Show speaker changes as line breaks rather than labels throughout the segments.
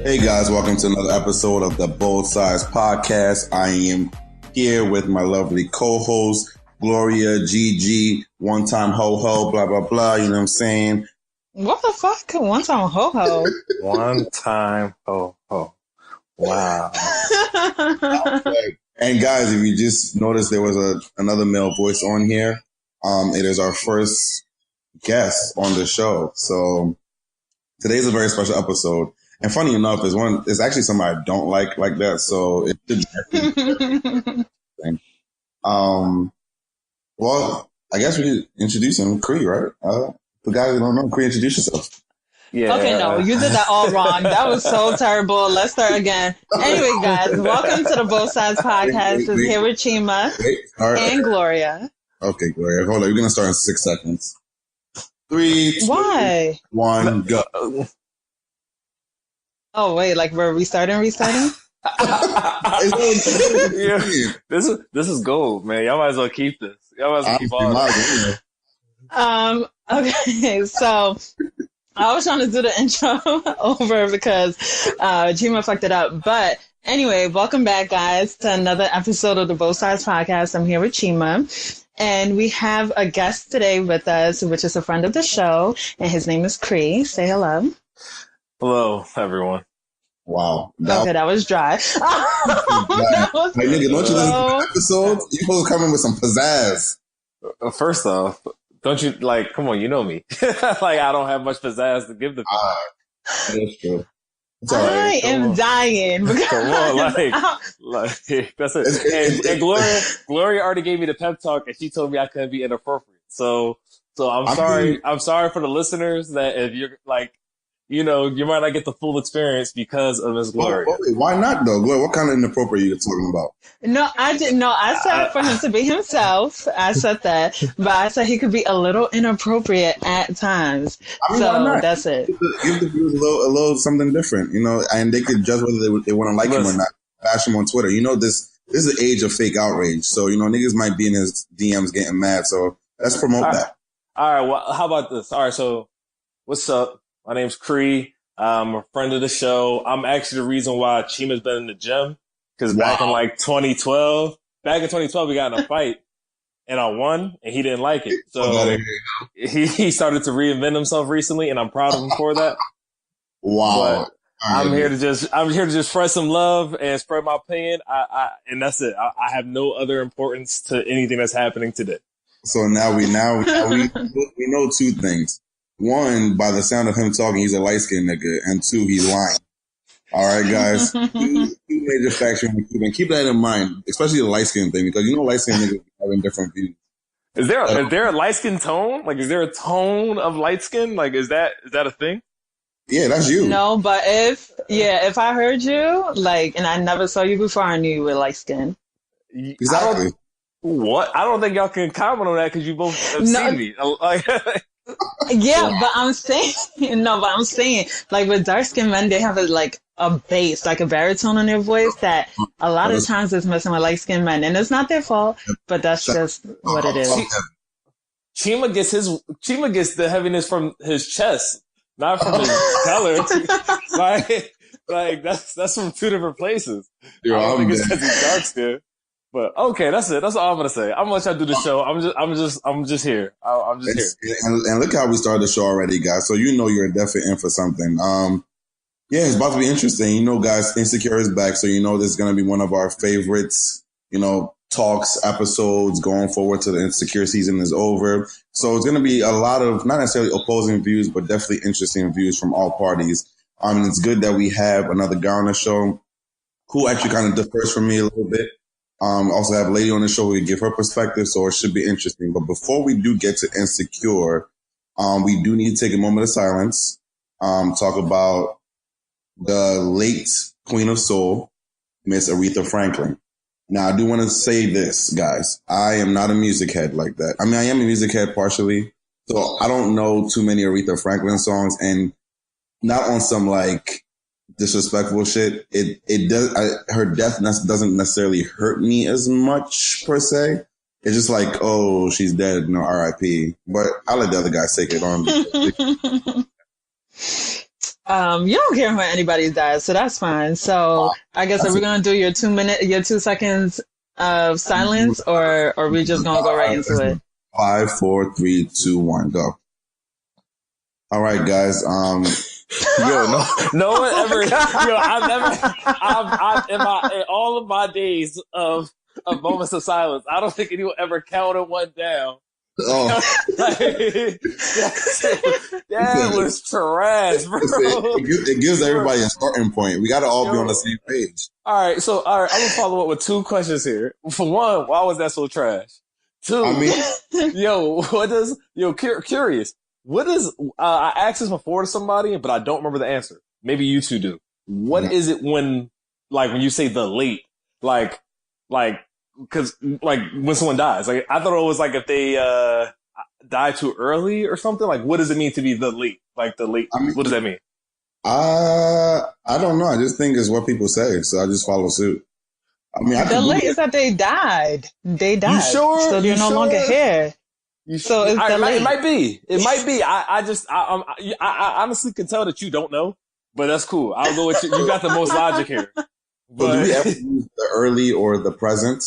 Hey guys, welcome to another episode of the Both Sides Podcast. I am here with my lovely co-host, Gloria, Gigi, one-time ho-ho, blah, blah, blah, you know what I'm saying?
What the fuck? One-time ho-ho?
One-time ho-ho. Wow.
And guys, if you just noticed there was another male voice on here, it is our first guest on the show. So today's a very special episode. And funny enough, it's actually somebody I don't like that. So it well, I guess we could introduce him, Cree, right? The guys who don't know, Cree, introduce yourself.
Yeah.
Okay, no, you did that all wrong. That was so terrible. Let's start again. Anyway, guys, welcome to the Both Sides Podcast. It's here with Chima and Gloria.
Okay, Gloria. Hold on. We're going to start in 6 seconds. 3, 2, 1, go.
Oh, wait, like we're restarting?
Yeah. This is gold, man. Y'all might as well keep this. Y'all might as well keep all
okay, so I was trying to do the intro over because Chima fucked it up. But anyway, welcome back, guys, to another episode of the Both Sides Podcast. I'm here with Chima. And we have a guest today with us, which is a friend of the show, and his name is Cree. Say hello.
Hello, everyone.
Wow.
That was dry.
That was like, nigga, don't you listen to the episodes? You supposed to come in with some pizzazz.
First off, don't you, like, come on, you know me. Like, I don't have much pizzazz to give the people.
That's true.
I am dying.
Come on, like that's it. And Gloria already gave me the pep talk, and she told me I couldn't be inappropriate. So I'm sorry. I'm sorry for the listeners that if you're like, you know, you might not get the full experience because of Miss Gloria.
Why not though, Gloria? What kind of inappropriate are you talking about?
No, I didn't. No, I said for him to be himself. I said that, but I said he could be a little inappropriate at times. I mean, so that's it.
Give the viewers a little something different, you know, and they could judge whether they want to like him or not. Bash him on Twitter. You know, this is an age of fake outrage. So, you know, niggas might be in his DMs getting mad. So let's promote that.
All right. Well, how about this? All right. So what's up? My name's Cree. I'm a friend of the show. I'm actually the reason why Chima's been in the gym. Because back in 2012, we got in a fight and I won and he didn't like it. So he started to reinvent himself recently and I'm proud of him for that.
Wow.
But I'm here to just spread some love and spread my opinion. And that's it. I have no other importance to anything that's happening today.
So now we know two things. One, by the sound of him talking, he's a light-skinned nigga. And two, he's lying. All right, guys. two major facts you want to keep. And keep that in mind, especially the light-skinned thing, because you know light-skinned niggas having different views.
Is there a light-skinned tone? Like, is there a tone of light-skin? Like, is that a thing?
Yeah, that's you.
No, but if I heard you, like, and I never saw you before, I knew you were light-skinned.
Exactly.
I don't think y'all can comment on that because you both have seen me.
Yeah, but I'm saying, like with dark-skinned men, they have a bass, like a baritone in their voice that a lot of times is messing with light-skinned men, and it's not their fault, but that's just what it is.
Chima gets the heaviness from his chest, not from his color. like that's from two different places. I don't think it's because he's dark-skinned. But okay, that's it. That's all I'm gonna say. I'm gonna let y'all do the show. I'm just here. I'm just here.
And look how we started the show already, guys. So you know you're definitely in for something. Yeah, it's about to be interesting. You know, guys, Insecure is back, so you know this is gonna be one of our favorites. You know, talks episodes going forward to the Insecure season is over. So it's gonna be a lot of not necessarily opposing views, but definitely interesting views from all parties. And it's good that we have another guy on the show who actually kind of differs from me a little bit. Also have a lady on the show who can give her perspective, so it should be interesting. But before we do get to Insecure, we do need to take a moment of silence, talk about the late Queen of Soul, Miss Aretha Franklin. Now, I do want to say this, guys. I am not a music head like that. I mean, I am a music head partially, so I don't know too many Aretha Franklin songs, and not on some like disrespectful shit. Her death doesn't necessarily hurt me as much per se. It's just like, oh, she's dead, no RIP. But I'll let the other guys take it on.
You don't care when anybody dies, so that's fine. So I guess are we gonna do your 2 seconds of silence, or are we just gonna go right into it?
5, 4, 3, 2, 1, go. All right, guys.
No one ever. In all of my days of moments of silence, I don't think anyone ever counted one down.
Oh,
that was trash, bro.
It gives everybody a starting point. We got to all be on the same page.
All right, I'm gonna follow up with 2 questions here. For one, why was that so trash? 2, curious. What is? I asked this before to somebody, but I don't remember the answer. Maybe you two do. What is it when you say the late, because when someone dies, like I thought it was like if they die too early or something. Like, what does it mean to be the late? Like the late. What does that mean?
I don't know. I just think it's what people say, so I just follow suit. I mean,
the late is that they died. They died.
You sure?
So they're no longer here. So it's the late.
It might be. It might be. I honestly can tell that you don't know, but that's cool. I'll go with you. You got the most logic here.
But do we ever use the early or the present?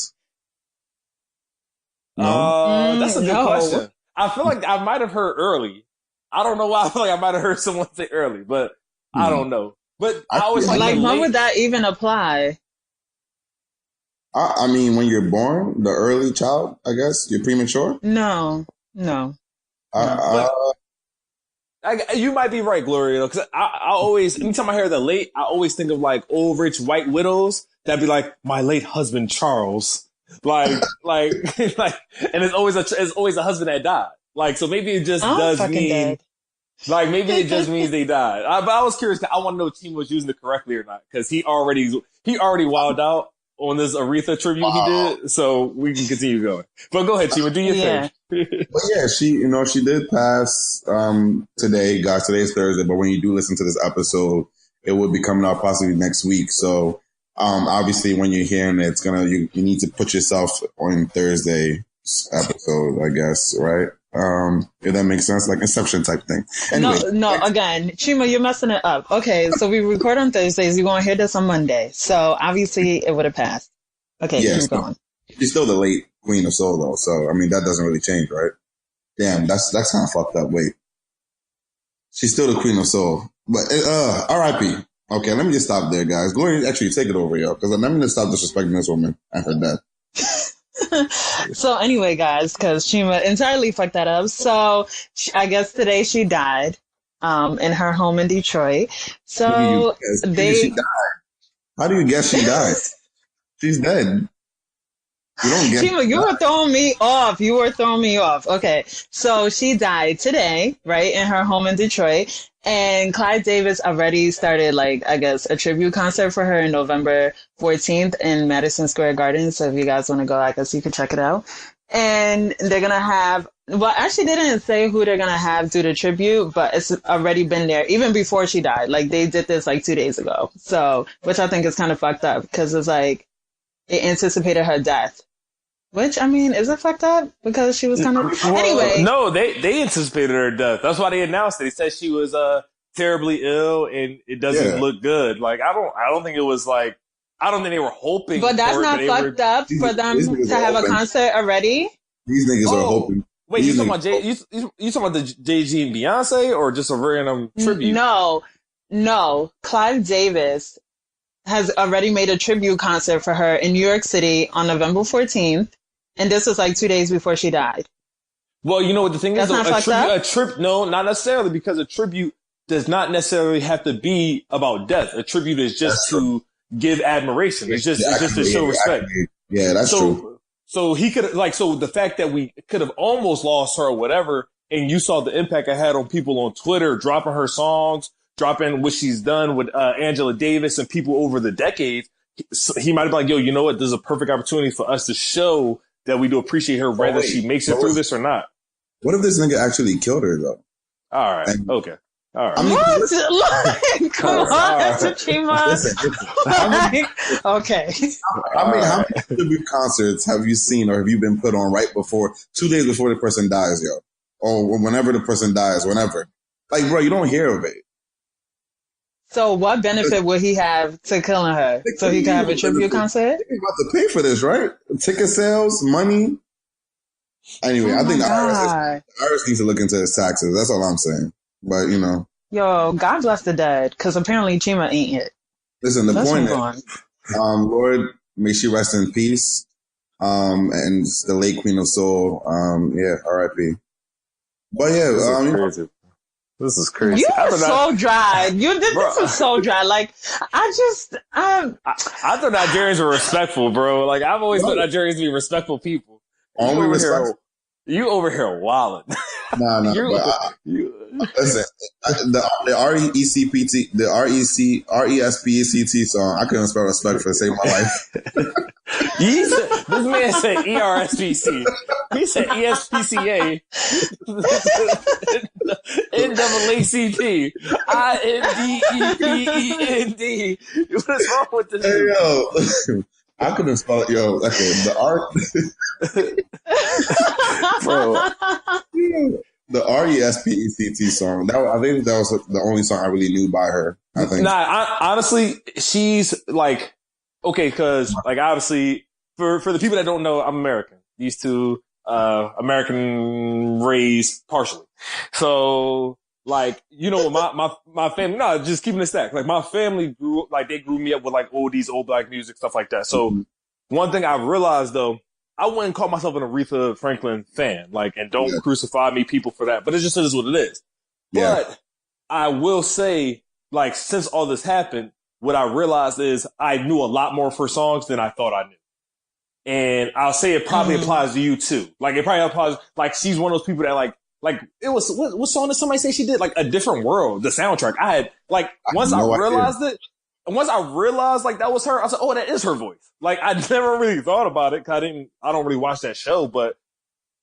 No. That's a good question. I feel like I might have heard early. I don't know why. I feel like I might have heard someone say early, but I don't know. But I always
like when would that even apply?
I mean, when you're born, the early child, I guess you're premature.
No.
You might be right, Gloria. Because I always, anytime I hear the late, I always think of like old rich white widows that'd be like my late husband Charles, and it's always a husband that died. Like, so maybe it just does mean dead. Like maybe it just means they died. But I was curious. I want to know if Chima was using it correctly or not because he already wilded out on this Aretha tribute he did, so we can continue going. But go ahead, Chima, do your thing.
But yeah, she did pass today. Guys, today is Thursday, but when you do listen to this episode, it will be coming out possibly next week. So obviously when you're hearing it, it's you need to put yourself on Thursday's episode, I guess, right? If that makes sense, like Inception type thing. Anyway,
no, again, Chima, you're messing it up. Okay, so we record on Thursdays. You're going to hear this on Monday. So obviously it would have passed. Okay, keep going.
She's still the late Queen of Soul, though. So, I mean, that doesn't really change, right? Damn, that's kind of fucked up. Wait. She's still the Queen of Soul. But, R.I.P. Okay, let me just stop there, guys. Gloria, actually, take it over, yo. Because I'm going to stop disrespecting this woman and her death.
So anyway, guys, because Chima entirely fucked that up. So I guess today she died in her home in Detroit. So
How do you guess she died? She's dead. You don't get
Chima, you were throwing me off. You were throwing me off. Okay, so she died today, right, in her home in Detroit. And Clive Davis already started, like, I guess, a tribute concert for her in November 14th in Madison Square Garden. So if you guys want to go, I guess you can check it out. And they're going to have, well, actually, they didn't say who they're going to have do the tribute, but it's already been there even before she died. Like, they did this, like, 2 days ago. So, which I think is kind of fucked up because it's like, they anticipated her death. Which, I mean, is it fucked up? Because she was kind of... Anyway.
No, they anticipated her death. That's why they announced it. They said she was terribly ill and it doesn't look good. Like, I don't think it was like... I don't think they were hoping
But that's not fucked up for them to have a concert already?
These niggas are hoping.
Wait, you talking about you talking about the Jay-Z and Beyonce or just a random tribute?
No. Clive Davis has already made a tribute concert for her in New York City on November 14th. And this was like 2 days before she died.
Well, you know what the thing is?
No,
not necessarily, because a tribute does not necessarily have to be about death. A tribute is just to give admiration. It's just to show respect.
Yeah, that's true.
So he could so the fact that we could have almost lost her or whatever, and you saw the impact it had on people on Twitter, dropping her songs, dropping what she's done with Angela Davis and people over the decades. He might have been like, yo, you know what? This is a perfect opportunity for us to show that we do appreciate her, whether she makes it through this or not.
What if this nigga actually killed her, though?
All right. Okay. All right.
I mean, come on, Chima. Okay.
I mean, how many tribute concerts have you seen or have you been put on right before, 2 days before the person dies, yo? Or whenever the person dies, whenever. Like, bro, you don't hear of it.
So what benefit would he have to killing her? So he could have a tribute concert?
He's about to pay for this, right? Ticket sales, money. Anyway, I think the IRS needs to look into his taxes. That's all I'm saying. But, you know.
Yo, God bless the dead, because apparently Chima ain't it.
Listen, the point is, Lord, may she rest in peace. And the late Queen of Soul. R.I.P. But yeah,
this is crazy.
You are so dry. This is so dry. Like, I
thought Nigerians were respectful, bro. Like, I've always thought Nigerians to be respectful people.
Only respectful.
You over here wilding.
No. Listen, the RESPECT song, I couldn't spell respect for to save my life.
This man said ERSPC. He said ESPCA. NAACP. INDEPEND. What's wrong with this?
Hey, yo. I couldn't spell it. Yo, okay, the the RESPECT song. I think that was the only song I really knew by her. I think.
Honestly, she's like, okay, because like obviously for the people that don't know, I'm American. These two American raised partially. So like, you know, my family, no, just keeping it stacked. Like my family they grew me up with like oldies, old black music, stuff like that. So one thing I realized though, I wouldn't call myself an Aretha Franklin fan, like, and don't crucify me people for that, but it just is what it is. Yeah. But I will say, like, since all this happened, what I realized is I knew a lot more of her songs than I thought I knew. And I'll say it probably applies to you too. Like, it probably applies, like, she's one of those people that like, it was, what song did somebody say she did? Like, A Different World, the soundtrack. I had, like, once I realized like that was her, I said, oh, that is her voice. Like, I never really thought about it, cause I don't really watch that show, but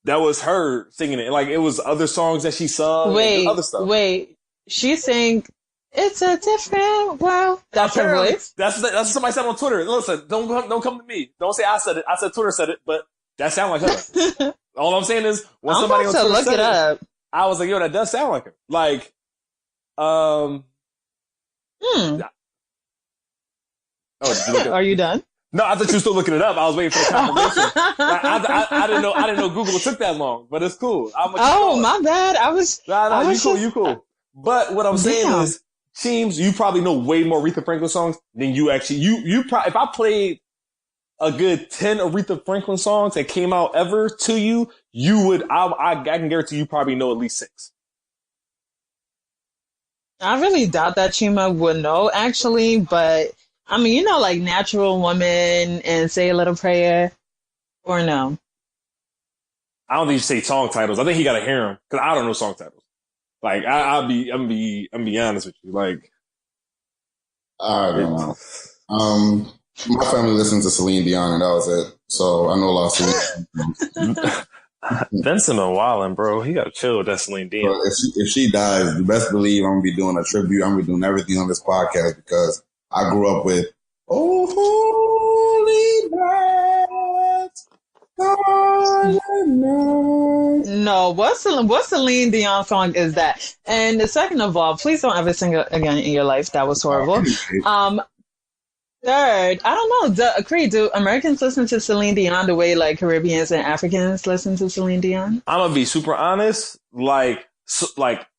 that was her singing it. Like, it was other songs that she sung and other stuff.
Wait, she sang, It's a Different World. That's her voice?
That's what somebody said on Twitter. Listen, don't come to me. Don't say I said it. I said Twitter said it, but that sound like her. All I'm saying is, when somebody on Twitter said it, I was like, yo, that does sound like her. Like, Oh,
are you done?
No, I thought you were still looking it up. I was waiting for the confirmation. Like, I didn't know Google took that long, but it's cool.
My bad.
You cool. But what I'm saying is, Teams, you probably know way more Aretha Franklin songs than you actually, you probably, if I played a good 10 Aretha Franklin songs that came out ever to you, you would, I can guarantee you probably know at least 6.
I really doubt that Chima would know, actually, but I mean, you know, like Natural Woman and Say a Little Prayer, or no?
I don't think you say song titles. I think he got to hear them, because I don't know song titles. Like, I'm be honest with you. Like,
I don't know. My family listens to Celine Dion, and that was it. So I know a lot of Celine.
Vincent and Wildin', bro. He got to chill with that Celine Dion.
Bro, if she dies, you best believe I'm gonna be doing a tribute. I'm gonna be doing everything on this podcast because I grew up with Holy Night.
No, what Celine Dion song is that? And second of all, please don't ever sing it again in your life. That was horrible. Third, I don't know. Cree, do Americans listen to Celine Dion the way like Caribbeans and Africans listen to Celine Dion?
I'm gonna be super honest. Like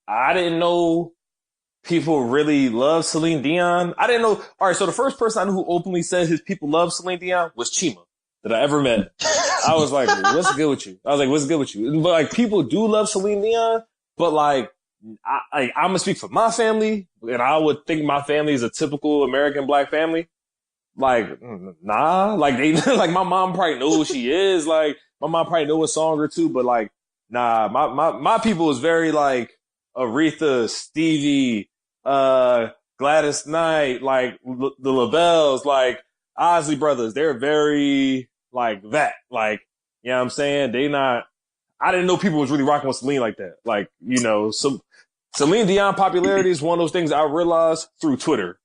I didn't know people really love Celine Dion. I didn't know. All right, so the first person I knew who openly said his people love Celine Dion was Chima that I ever met. I was like, what's good with you? But like, people do love Celine Dion, but like, I'm gonna speak for my family, and I would think my family is a typical American black family. Like, nah, like they, like my mom probably knows who she is. Like, my mom probably know a song or two, but like, nah, my people is very like Aretha, Stevie, Gladys Knight, like the LaBelles, like Osley Brothers. They're very like that. Like, you know what I'm saying? I didn't know people was really rocking with Celine like that. Like, you know, Celine Dion popularity is one of those things I realized through Twitter.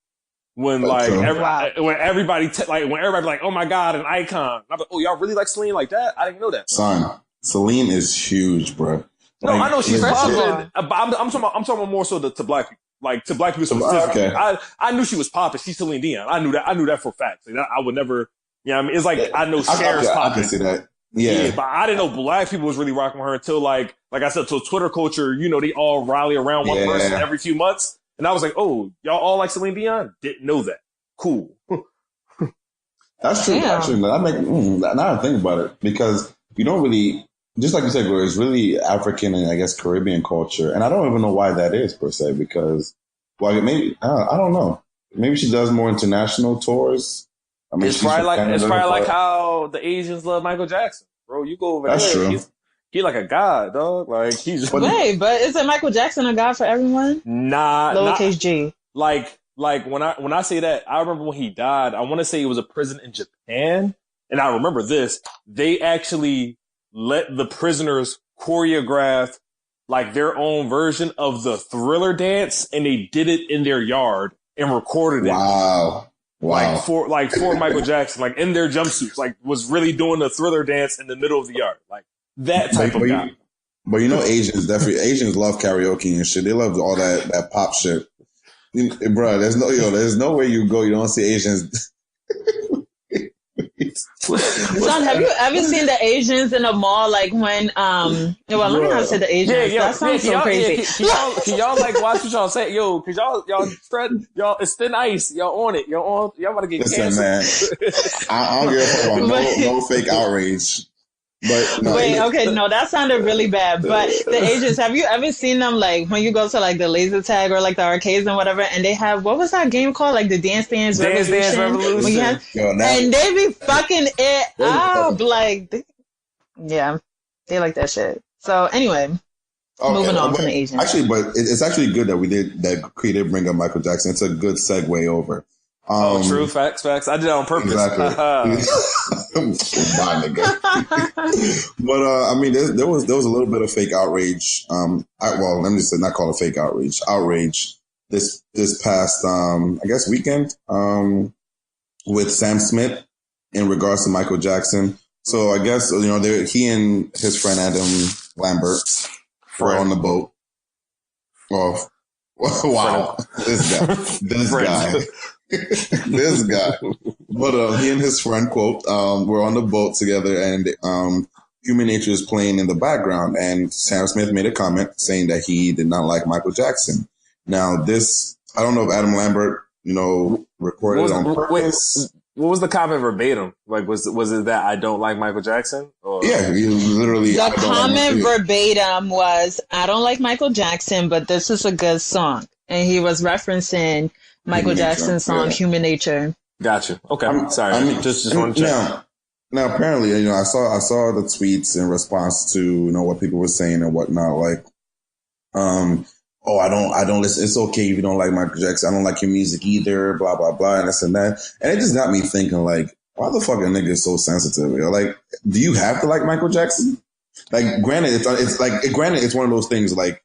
When like, when everybody like, oh my God, an icon. I'm like, oh, y'all really like Celine like that? I didn't know that.
Son, Celine is huge, bro.
No, I know she's popular. I'm talking about more so to black people. Like to black people specifically. I knew she was popping. She's Celine Dion. I knew that for a fact. Like, I would never, you know what I mean? It's like, I know Cher's popping.
I can see that. Yeah.
But I didn't know black people was really rocking with her until like I said, till Twitter culture, you know, they all rally around one person every few months. And I was like, oh, y'all all like Celine Dion? Didn't know that. Cool.
That's true.
Yeah.
Actually, now I think about it, because you don't really, just like you said, Gloria, it's really African and I guess Caribbean culture. And I don't even know why that is per se, because, well, maybe, I don't know. Maybe she does more international tours. I mean,
it's probably like how the Asians love Michael Jackson, bro. You go over there, he's like a god, dog. Like he's
wait, but isn't Michael Jackson a god for everyone?
Nah,
lowercase G.
Like when I say that, I remember when he died. I want to say it was a prison in Japan, and I remember this. They actually let the prisoners choreograph like their own version of the Thriller dance, and they did it in their yard and recorded it.
Wow.
Like for Michael Jackson, like in their jumpsuits, like was really doing the Thriller dance in the middle of the yard, like that type of guy.
But you know, Asians love karaoke and shit. They love all that pop shit. Bro, there's no way you go, you don't see Asians.
Son, have you ever seen the Asians in the mall? Like when, well, let me not say the Asians. That sounds so crazy.
Can y'all like watch what y'all say? Yo, cause y'all, it's thin ice. Y'all on it. Y'all about to get canceled.
Listen, man, I don't give a fuck about no fake outrage. But no,
wait, okay, no, that sounded really bad. But the Asians, have you ever seen them like when you go to like the laser tag or like the arcades and whatever, and they have, what was that game called? Like the Dance Revolution. And they be fucking it up, like, yeah, they like that shit. So anyway, moving on from the Asians.
Actually, but it's actually good that Cree did bring up Michael Jackson. It's a good segue over.
True. Facts. I did that on purpose.
Exactly. But I mean, there was a little bit of fake outrage. Let me just say, not call it fake outrage. Outrage this past I guess weekend with Sam Smith in regards to Michael Jackson. So I guess he and his friend Adam Lambert were on the boat. Well, wow, this guy. This guy. But he and his friend, quote, were on the boat together, and Human Nature is playing in the background, and Sam Smith made a comment saying that he did not like Michael Jackson. Now this, I don't know if Adam Lambert, recorded it on purpose.
What was the comment verbatim? Like, was it that I don't like Michael Jackson? Or?
Yeah, literally.
The comment verbatim was, I don't like Michael Jackson, but this is a good song. And he was referencing Michael Jackson's song, Human Nature.
Gotcha. Okay. Sorry. Just want to check.
Now, apparently, I saw the tweets in response to, what people were saying and whatnot. Like, I don't listen. It's okay if you don't like Michael Jackson. I don't like your music either, blah, blah, blah, and this and that. And it just got me thinking, like, why the fuck a nigga is so sensitive? Like, do you have to like Michael Jackson? Like, granted, it's one of those things, like,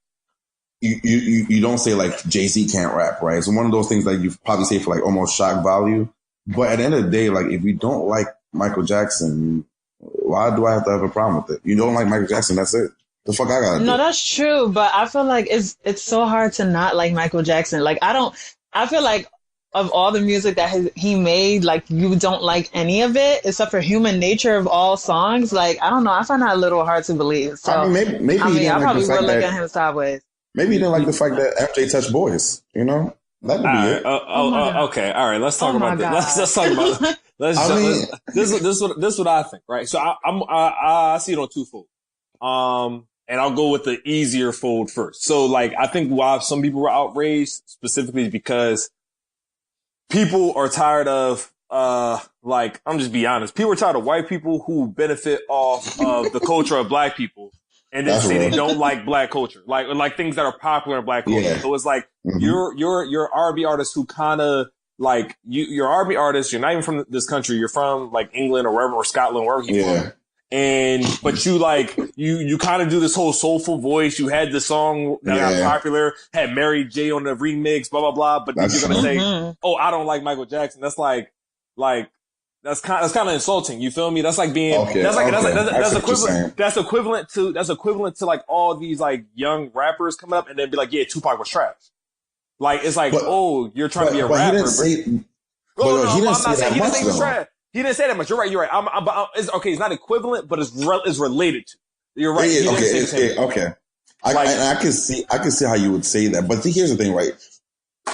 you don't say like Jay-Z can't rap, right? It's one of those things that you probably say for like almost shock value. But at the end of the day, like if you don't like Michael Jackson, why do I have to have a problem with it? You don't like Michael Jackson, that's it. The fuck I gotta do?
No, that's true. But I feel like it's so hard to not like Michael Jackson. Like I feel like of all the music that he made, like you don't like any of it except for Human Nature of all songs. Like, I don't know. I find that a little hard to believe. So
I mean, maybe
I probably would look at him sideways.
Maybe he didn't like the fact that MJ touched boys, That could be it.
Okay. All right. Let's talk about this. Let's talk about this is what I think, right? So I see it on twofold. And I'll go with the easier fold first. So like, I think why some people were outraged specifically because people are tired of, I'm just be honest. People are tired of white people who benefit off of the culture of black people. And then say they don't like black culture, like things that are popular in black culture. Yeah. So it's like you're R&B artist who kind of like you're R&B artist. You're not even from this country. You're from like England or wherever, or Scotland, wherever you're from. But you like you kind of do this whole soulful voice. You had the song that got popular, had Mary J on the remix, blah blah blah. But then you're gonna say, "Oh, I don't like Michael Jackson." That's like. That's kind of insulting. You feel me? That's like being that's equivalent to like all these like young rappers coming up and then be like, yeah, Tupac was trash. Like, it's like, you're trying to be a rapper.
He didn't say, he didn't say that much, though.
He didn't say that much. You're right. It's not equivalent, but it's related to. You're right.
Okay. I can see how you would say that. But here's the thing, right?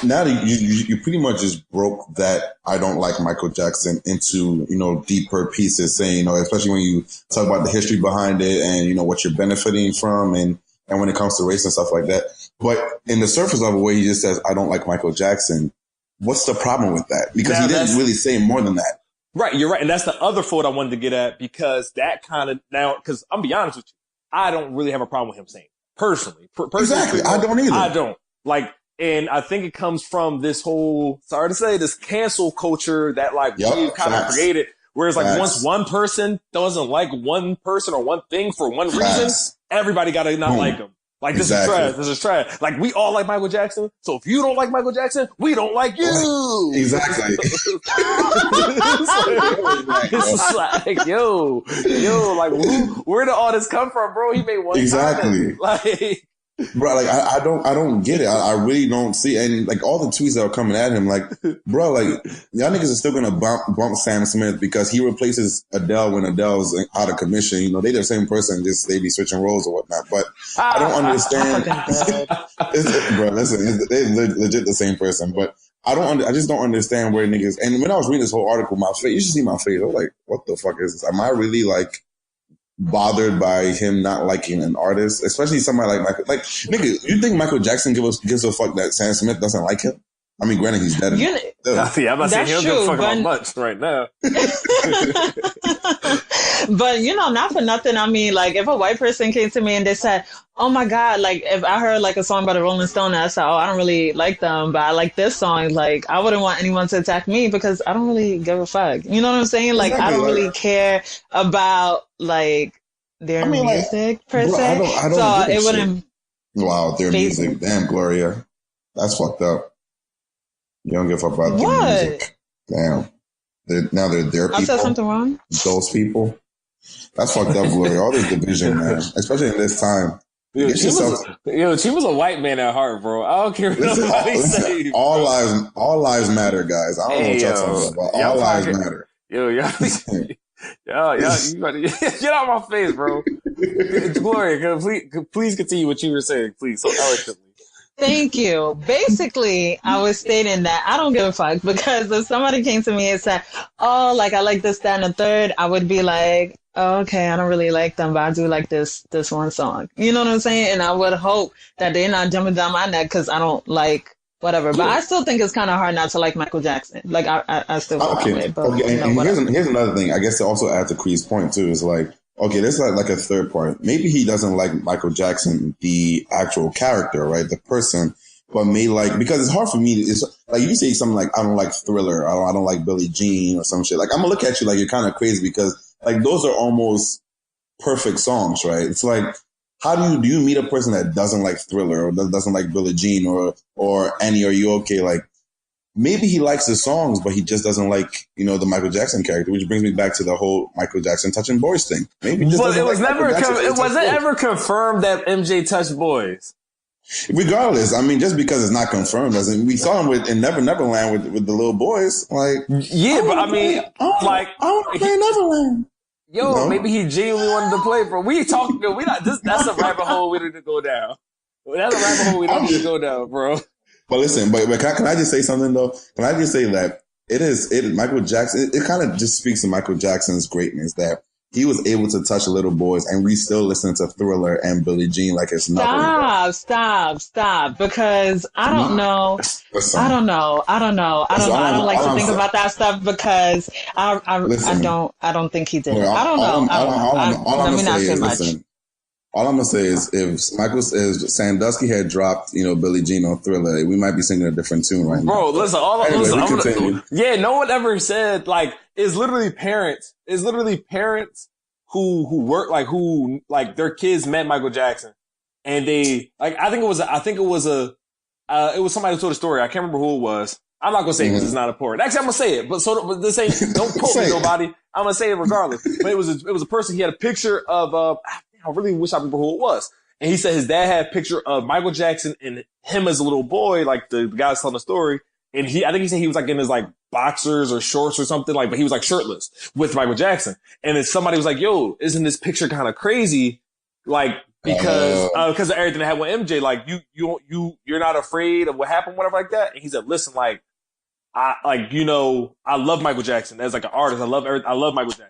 Now that you pretty much just broke that I don't like Michael Jackson into, deeper pieces, saying, especially when you talk about the history behind it and, what you're benefiting from and when it comes to race and stuff like that. But in the surface level where he just says, I don't like Michael Jackson, what's the problem with that? Because he didn't really say more than that.
Right, you're right. And that's the other fold I wanted to get at, because that kind of, because I'm be honest with you, I don't really have a problem with him saying personally.
Exactly. I don't either.
I don't. And I think it comes from this whole, sorry to say, this cancel culture that we kind of created. Whereas once one person doesn't like one person or one thing for one reason, everybody got to not like him. This is trash. This is trash. We all like Michael Jackson. So if you don't like Michael Jackson, we don't like you.
Exactly.
It's where did all this come from, bro? He made one
exactly.
Comment.
Bro, I don't get it. I really don't see, and all the tweets that are coming at him, bro, y'all niggas are still gonna bump Sam Smith because he replaces Adele when Adele's out of commission. They're the same person, just they be switching roles or whatnot. But I don't understand. Bro, listen, they're legit the same person. But I just don't understand where niggas. And when I was reading this whole article, my face, you should see my face. I was like, what the fuck is this? Am I really bothered by him not liking an artist, especially somebody like Michael? Nigga, you think Michael Jackson gives a fuck that Sam Smith doesn't like him? I mean, granted, he's dead.
I'm not saying he'll give a fuck about much right now.
But not for nothing. I mean, if a white person came to me and they said, "Oh my God," if I heard a song by the Rolling Stones, and I said, "Oh, I don't really like them, but I like this song," I wouldn't want anyone to attack me because I don't really give a fuck. You know what I'm saying?
Exactly.
I don't really care about their music per se.
I don't
so it wouldn't.
Wow, their music. Damn, Gloria, that's fucked up. You don't give a fuck about their music. Damn. Now they're their people.
I said something wrong?
Those people. That's fucked up, Gloria. All this division, man. Especially in this time.
She was a white man at heart, bro. I don't care what nobody says.
All lives matter, guys. I don't know what y'all talking about. All lives matter.
Yo, you gotta get out of my face, bro. Gloria, please continue what you were saying, please, so eloquently.
Thank you. Basically, I was stating that I don't give a fuck, because if somebody came to me and said, "Oh, I like this, that, and the third," I would be like, oh, "Okay, I don't really like them, but I do like this one song." You know what I'm saying? And I would hope that they're not jumping down my neck because I don't like whatever. But I still think it's kind of hard not to like Michael Jackson. I still feel that way. But,
and here's another thing. I guess to also add to Cree's point too is okay, there's like a third part. Maybe he doesn't like Michael Jackson, the actual character, right? The person, but because it's hard for me. It's you say something I don't like Thriller. I don't like Billie Jean or some shit. I'm gonna look at you you're kind of crazy because those are almost perfect songs, right? It's how do you meet a person that doesn't like Thriller or doesn't like Billie Jean or Annie? Are you okay? Maybe he likes the songs, but he just doesn't like, the Michael Jackson character, which brings me back to the whole Michael Jackson touching boys thing. Maybe he just
it wasn't ever confirmed that MJ touched boys.
Regardless, I mean, just because it's not confirmed doesn't. We saw him in Neverland with the little boys.
Yeah, but I mean,
I want to play Neverland.
Yo, maybe he genuinely wanted to play, bro. We talking. That's a rabbit hole we need to go down. That's a rabbit hole we don't need to go down, bro.
But listen, but can I just say something though? Can I just say that Michael Jackson, it kind of just speaks to Michael Jackson's greatness that he was able to touch little boys and we still listen to Thriller and Billie Jean like it's nothing.
Stop. Because I don't know. I don't know. I don't like to think about that stuff because I don't think he did. I don't know. Let me not say much.
All I'm gonna say is if Sandusky had dropped, Billie Jean on Thriller, we might be singing a different tune right now.
Bro, listen, no one ever said it's literally parents. It's literally parents who work who their kids met Michael Jackson, and they I think it was somebody who told a story. I can't remember who it was. I'm not gonna say it because it's not important. Actually, I'm gonna say it, but this ain't. Don't quote me, nobody. I'm gonna say it regardless. But it was a person. He had a picture of I really wish I remember who it was. And he said his dad had a picture of Michael Jackson and him as a little boy, like the guy telling the story. And I think he said he was like in his like boxers or shorts or something, like, but he was like shirtless with Michael Jackson. And then somebody was like, yo, isn't this picture kind of crazy? Like, because of everything that happened with MJ, like you're not afraid of what happened, whatever like that. And he said, listen, like, I love Michael Jackson as like an artist. I love Michael Jackson.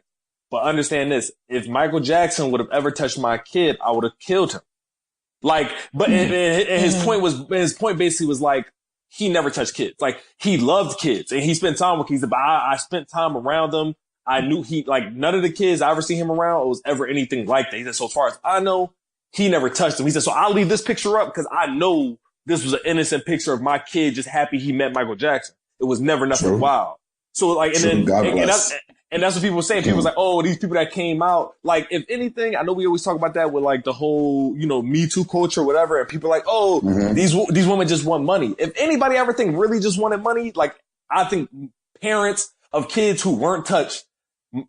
But understand this, if Michael Jackson would have ever touched my kid, I would have killed him. Like, but and his point basically was like, he never touched kids. Like, he loved kids and he spent time with kids, but I spent time around them. I knew none of the kids I ever seen him around was ever anything like that. He said, so as far as I know, he never touched them. He said, so I'll leave this picture up because I know this was an innocent picture of my kid just happy he met Michael Jackson. It was never nothing wild. So like, and that's what people were saying. People was like, oh, these people that came out, like, if anything, I know we always talk about that with like the whole, Me Too culture, or whatever. And people are like, oh, these women just want money. If anybody ever think really just wanted money, like, I think parents of kids who weren't touched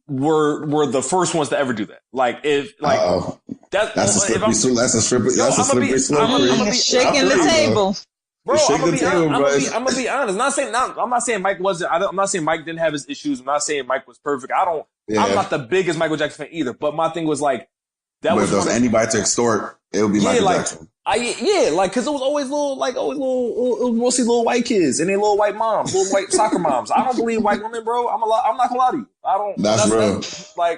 were the first ones to ever do that. Like, that's a slippery slope. That's a slippery slope.
I'm shaking the table.
Bro, I'm gonna be honest. I'm not saying Mike wasn't. I'm not saying Mike didn't have his issues. I'm not saying Mike was perfect. I'm not the biggest Michael Jackson fan either. But my thing was like,
if there was anybody to extort, it would be Michael Jackson.
Because it was always mostly little white kids and they little white moms, little white soccer moms. I don't believe white women, bro. I'm not gonna lie to you. I don't.
That's real.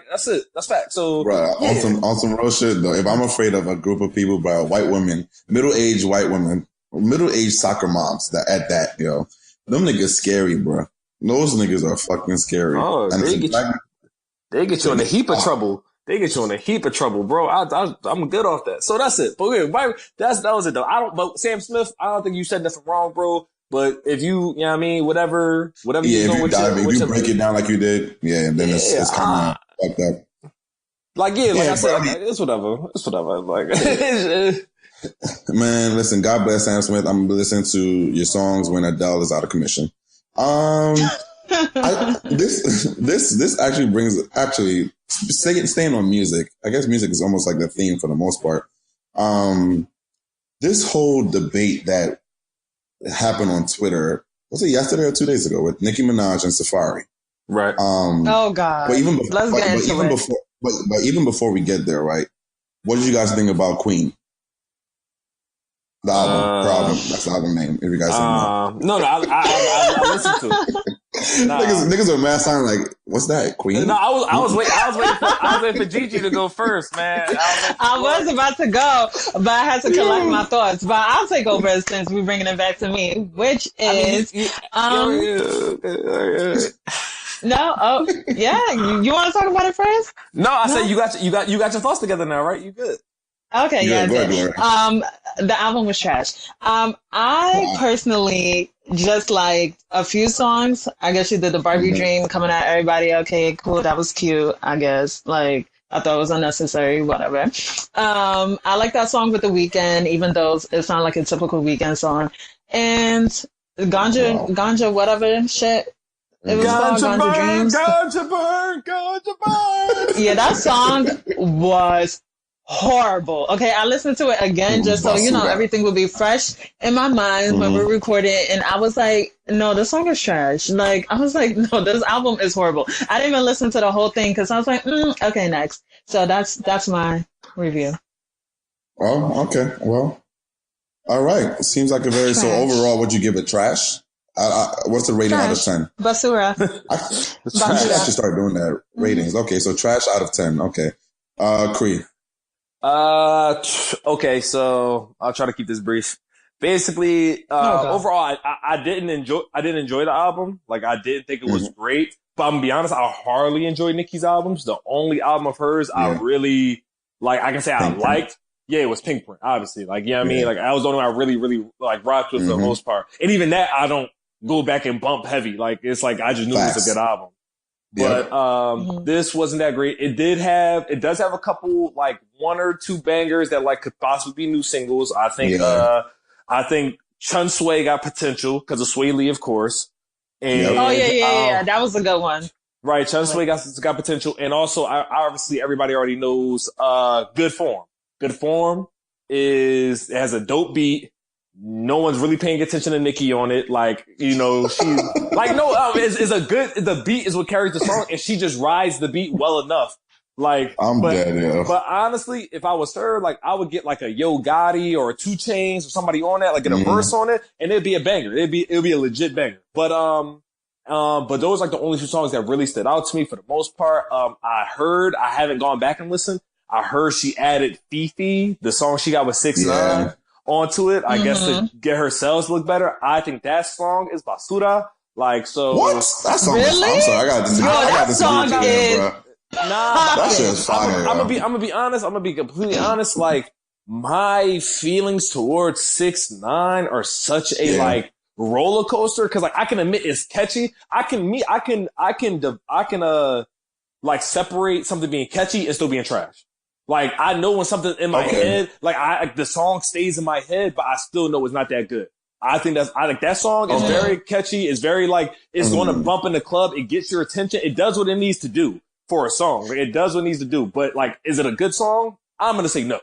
That's it. That's fact. So,
bro, on some real shit though. If I'm afraid of a group of people, bro, white women, middle-aged white women. Middle-aged soccer moms them niggas scary, bro. Those niggas are fucking scary.
Oh, they get you in a heap of trouble. They get you in a heap of trouble, bro. I'm good off that. So that's it. But that was it though. But Sam Smith, I don't think you said nothing wrong, bro. But if you know what I mean, whatever you know,
if you break it down like you did, then it's kind of fucked up.
Like, I said, it's whatever. It's whatever. Like,
man, listen, God bless Sam Smith. I'm listening to your songs when Adele is out of commission. This actually staying on music. I guess music is almost like the theme for the most part. This whole debate that happened on Twitter, was it yesterday or 2 days ago, with Nicki Minaj and Safari?
Right.
Oh God.
But even before we get there, right? What did you guys think about Queen? The album, that's the album name. If you guys don't know.
No, I listened to it.
Niggas are mad sounding like, what's that, Queen?
No, I was waiting for Gigi to go first, man.
I was about to go, but I had to collect my thoughts. But I'll take over since we're bringing it back to me, which is no. Oh, yeah. You want to talk about it first?
No, I said you got your thoughts together now, right? You good?
Okay, yeah. The album was trash. I personally just liked a few songs. I guess you did the Barbie Dream coming at everybody. Okay, cool. That was cute, I guess. Like, I thought it was unnecessary, whatever. I like that song with The Weeknd, even though it's not like a typical Weeknd song. And Ganja, whatever shit. It was called Ganja Dreams.
Ganja burn.
Yeah, that song was horrible. Okay, I listened to it again just so everything would be fresh in my mind when we're recording, and I was like, no, this song is trash. Like, I was like, no, this album is horrible. I didn't even listen to the whole thing because I was like, okay, next. So that's my review.
Oh, okay. Well, all right. It seems like so overall, would you give it trash? What's the rating out of 10?
Basura.
I should start doing that. Ratings. Okay, so trash out of 10. Okay. Cree.
Okay, so I'll try to keep this brief. Basically, overall, I didn't enjoy the album. Like, I didn't think it was great, but I'm gonna be honest, I hardly enjoyed Nicki's albums. The only album of hers I really, like, I can say I liked, it was Pink Print, obviously. Like, you know what I mean? Like, I was the only one I really, really, like, rocked with for the most part. And even that, I don't go back and bump heavy. Like, it's like, I just knew it was a good album. But this wasn't that great. It does have a couple, like, one or two bangers that, like, could possibly be new singles. I think Chun Sway got potential because of Sway Lee, of course. And,
that was a good one.
Right, Chun Sway got potential, and also obviously everybody already knows Good Form. Good Form. it has a dope beat. No one's really paying attention to Nicki on it. Like, you know, she's like, the beat is what carries the song, and she just rides the beat well enough. Like, but honestly, if I was her, like, I would get like a Yo Gotti or a 2 Chainz or somebody on that, like get a verse on it, and it'd be a banger. It'd be a legit banger. But those are like the only 2 songs that really stood out to me for the most part. I haven't gone back and listened. I heard she added Fifi, the song she got with 6ix9ine, onto it. I guess to get her sales to look better. I think that song is basura. Like, so.
What? That song really? I'm sorry, I got disagree.
That song is.
Nah,
that shit's fire.
I'm gonna be honest. I'm gonna be completely honest. Like, my feelings towards 6ix9ine are such a like roller coaster. Cause like, I can admit it's catchy. I can like separate something being catchy and still being trash. Like, I know when something in my head, like the song stays in my head, but I still know it's not that good. I think that song is very catchy. It's very like, it's going to bump in the club. It gets your attention. It does what it needs to do. For a song. Like, it does what it needs to do. But like, is it a good song? I'm going to say no.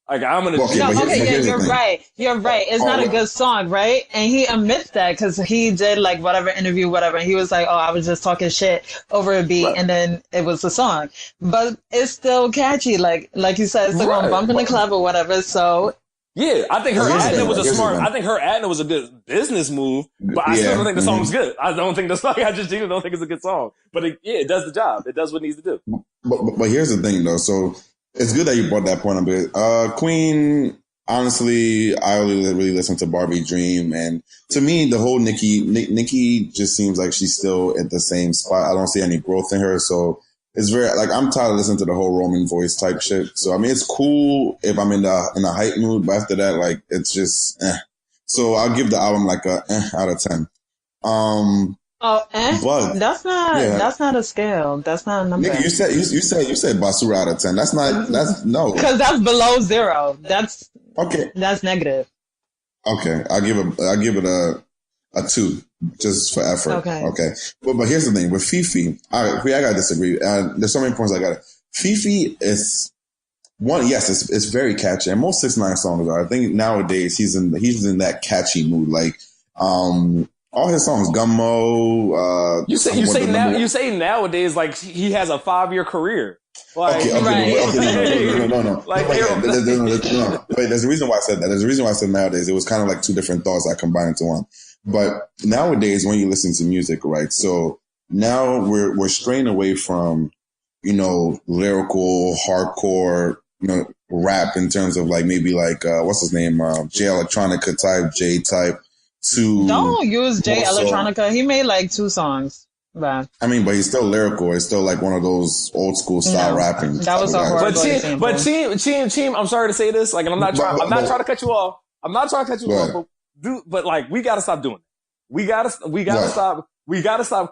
Like, I'm going to...
You're right. You're right. It's not a good song, right? And he admits that because he did like whatever interview, whatever. And he was like, oh, I was just talking shit over a beat. Right. And then it was a song. But it's still catchy. Like you said, it's still going to bump in the club or whatever. So...
Yeah, I think her adding it was I think her adding it was a good business move, but I still don't think the song was good. I don't think the song, I just don't think it's a good song. But it does the job. It does what it needs to do.
But here's the thing though. So it's good that you brought that point up. Queen, honestly, I only really listen to Barbie Dream. And to me, the whole Nicki just seems like she's still at the same spot. I don't see any growth in her. So it's very, like, I'm tired of listening to the whole Roman voice type shit. So, I mean, it's cool if I'm in a hype mood, but after that, like, it's just, So I'll give the album like a out of 10.
But that's not a scale. That's not a number.
Nigga, you said basura out of 10. That's no.
Because that's below 0. That's negative.
Okay. I'll give it a 2. Just for effort. Okay. But here's the thing. With Fifi, I gotta disagree. There's so many points I gotta. Fifi is one, yes, it's very catchy. And most 6ix9ine songs are. I think nowadays he's in that catchy mood. Like, all his songs, Gummo,
you say nowadays, like he has a 5-year career. Like,
no. Like, wait, there's a reason why I said that. There's a reason why I said nowadays. It was kind of like 2 different thoughts I combined into one. But nowadays, when you listen to music, right? So now we're straying away from, lyrical, hardcore, rap in terms of like maybe like what's his name, J Electronica type, J type. To
don't use J Electronica. He made like 2 songs. But
I mean, but he's still lyrical. It's still like one of those old school style rapping.
That was a horrible example.
But Chim, I'm sorry to say this. Like, and I'm not trying to cut you off. I'm not trying to cut you off. But like, we gotta stop doing it. We gotta stop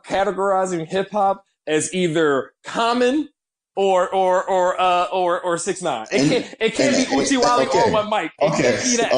categorizing hip hop as either Common or 6ix9ine. It can't be Uchi Wally on my mic. It can't be that.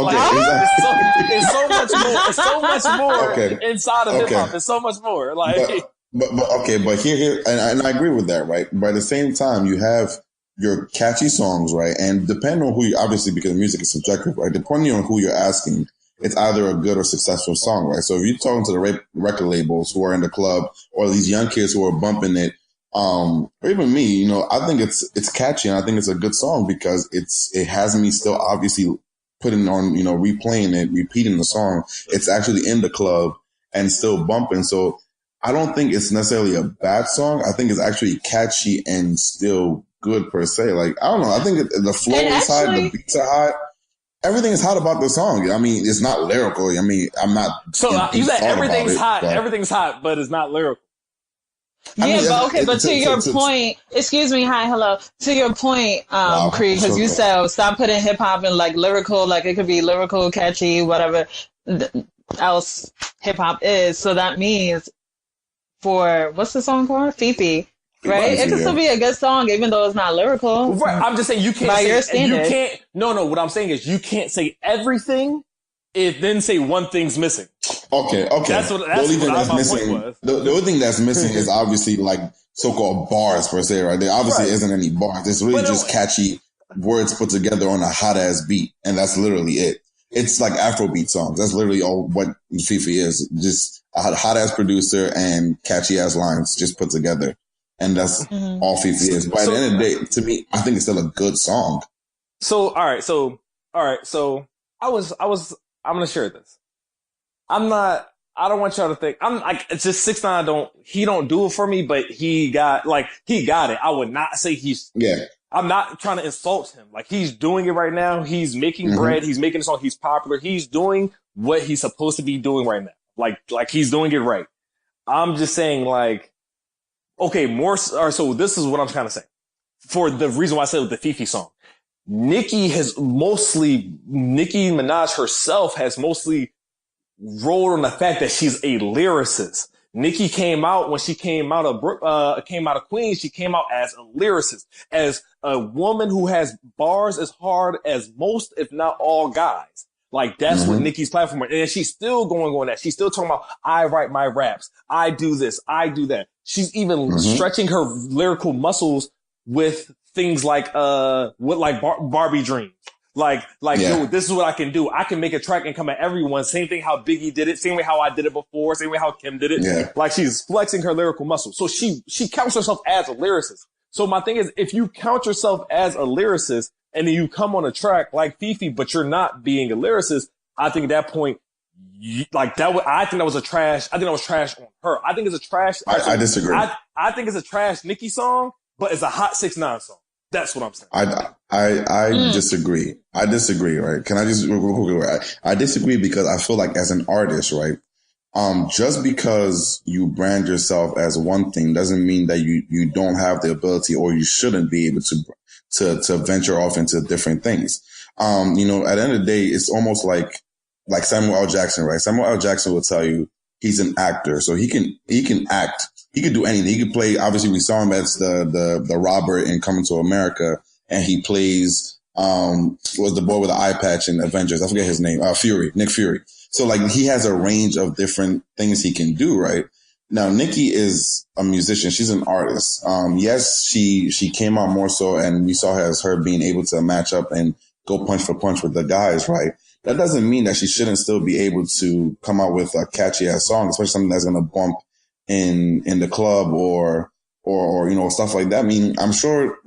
It's so much more inside of hip hop. It's so much more. Like,
but here, and I agree with that, right? But at the same time, you have your catchy songs, right? And depending on who you, obviously, because music is subjective, right? Depending on who you're asking, it's either a good or successful song, right? So if you're talking to the record labels who are in the club or these young kids who are bumping it, or even me, I think it's catchy and I think it's a good song because it has me still obviously putting on, replaying it, repeating the song. It's actually in the club and still bumping. So I don't think it's necessarily a bad song. I think it's actually catchy and still good per se. Like, I don't know. I think the flow is hot, the beats are hot. Everything is hot about the song. I mean, it's not lyrical. I mean, I'm not.
So you said everything's hot. Everything's hot, but it's not lyrical.
But to your point, excuse me, hi, hello. To your point, Cree, because you said stop putting hip hop in like lyrical, like it could be lyrical, catchy, whatever else hip hop is. So that means for what's the song called? Fifi. Right? It can still be a good song, even though it's not lyrical.
Right. I'm just saying you can't
by your standards.
You can't. No. What I'm saying is you can't say everything if then say one thing's missing.
Okay.
That's what my point was.
The only thing that's missing is obviously like so-called bars per se, right? There obviously isn't any bars. It's really just catchy words put together on a hot ass beat, and that's literally it. It's like Afrobeat songs. That's literally all what Fifi is. Just a hot ass producer and catchy ass lines just put together. And that's all Fifi is. But at the end of the day, to me, I think it's still a good song.
So I'm gonna share this. I don't want y'all to think I'm like, it's just 6ix9ine he don't do it for me, but he got it. I would not say I'm not trying to insult him. Like, he's doing it right now. He's making bread. He's making a song. He's popular. He's doing what he's supposed to be doing right now. Like he's doing it right. I'm just saying, like, okay, so this is what I'm trying to say. For the reason why I said with the Fifi song, Nicki Minaj herself has mostly rolled on the fact that she's a lyricist. Nicki came out when she came out of Queens. She came out as a lyricist, as a woman who has bars as hard as most, if not all, guys. Like, that's what Nicki's platform is. And she's still going on that. She's still talking about, I write my raps. I do this. I do that. She's even stretching her lyrical muscles with things like, Barbie Dreams. Yo, this is what I can do. I can make a track and come at everyone. Same thing how Biggie did it. Same way how I did it before. Same way how Kim did it. Yeah. Like, she's flexing her lyrical muscle. So she counts herself as a lyricist. So my thing is, if you count yourself as a lyricist and then you come on a track like Fifi, but you're not being a lyricist, I think at that point, I think that was trash on her. I think it's a trash.
I disagree.
I think it's a trash Nicki song, but it's a hot 6ix9ine song. That's what I'm saying.
I disagree. I disagree, right? Can I just, I disagree because I feel like as an artist, right? Just because you brand yourself as one thing doesn't mean that you don't have the ability or you shouldn't be able to venture off into different things. At the end of the day, it's almost like Samuel L. Jackson, right? Samuel L. Jackson will tell you he's an actor, so he can act. He could do anything. He could play. Obviously, we saw him as the Robert in Coming to America, and he plays was the boy with the eye patch in Avengers. I forget his name. Nick Fury. So like he has a range of different things he can do. Right now, Nicki is a musician. She's an artist. Yes, she came out more so, and we saw her as her being able to match up and go punch for punch with the guys. Right. That doesn't mean that she shouldn't still be able to come out with a catchy ass song, especially something that's going to bump in the club or stuff like that. I mean, I'm sure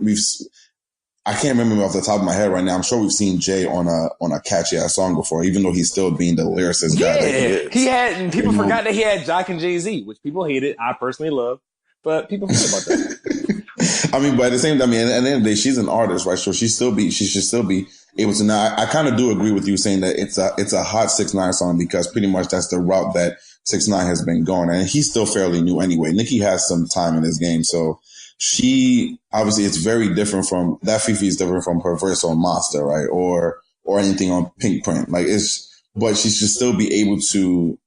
I can't remember off the top of my head right now. I'm sure we've seen Jay on a catchy ass song before, even though he's still being the lyricist guy that
he had, and people forgot that he had Jock and Jay-Z, which people hated. I personally love, but people forget about that.
I mean, but at the same time, at the end of the day, she's an artist, right? So she should still be able to. Now, I kind of do agree with you saying that it's a hot 6ix9ine song because pretty much that's the route that 6ix9ine has been going, and he's still fairly new anyway. Nicki has some time in this game, so she obviously it's very different from that. Fifi is different from her verse on Monster, right? Or anything on Pink Print. But she should still be able to,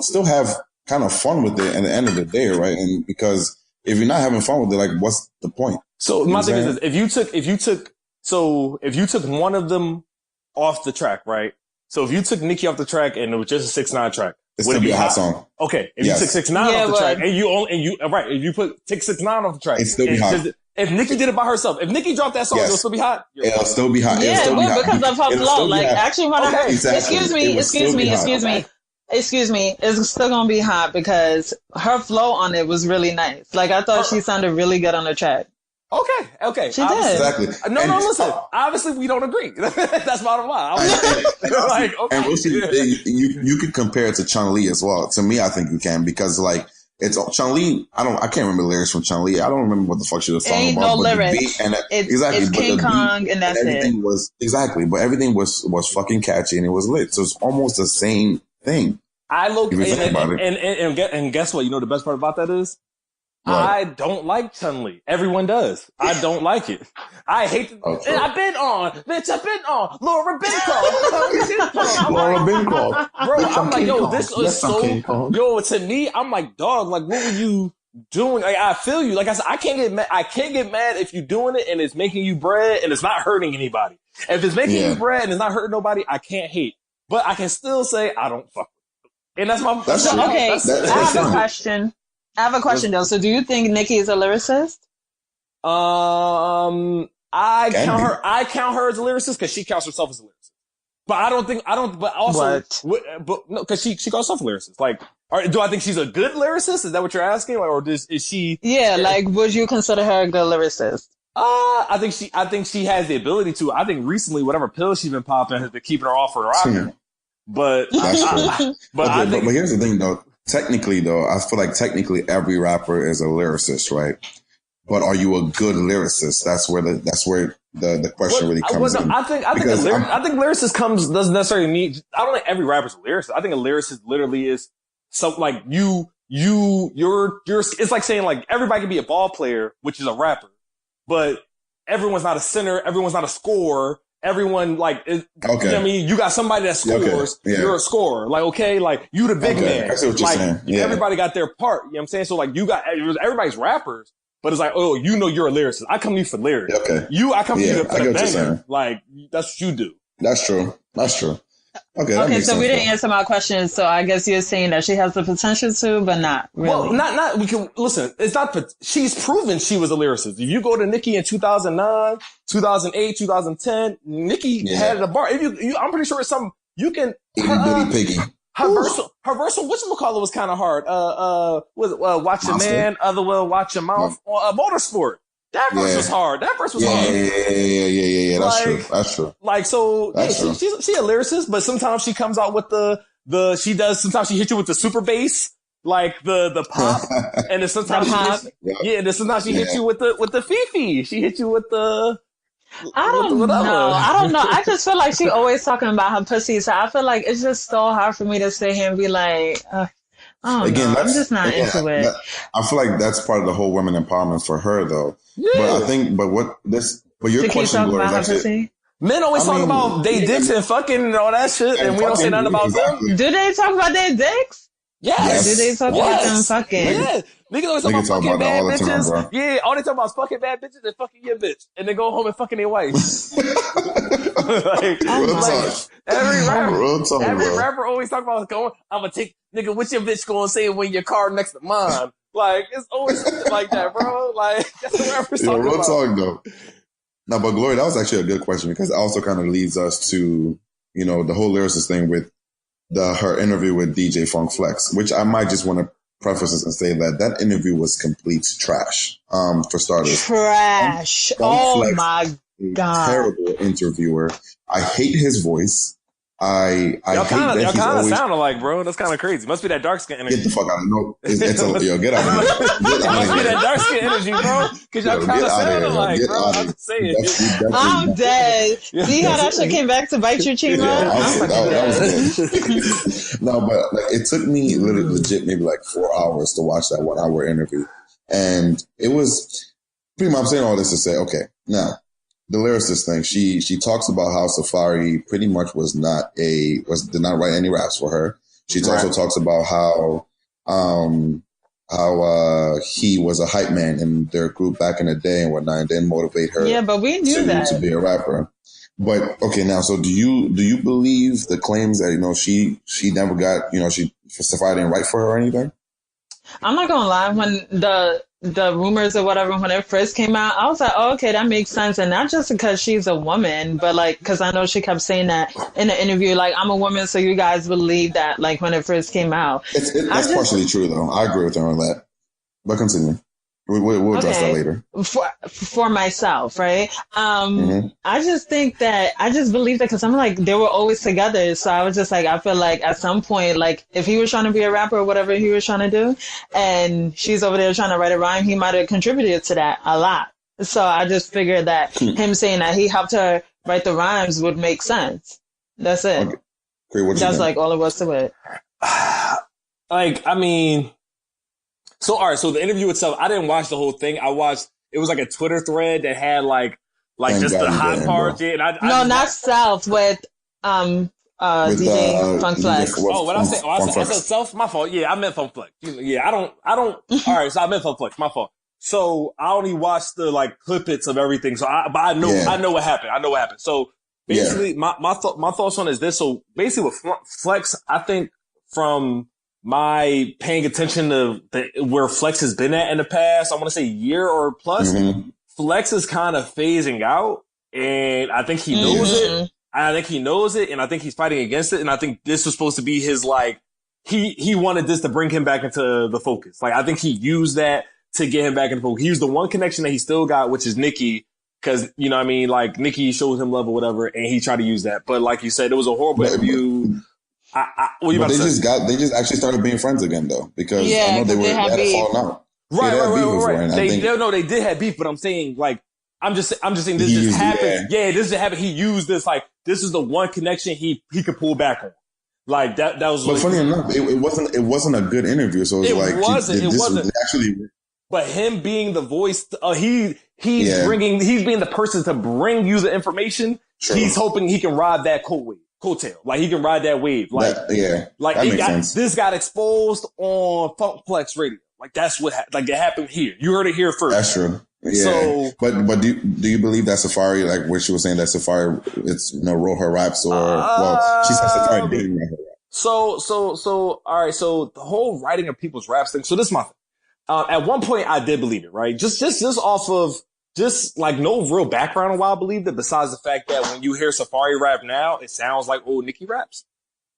still have kind of fun with it at the end of the day, right? And because if you're not having fun with it, like, what's the point?
So my thing is, if you took one of them off the track, right? So if you took Nicki off the track and it was just a 6ix9ine track,
it's would it be a hot song?
Okay, if you took 6ix9ine off the track and you take 6ix9ine off the track,
it'd still be hot.
If Nicki did it by herself, if Nicki dropped that song, it'll still be hot.
It'll still be hot.
Yeah, because of her flow. Like, actually, excuse me. It's still gonna be hot because her flow on it was really nice. Like, I thought she sounded really good on the track.
Okay.
She did.
Exactly.
No, listen. Obviously, we don't agree. That's bottom line.
And you could compare it to Chun-Li as well. To me, I think you can because it's Chun-Li. I can't remember the lyrics from Chun-Li. I don't remember what the fuck she was talking
Ain't
about.
No lyrics. It's King Kong, and that's
everything was exactly. But everything was fucking catchy and it was lit. So it's almost the same thing.
And guess what? You know the best part about that is. Right. I don't like Chun-Li. Everyone does. I don't like it. I hate it. And I've been on. Laura been called. Bro, I'm like, yo, this is so. Yo, to me, I'm like, dog, like, what were you doing? Like, I feel you. Like I said, I can't get mad if you're doing it and it's making you bread and it's not hurting anybody. If it's making you bread and it's not hurting nobody, I can't hate. But I can still say I don't fuck with it. And that's my.
Okay, I have a question. I have a question though. So do you think Nicki is a lyricist?
I I count her as a lyricist because she counts herself as a lyricist. But but also, but no, because she calls herself a lyricist. Like, do I think she's a good lyricist? Is that what you're asking? Or is she?
Yeah, like, would you consider her a good lyricist?
I think she has the ability to. I think recently, whatever pills she's been popping has been keeping her off her rocker. But
here's the thing, though. Technically, though, I feel like every rapper is a lyricist, right? But are you a good lyricist? That's where the question really comes in.
I think lyricist doesn't necessarily mean. I don't think every rapper's a lyricist. I think a lyricist literally is something like you're. It's like saying like everybody can be a ball player, which is a rapper, but everyone's not a center. Everyone's not a scorer. Everyone like, you know what I mean? You got somebody that scores. Okay. Yeah. You're a scorer. Like, okay, like you the big man.
I see what you're saying. Yeah.
Everybody got their part. You know what I'm saying? So like everybody's rappers, but it's like, oh, you're a lyricist. I come to you for lyrics.
Okay.
I come to you for the banger. Like that's what you do.
That's true. Okay,
so we didn't answer my question. So I guess you're saying that she has the potential to, but not really.
Well, we can listen. It's not. She's proven she was a lyricist. If you go to Nicki in 2009, 2008, 2010, Nicki had a bar. If you, I'm pretty sure it's something you can.
Piggy.
Her verse, whatchamacallit was kind of hard. Watch Your Man, Other Will, Watch Your Mouth, Motorsport. That verse was hard. That verse was hard.
Yeah. That's true.
Like, so, she's a lyricist, but sometimes she comes out with sometimes she hits you with the super bass, like the pop, and then sometimes sometimes she hits you with the Fifi. She hits you with the,
I don't know. I just feel like she always talking about her pussy, so I feel like it's just so hard for me to sit here and be like, I'm just not into it.
I feel like that's part of the whole women empowerment for her, though. Yeah. But your question, Gloria, is actually,
men always talk about they dicks and fucking and all that shit, and we don't say nothing about them.
Do they talk about their dicks?
Yes.
Do they talk about them fucking?
Yeah. Niggas always talk about fucking bad bitches. Yeah, all they talk about is fucking bad bitches and fucking your bitch. And then go home and fucking their wife. Every rapper always talk about going, I'm gonna take, nigga, what's your bitch gonna say when your car next to mine? Like, it's always something like that, bro. Like, that's what rappers talking about.
Real talk, though. No, but Gloria, that was actually a good question because it also kind of leads us to, the whole lyricist thing with her interview with DJ Funk Flex, which I might just want to preface this and say that interview was complete trash. For starters,
trash.
Flex,
my god,
terrible interviewer. I hate his voice. I
y'all
hate that
kind of sound alike, bro. That's kind of crazy. Must be that dark skin energy.
Get the fuck out of here. Get out of here.
Must be that dark skin energy, bro. Because y'all kind of sound alike, bro. I'm just saying.
I'm dead. See how that shit came back to bite you, Chima?
That was good. No, but like it took me legit maybe like 4 hours to watch that 1 hour interview. And it was pretty much, I'm saying all this to say, okay, now the lyricist thing, she talks about how Safari pretty much did not write any raps for her. She also talks about how he was a hype man in their group back in the day and whatnot, and didn't motivate her.
Yeah, but we knew that
to be a rapper. But okay, now, so do you believe the claims that she never got Safari didn't write for her or anything?
I'm not gonna lie, when the rumors or whatever, when it first came out, I was like, oh, okay, that makes sense. And not just because she's a woman, but like, because I know she kept saying that in the interview, like, I'm a woman, so you guys believe that, like, when it first came out.
That's partially true, though. I agree with her on that. But continue. We'll address that later.
For myself, right? I just think that, I just believe that because I'm like, they were always together. So I was just like, I feel like at some point, like if he was trying to be a rapper or whatever he was trying to do, and she's over there trying to write a rhyme, he might have contributed to that a lot. So I just figured that him saying that he helped her write the rhymes would make sense. That's it.
Okay.
That's like all it was to it.
Like, I mean, so, all right. So the interview itself, I didn't watch the whole thing. It was like a Twitter thread that had like just the hot parts. Yeah,
not South with DJ Funk Flex.
What I said? I said Self. My fault. Yeah, I meant Funk Flex. Yeah, I don't. All right. So I meant Funk Flex. My fault. So I only watched the like clippets of everything. So I know what happened. So basically, my thoughts on it is this. So basically, with Flex, I think from my paying attention to where Flex has been at in the past, I want to say year or plus. Flex is kind of phasing out, and I think he knows it. I think he knows it, and I think he's fighting against it. And I think this was supposed to be his, like, he wanted this to bring him back into the focus. Like, I think he used that to get him back into focus. He used the one connection that he still got, which is Nicki, because, you know what I mean? Like, Nicki showed him love or whatever, and he tried to use that. But like you said, it was a horrible interview. What you about to say?
They just actually started being friends again, though, because I know they had fallen out.
Right. They did have beef, but I'm saying, like, I'm just saying this just happened. Yeah, this just happened. He used this, like, this is the one connection he could pull back on. Like, that was.
But funny enough, it wasn't a good interview. So it wasn't actually.
But him being the voice, he's being the person to bring you the information. True. He's hoping he can ride that coattail. Like, he can ride that wave. Like, that makes sense. This got exposed on Funkplex Radio. Like, that's what it happened here. You heard it here first.
That's true. Yeah. So, but do you believe that Safari, like where she was saying that Safari, wrote her raps, or she said Safari didn't write her raps.
So all right. So the whole writing of people's raps thing. So this is my thing. At one point I did believe it, right? Just off of just like no real background on why I believed it, besides the fact that when you hear Safari rap now, it sounds like old Nicki raps.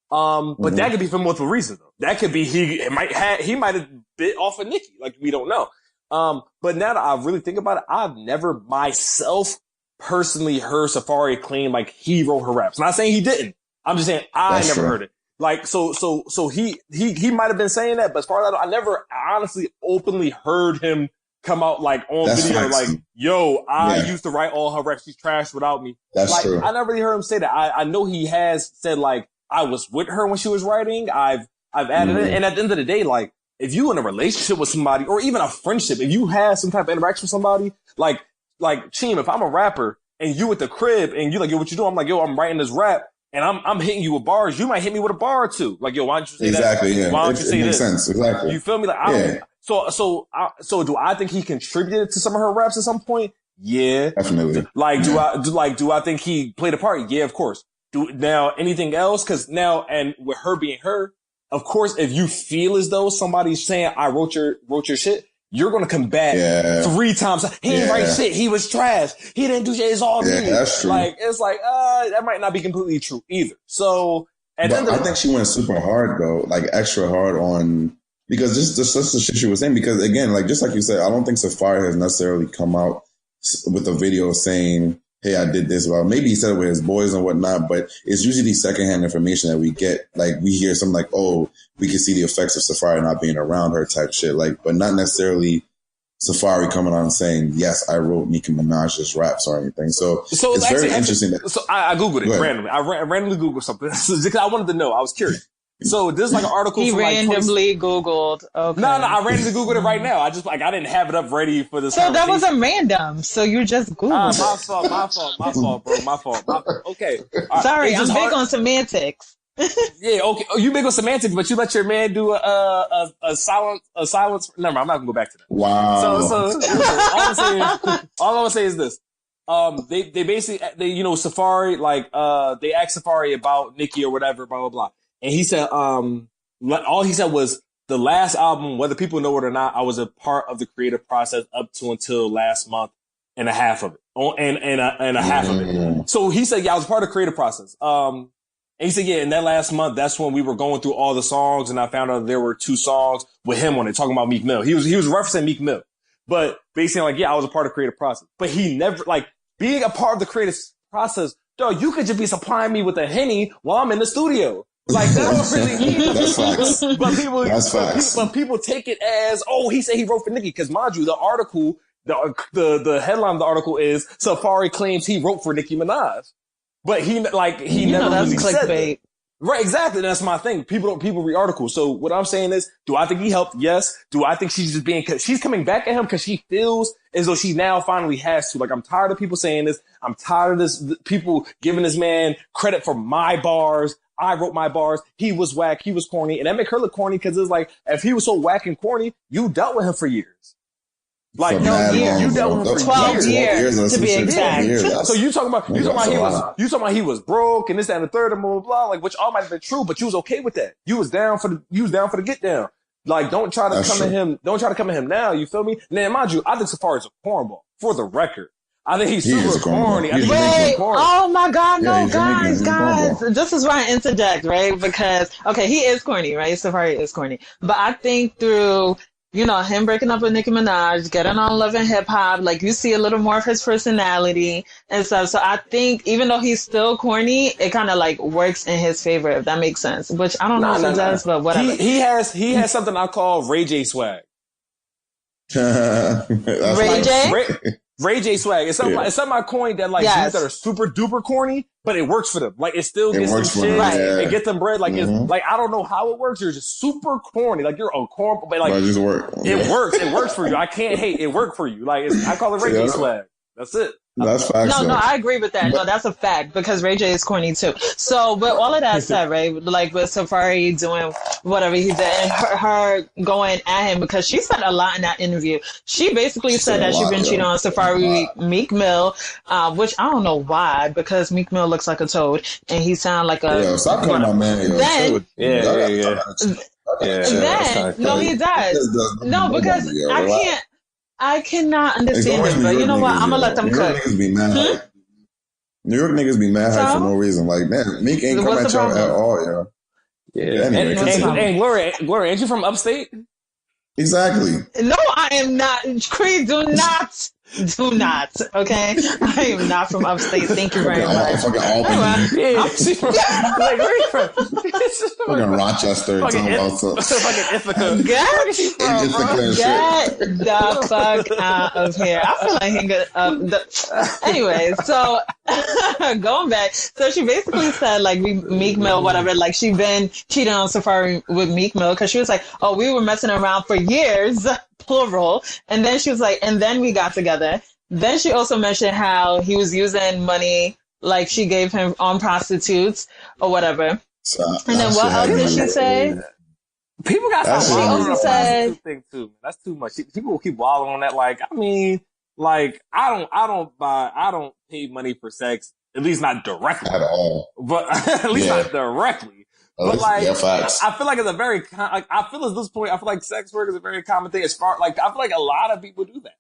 But that could be for multiple reasons though. That could be he might have bit off of Nicki, like we don't know. But now that I really think about it, I've never myself personally heard Safari claim like he wrote her raps. Not saying he didn't. I'm just saying I never heard it. Like, so he might have been saying that, but as far as I know, I never honestly openly heard him come out like on video, like, yo, I used to write all her raps. She's trash without me.
That's true.
I never really heard him say that. I know he has said like, I was with her when she was writing. I've added it. And at the end of the day, like, if you in a relationship with somebody or even a friendship, if you have some type of interaction with somebody, like Chima, if I'm a rapper and you at the crib and you like, yo, what you doing? I'm like, yo, I'm writing this rap and I'm hitting you with bars. You might hit me with a bar or two. Like, yo, why don't you say that?
Exactly. Yeah.
Why don't you say
makes
this?
Sense. Exactly.
You feel me? Like, so do I think he contributed to some of her raps at some point? Yeah.
Definitely.
Like, do I think he played a part? Yeah, of course. Now anything else? Cause now, and with her being her, of course, if you feel as though somebody's saying, I wrote your shit, you're going to combat 3 times. He didn't write shit. He was trash. He didn't do shit. It's all me.
That's true.
Like, it's like, that might not be completely true either. So,
I think she went super hard though, like extra hard on, because just the shit she was saying, because again, like, just like you said, I don't think Safari has necessarily come out with a video saying, hey, I did this. Well, maybe he said it with his boys and whatnot, but it's usually secondhand information that we get. Like, we hear something like, oh, we can see the effects of Safari not being around her type shit. Like, but not necessarily Safari coming on and saying, yes, I wrote Nicki Minaj's raps or anything. So it's very interesting.
So I Googled it randomly. I randomly Googled something because I wanted to know. I was curious. So this is like an article.
He
from
randomly Googled. Okay.
No, I randomly Googled it right now. I just I didn't have it up ready for this.
So that wasn't random. So you just Googled.
My fault, bro. My fault. Okay.
Sorry, I'm big on semantics.
Yeah. Okay. Oh, you big on semantics, but you let your man do a silence. Never mind. I'm not gonna go back to that.
Wow.
So all I'm gonna say is this. They basically, Safari, like, they asked Safari about Nicki or whatever, blah, blah, blah. And he said, all he said was the last album, whether people know it or not, I was a part of the creative process up to until last month and a half of it. And a half of it. So he said, yeah, I was part of the creative process. And he said, yeah, in that last month, that's when we were going through all the songs and I found out there were 2 songs with him on it, talking about Meek Mill. He was referencing Meek Mill, but basically like, yeah, I was a part of the creative process, but he never, like, being a part of the creative process, dog, you could just be supplying me with a Henny while I'm in the studio. Like, that don't really mean
That's facts.
But people take it as, oh, he said he wrote for Nicki. Cause mind you, the article, the headline of the article is Safari claims he wrote for Nicki Minaj. But he never really said that. Right, exactly. That's my thing. People read articles. So what I'm saying is, do I think he helped? Yes. Do I think she's just she's coming back at him because she feels as though she now finally has to. Like, I'm tired of people saying this. I'm tired of this, people giving this man credit for my bars. I wrote my bars. He was whack. He was corny. And that make her look corny because it's like, if he was so whack and corny, you dealt with him for years. Like, you dealt with him for
12 years to be exact.
So you talking about he was broke and this, that, and the third and blah, blah, blah, like, which all might have been true, but you was okay with that. You was down for the get down. Like, don't try to
That's
come
true.
at him. Don't try to come at him now. You feel me? Now, mind you, I think Safari's a cornball. For the record, I think he's
He is
super
a cornball.
corny. I think
He's
he's
Wait,
super corny.
oh my God,
Yeah,
no,
he's Jamaican. He's a
guys.
cornball.
This is why I interject, right? Because, okay, he is corny, right? Safari is corny. But I think through, you know, him breaking up with Nicki Minaj, getting on Love and Hip Hop, like you see a little more of his personality and stuff. So I think even though he's still corny, it kind of like works in his favor, if that makes sense. Which I don't know if it does, but whatever.
He has something I call Ray J swag.
Ray J?
Ray J swag. It's something I coined that like dudes that are super duper corny, but it works for them. Like it still gets them shit and get them bread. Like it's like I don't know how it works. You're just super corny. Like you're a corn, but like
it just work.
It works. It works for you. I can't hate. It worked for you. Like I call it Ray J swag. That's it.
That's facts.
No, I agree with that. No, that's a fact because Ray J is corny too. So, with all of that said, right, like with Safari doing whatever he did and her going at him because she said a lot in that interview. She basically said that she's been cheating on Safari with Meek Mill, which I don't know why because Meek Mill looks like a toad and he sounds like a.
Yeah, stop calling my man.
Then, no, he does. No, because I cannot understand it, but you know what? I'm gonna let them cook.
New York niggas be mad for no reason. Like, man, Meek ain't come at y'all at all, yo.
Yeah. Anyway, Gloria, ain't you from upstate?
Exactly.
No, I am not. Cree, do not. Okay? I am not from upstate. Thank you very much.
Fucking Albany.
Like, where you from?
Fucking Rochester.
Fucking Ithaca.
Get the fuck out of here. I feel like anyway, so going back. So she basically said, like, Meek Mill, whatever, like, she been cheating on Safari with Meek Mill because she was like, oh, we were messing around for years. Plural. And then she was like, and then we got together. Then she also mentioned how he was using money, like she gave him on prostitutes or whatever.
So,
and then what else did she say?
People got to
stop wilding on the prostitute
thing too. That's too much. People will keep wilding on that. Like, I mean, like, I don't pay money for sex, at least not directly.
At all.
But at least not directly. But like,
facts.
I feel like it's a very, I feel at this point, I feel like sex work is a very common thing as far, like, I feel like a lot of people do that.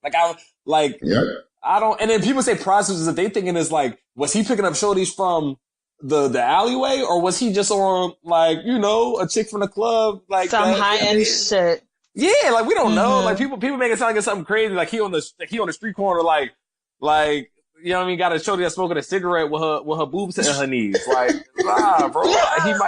I don't, and then people say prostitutes, that they thinking is like, was he picking up shorties from the alleyway or was he just on like, you know, a chick from the club? Like
some high-end shit.
Yeah, like we don't know. Like people make it sound like it's something crazy. Like he on the street corner, like, you know what I mean? Got a shorty that's smoking a cigarette with her boobs and her knees. Like, nah, bro. He really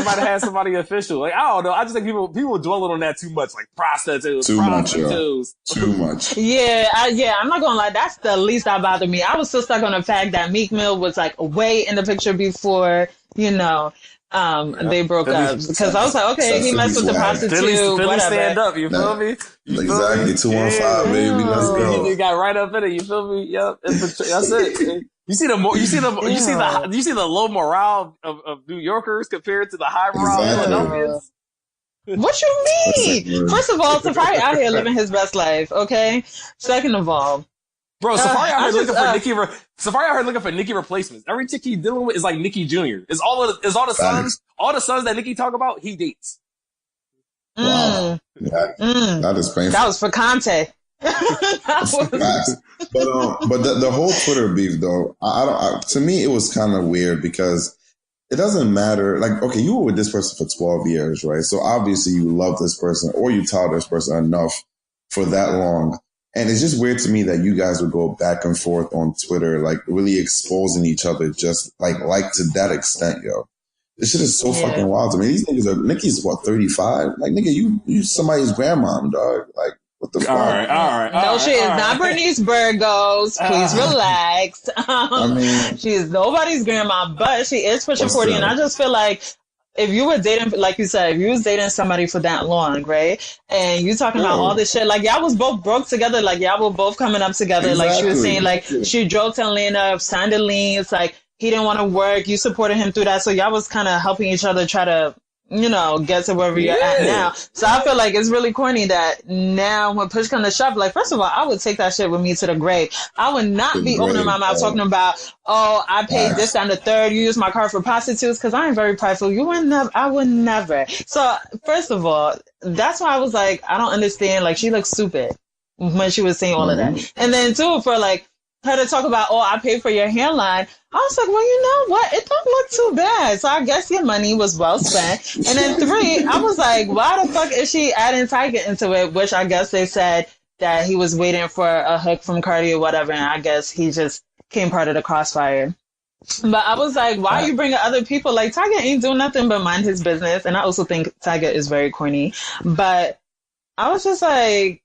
might have had somebody official. Like, I don't know. I just think people dwell on that too much. Like prostitutes. Too
much.
Yeah, I'm not gonna lie. That's the least that bothered me. I was still stuck on the fact that Meek Mill was like way in the picture before, you know, they broke up because I was like, okay, he messed with the prostitute,
Philly
whatever.
Stand up, you feel me?
Exactly, 215, baby. Let's go.
You got right up in it, you feel me? Yep, that's it. You see the low morale of New Yorkers compared to the high morale of Philadelphians.
What you mean? First of all, Safari out here living his best life. Okay. Second of all.
Bro, Safari out here looking for Nicki replacements. Every chick he's dealing with is like Nicki Jr. Is all the sons that Nicki talk about, he dates.
Wow. That is painful.
That was for Conte.
But the whole Twitter beef though, to me it was kind of weird because it doesn't matter. Like, okay, you were with this person for 12 years, right? So obviously you love this person or you taught this person enough for that long. And it's just weird to me that you guys would go back and forth on Twitter, like really exposing each other just like to that extent, yo. This shit is so fucking wild to me. These niggas Nicki's what, 35? Like, nigga, you somebody's grandmom, dog. Like, what the fuck?
All right.
No, she is not Bernice Burgos. Please relax.
I mean,
she is nobody's grandma, but she is pushing 40. And I just feel like if you were dating, like you said, if you was dating somebody for that long, right? And you talking about all this shit, like y'all was both broke together, like y'all were both coming up together. Exactly. Like she was saying, like she drove to Atlanta, signed a lien. It's like he didn't want to work. You supported him through that. So y'all was kind of helping each other try to get to wherever you're at now. So I feel like it's really corny that now when push comes to shove, like, first of all, I would take that shit with me to the grave. I would not be opening my mouth talking about, oh, I paid this down the third, you use my card for prostitutes, because I am very prideful. I would never. So first of all, that's why I was like, I don't understand. Like, she looks stupid when she was saying all of that. And then two, for like her to talk about, oh, I paid for your hairline. I was like, well, you know what? It don't look too bad. So I guess your money was well spent. And then three, I was like, why the fuck is she adding Tiger into it? Which I guess they said that he was waiting for a hook from Cardi or whatever. And I guess he just came part of the crossfire. But I was like, why are you bringing other people? Like, Tiger ain't doing nothing but mind his business. And I also think Tiger is very corny. But I was just like,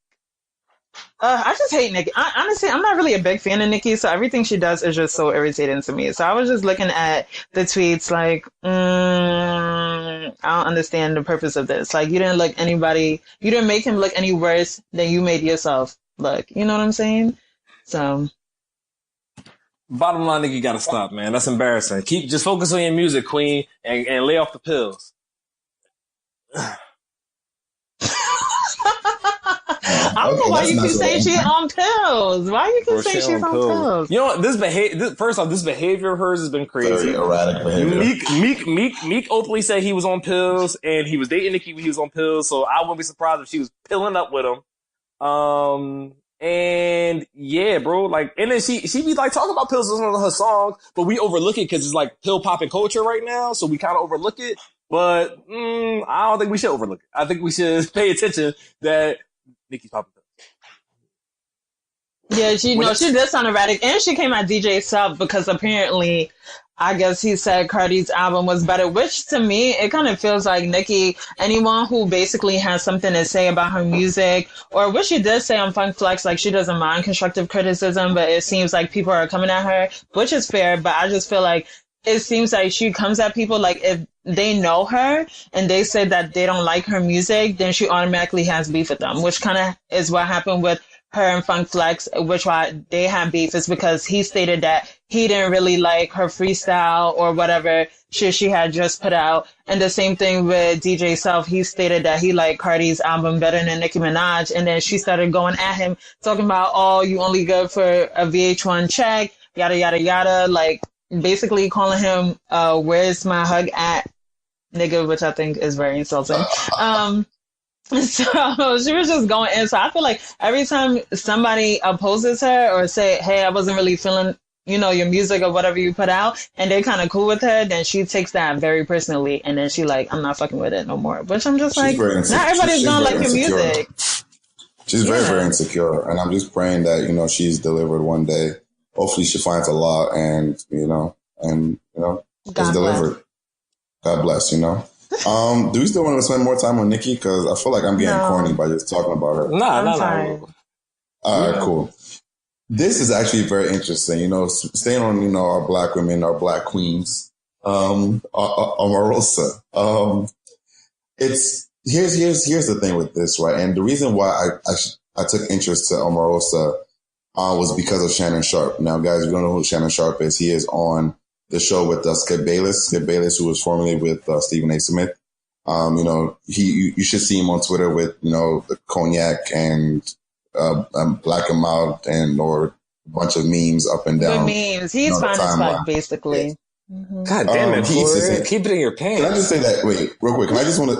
I just hate Nicki. Honestly, I'm not really a big fan of Nicki, so everything she does is just so irritating to me. So I was just looking at the tweets like, I don't understand the purpose of this. Like, you didn't make him look any worse than you made yourself look. You know what I'm saying? So.
Bottom line, Nicki gotta stop, man. That's embarrassing. Just focus on your music, queen, and lay off the pills.
I don't know why you keep saying she's on pills. Why you keep saying she's on pills?
You know what? This behavior of hers has been crazy.
Very erratic behavior.
Meek openly said he was on pills, and he was dating Nicki when he was on pills. So I wouldn't be surprised if she was pilling up with him. And yeah, bro, like, and then she be like talking about pills on her songs, but we overlook it because it's like pill popping culture right now, so we kind of overlook it. But I don't think we should overlook it. I think we should pay attention that Nicki's popping pills.
Yeah, she did sound erratic, and she came at DJ Sub because apparently, I guess he said Cardi's album was better, which to me, it kind of feels like Nicki, anyone who basically has something to say about her music, or what she did say on Funk Flex, like she doesn't mind constructive criticism, but it seems like people are coming at her, which is fair, but I just feel like it seems like she comes at people like if they know her and they say that they don't like her music, then she automatically has beef with them, which kind of is what happened with her and Funk Flex, which why they had beef is because he stated that he didn't really like her freestyle or whatever shit she had just put out. And the same thing with DJ Self. He stated that he liked Cardi's album better than Nicki Minaj. And then she started going at him, talking about, oh, you only good for a VH1 check, yada, yada, yada. Like, basically calling him, where's my hug at, nigga, which I think is very insulting. So she was just going in. So I feel like every time somebody opposes her or say, hey, I wasn't really feeling, your music or whatever you put out, and they're kind of cool with her, then she takes that very personally. And then she like, I'm not fucking with it no more. Which I'm just like, not everybody's going to like your music.
She's very, very insecure. And I'm just praying that, she's delivered one day. Hopefully she finds a lot and, it's delivered. God bless, do we still want to spend more time on Nicki? Because I feel like I'm getting corny by just talking about her.
No.
All right, cool. This is actually very interesting. Staying on, our black women, our black queens, Omarosa. Here's the thing with this, right? And the reason why I took interest to Omarosa was because of Shannon Sharp. Now, guys, you don't know who Shannon Sharp is. He is on the show with Skip Bayless, who was formerly with Stephen A. Smith. You should see him on Twitter with, the cognac and black him out or a bunch of memes up and down.
The memes. He's fine as fuck, basically.
Yeah.
Mm-hmm.
God damn it, Floyd. Keep it in your pants.
Can I just say that? Wait, real quick. I just want to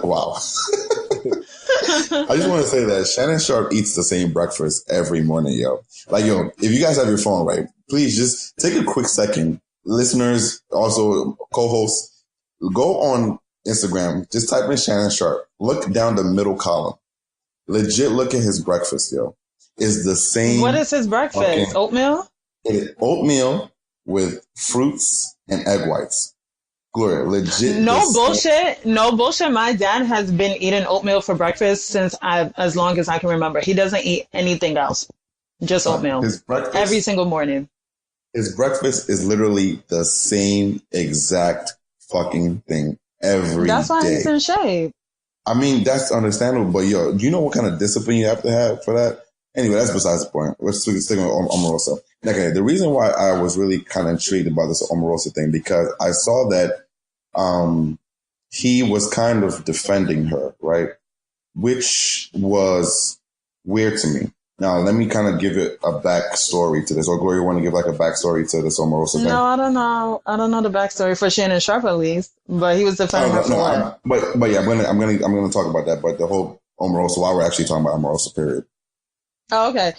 say that Shannon Sharp eats the same breakfast every morning, yo. Like, yo, if you guys have your phone, right, please just take a quick second. Listeners, also co-hosts, go on Instagram, just type in Shannon Sharp. Look down the middle column. Legit look at his breakfast, yo. It's the same.
What is his breakfast? Oatmeal?
Oatmeal with fruits and egg whites. Gloria, legit.
No bullshit. No bullshit. My dad has been eating oatmeal for breakfast since as long as I can remember. He doesn't eat anything else. Just oatmeal.
His breakfast,
every single morning.
His breakfast is literally the same exact fucking thing every day.
That's why he's in shape.
I mean, that's understandable, but yo, do you know what kind of discipline you have to have for that? Anyway, that's besides the point. Let's stick with Omarosa. Okay, the reason why I was really kind of intrigued about this Omarosa thing, because I saw that he was kind of defending her, right? Which was weird to me. Now, let me kind of give it a backstory to this. Or Gloria, you want to give like a backstory to this Omarosa thing?
No, I don't know. I don't know the backstory for Shannon Sharp at least, but he was defending her for what?
But yeah, I'm gonna talk about that. But the whole Omarosa, while we're actually talking about Omarosa, period.
Oh, okay.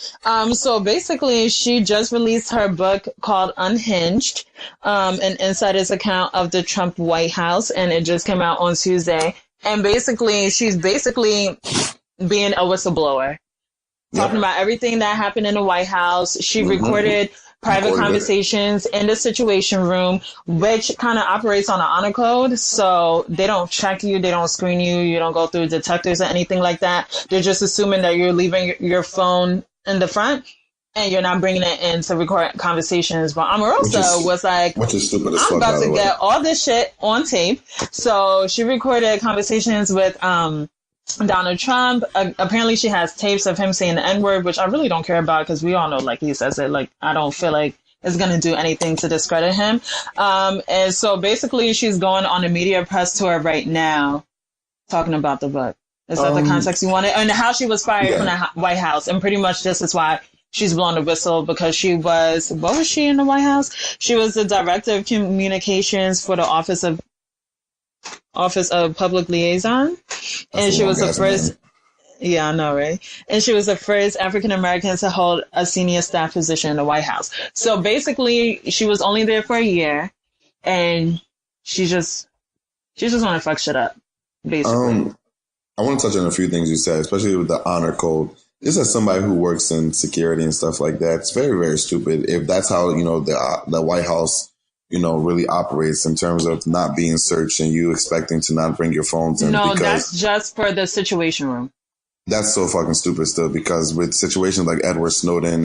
So basically, she just released her book called Unhinged, an insider's account of the Trump White House, and it just came out on Tuesday. And basically, she's basically being a whistleblower. Talking about everything that happened in the White House. She recorded private conversations in the Situation Room, which kind of operates on an honor code. So they don't check you. They don't screen you. You don't go through detectors or anything like that. They're just assuming that you're leaving your phone in the front and you're not bringing it in to record conversations. But Omarosa was like,
which is stupid as fuck,
I'm about to get all this shit on tape. So she recorded conversations with, Donald Trump. Apparently she has tapes of him saying the N-word, which I really don't care about because we all know, like, he says it. Like, I don't feel like it's going to do anything to discredit him. And so basically she's going on a media press tour right now talking about the book. Is that the context you wanted? And how she was fired from the White House. And pretty much this is why she's blown the whistle, because she was, what was she in the White House? She was the director of communications for the Office of Public Liaison. And she was the first, I know, right? And she was the first African American to hold a senior staff position in the White House. So basically, she was only there for a year, and she just want to fuck shit up, basically.
I want to touch on a few things you said, especially with the honor code. This is somebody who works in security and stuff like that. It's very, very stupid. If that's how, the White House, really operates in terms of not being searched and you expecting to not bring your phones in.
No, that's just for the Situation Room.
That's so fucking stupid still, because with situations like Edward Snowden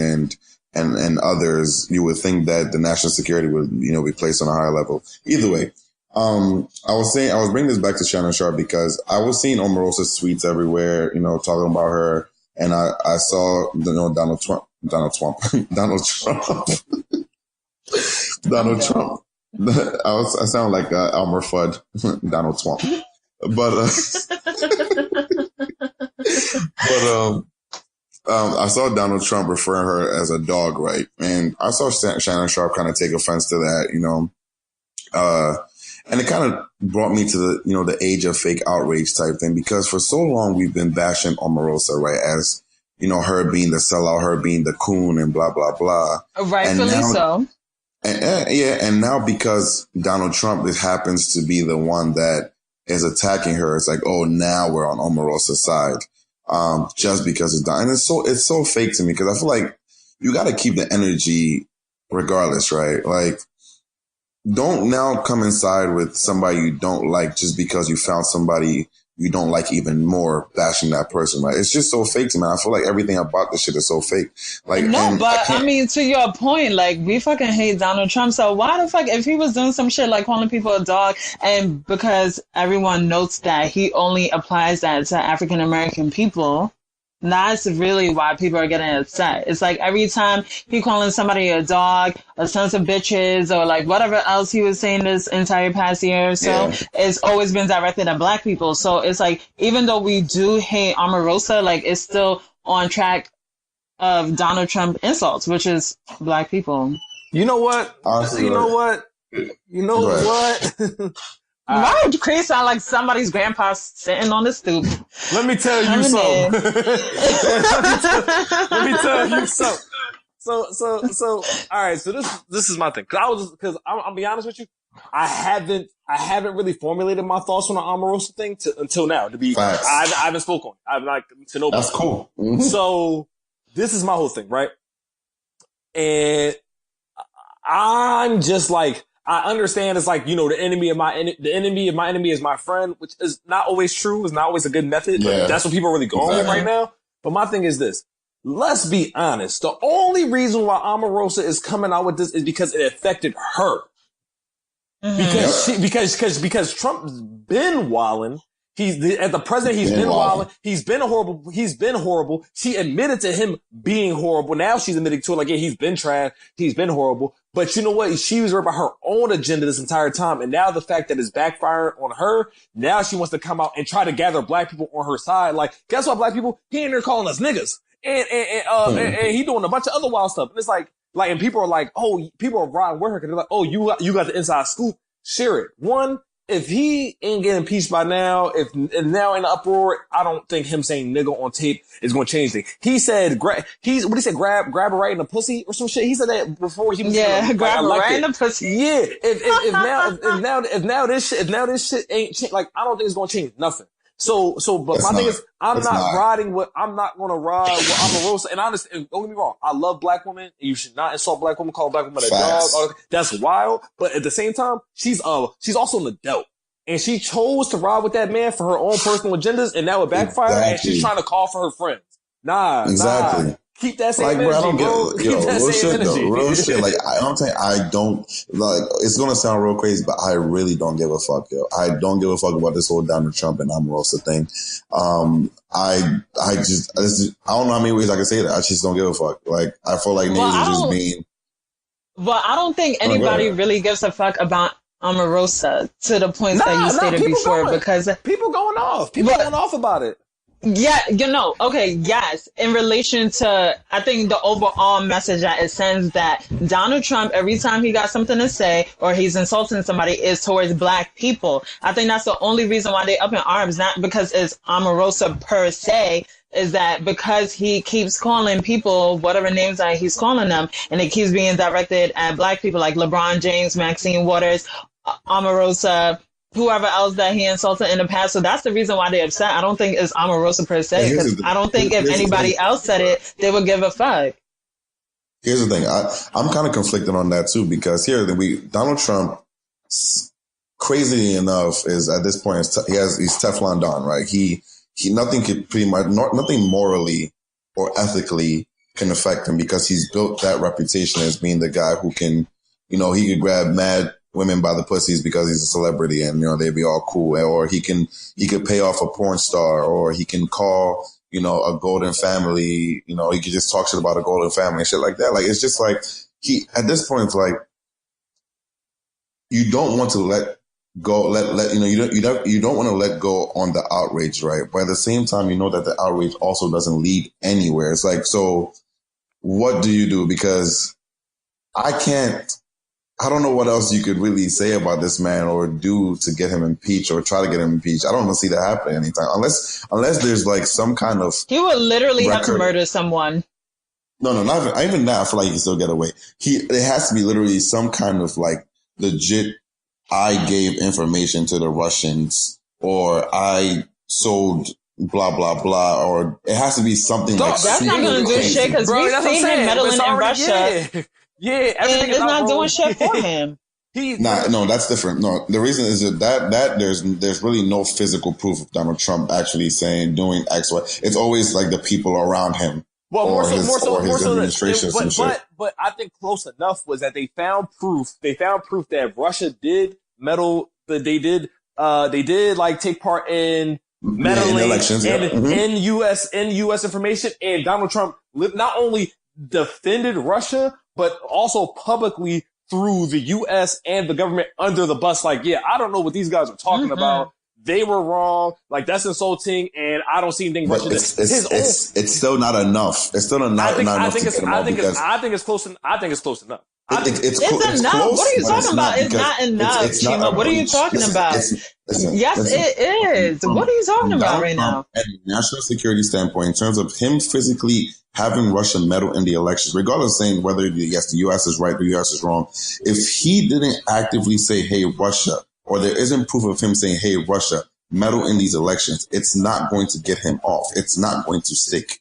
and others, you would think that the national security would, be placed on a higher level. Either way, I was bringing this back to Shannon Sharp because I was seeing Omarosa's tweets everywhere, talking about her. And I saw, Donald Trump. Donald Trump. I sound like Elmer Fudd, Donald Trump. I saw Donald Trump referring her as a dog, right? And I saw Shannon Sharp kind of take offense to that, and it kind of brought me to the age of fake outrage type thing, because for so long we've been bashing Omarosa, right, as her being the sellout, her being the coon, and blah blah blah.
Rightfully so.
And now because Donald Trump happens to be the one that is attacking her, it's like, oh, now we're on Omarosa's side, just because it's done. And it's so fake to me, because I feel like you got to keep the energy regardless, right? Like, don't now come inside with somebody you don't like just because you found somebody you don't like even more, bashing that person, right? It's just so fake to me. I feel like everything about this shit is so fake. Like,
no, but I mean, to your point, like, we fucking hate Donald Trump. So why the fuck, if he was doing some shit like calling people a dog, and because everyone notes that he only applies that to African American people, that's really why people are getting upset. It's like every time he calling somebody a dog, a sons of bitches, or like whatever else he was saying this entire past year or so, it's always been directed at black people. So it's like, even though we do hate Omarosa, like, it's still on track of Donald Trump insults, which is black people.
You know what?
Honestly,
you know what?
Why would Cree sound like somebody's grandpa sitting on the stoop?
Let me tell you something. Let me tell you something. So, all right. So this is my thing. Cause I'll be honest with you. I haven't really formulated my thoughts on the Omarosa thing until now. I haven't spoken on it. I'm like, to nobody.
That's cool. Mm-hmm.
So this is my whole thing, right? And I'm just like, I understand it's like, the enemy of my enemy is my friend, which is not always true. It's not always a good method. Yeah. That's what people are really going with right now. But my thing is this. Let's be honest. The only reason why Omarosa is coming out with this is because it affected her. Mm-hmm. Because Trump's been wilding, As the president, he's been wild. He's been horrible. She admitted to him being horrible. Now she's admitting to it, like, yeah, he's been trash. He's been horrible. But you know what? She was worried about her own agenda this entire time. And now the fact that it's backfiring on her, now she wants to come out and try to gather black people on her side. Like, guess what, black people? He ain't there calling us niggas. And he doing a bunch of other wild stuff. And it's like, and people are like, oh, people are riding with her because they're like, oh, you got the inside scoop. Share it. One, if he ain't getting impeached by now, if now in the uproar, I don't think him saying nigga on tape is going to change things. He said, grab her right in the pussy or some shit. He said that before he was
grab her right in the pussy.
Yeah. If now this shit ain't change, like, I don't think it's going to change nothing. But my thing is, I'm not going to ride with Omarosa. And honestly, don't get me wrong, I love black women. You should not insult black women, call black women a dog. That's wild. But at the same time, she's also an adult. And she chose to ride with that man for her own personal agendas, and now it backfired, and she's trying to call for her friends. Nah. Keep that same energy,
real shit. Like, I don't, like, it's gonna sound real crazy, but I really don't give a fuck, yo. I don't give a fuck about this whole Donald Trump and Omarosa thing. I don't know how many ways I can say that. I just don't give a fuck. Like, I feel like niggas are just being.
Well, I don't think anybody really gives a fuck about Omarosa to the points that you stated before, because
people going off about it.
Yeah, okay, yes. In relation to, I think the overall message that it sends that Donald Trump, every time he got something to say or he's insulting somebody, is towards black people. I think that's the only reason why they up in arms, not because it's Omarosa per se, is that because he keeps calling people whatever names that he's calling them, and it keeps being directed at black people like LeBron James, Maxine Waters, Omarosa, whoever else that he insulted in the past. So that's the reason why they're upset. I don't think it's Omarosa per se, because I don't think if anybody else said it, they would give a fuck.
Here's the thing. I'm kind of conflicted on that too, because Donald Trump, crazily enough, is at this point, he's Teflon Don, right? He nothing could pretty much, nothing morally or ethically can affect him, because he's built that reputation as being the guy who can, he could grab mad women by the pussies because he's a celebrity, and they'd be all cool. Or he could pay off a porn star, or he can call a golden family. He could just talk shit about a golden family and shit like that. Like, it's just like at this point, it's like you don't want to let go. You don't want to let go on the outrage, right? But at the same time, you know that the outrage also doesn't lead anywhere. It's like, so what do you do? Because I don't know what else you could really say about this man or do to get him impeached or try to get him impeached. I don't see that happening anytime, unless there's like some kind of.
He would literally have to murder someone.
No, not even that. I feel like he can still get away. It has to be literally some kind of like legit. I gave information to the Russians, or I sold blah blah blah, or it has to be something like.
That's not going to do shit, because we've seen him meddling in Russia.
Yeah,
everything is not doing shit for him.
No, that's different. No, the reason is that there's really no physical proof of Donald Trump actually doing X, Y. It's always like the people around him.
Well, more so administration. But I think close enough was that they found proof. They found proof that Russia did meddle. That they did like take part in meddling in elections, in U.S. information. And Donald Trump not only defended Russia, but also publicly threw the U.S. and the government under the bus. Like, yeah, I don't know what these guys are talking about. They were wrong. Like, that's insulting, and I don't see anything.
It's still not enough. It's still not enough. I think
it's close enough.
It's
enough.
Close,
what are you talking about? It's not enough, Chima. What are you talking about? It is. What are you talking about right now?
At a national security standpoint, in terms of him physically having Russia meddle in the elections, regardless of saying whether, yes, the U.S. is right, the U.S. is wrong, if he didn't actively say, hey, Russia, or there isn't proof of him saying, hey, Russia, meddle in these elections, it's not going to get him off. It's not going to stick.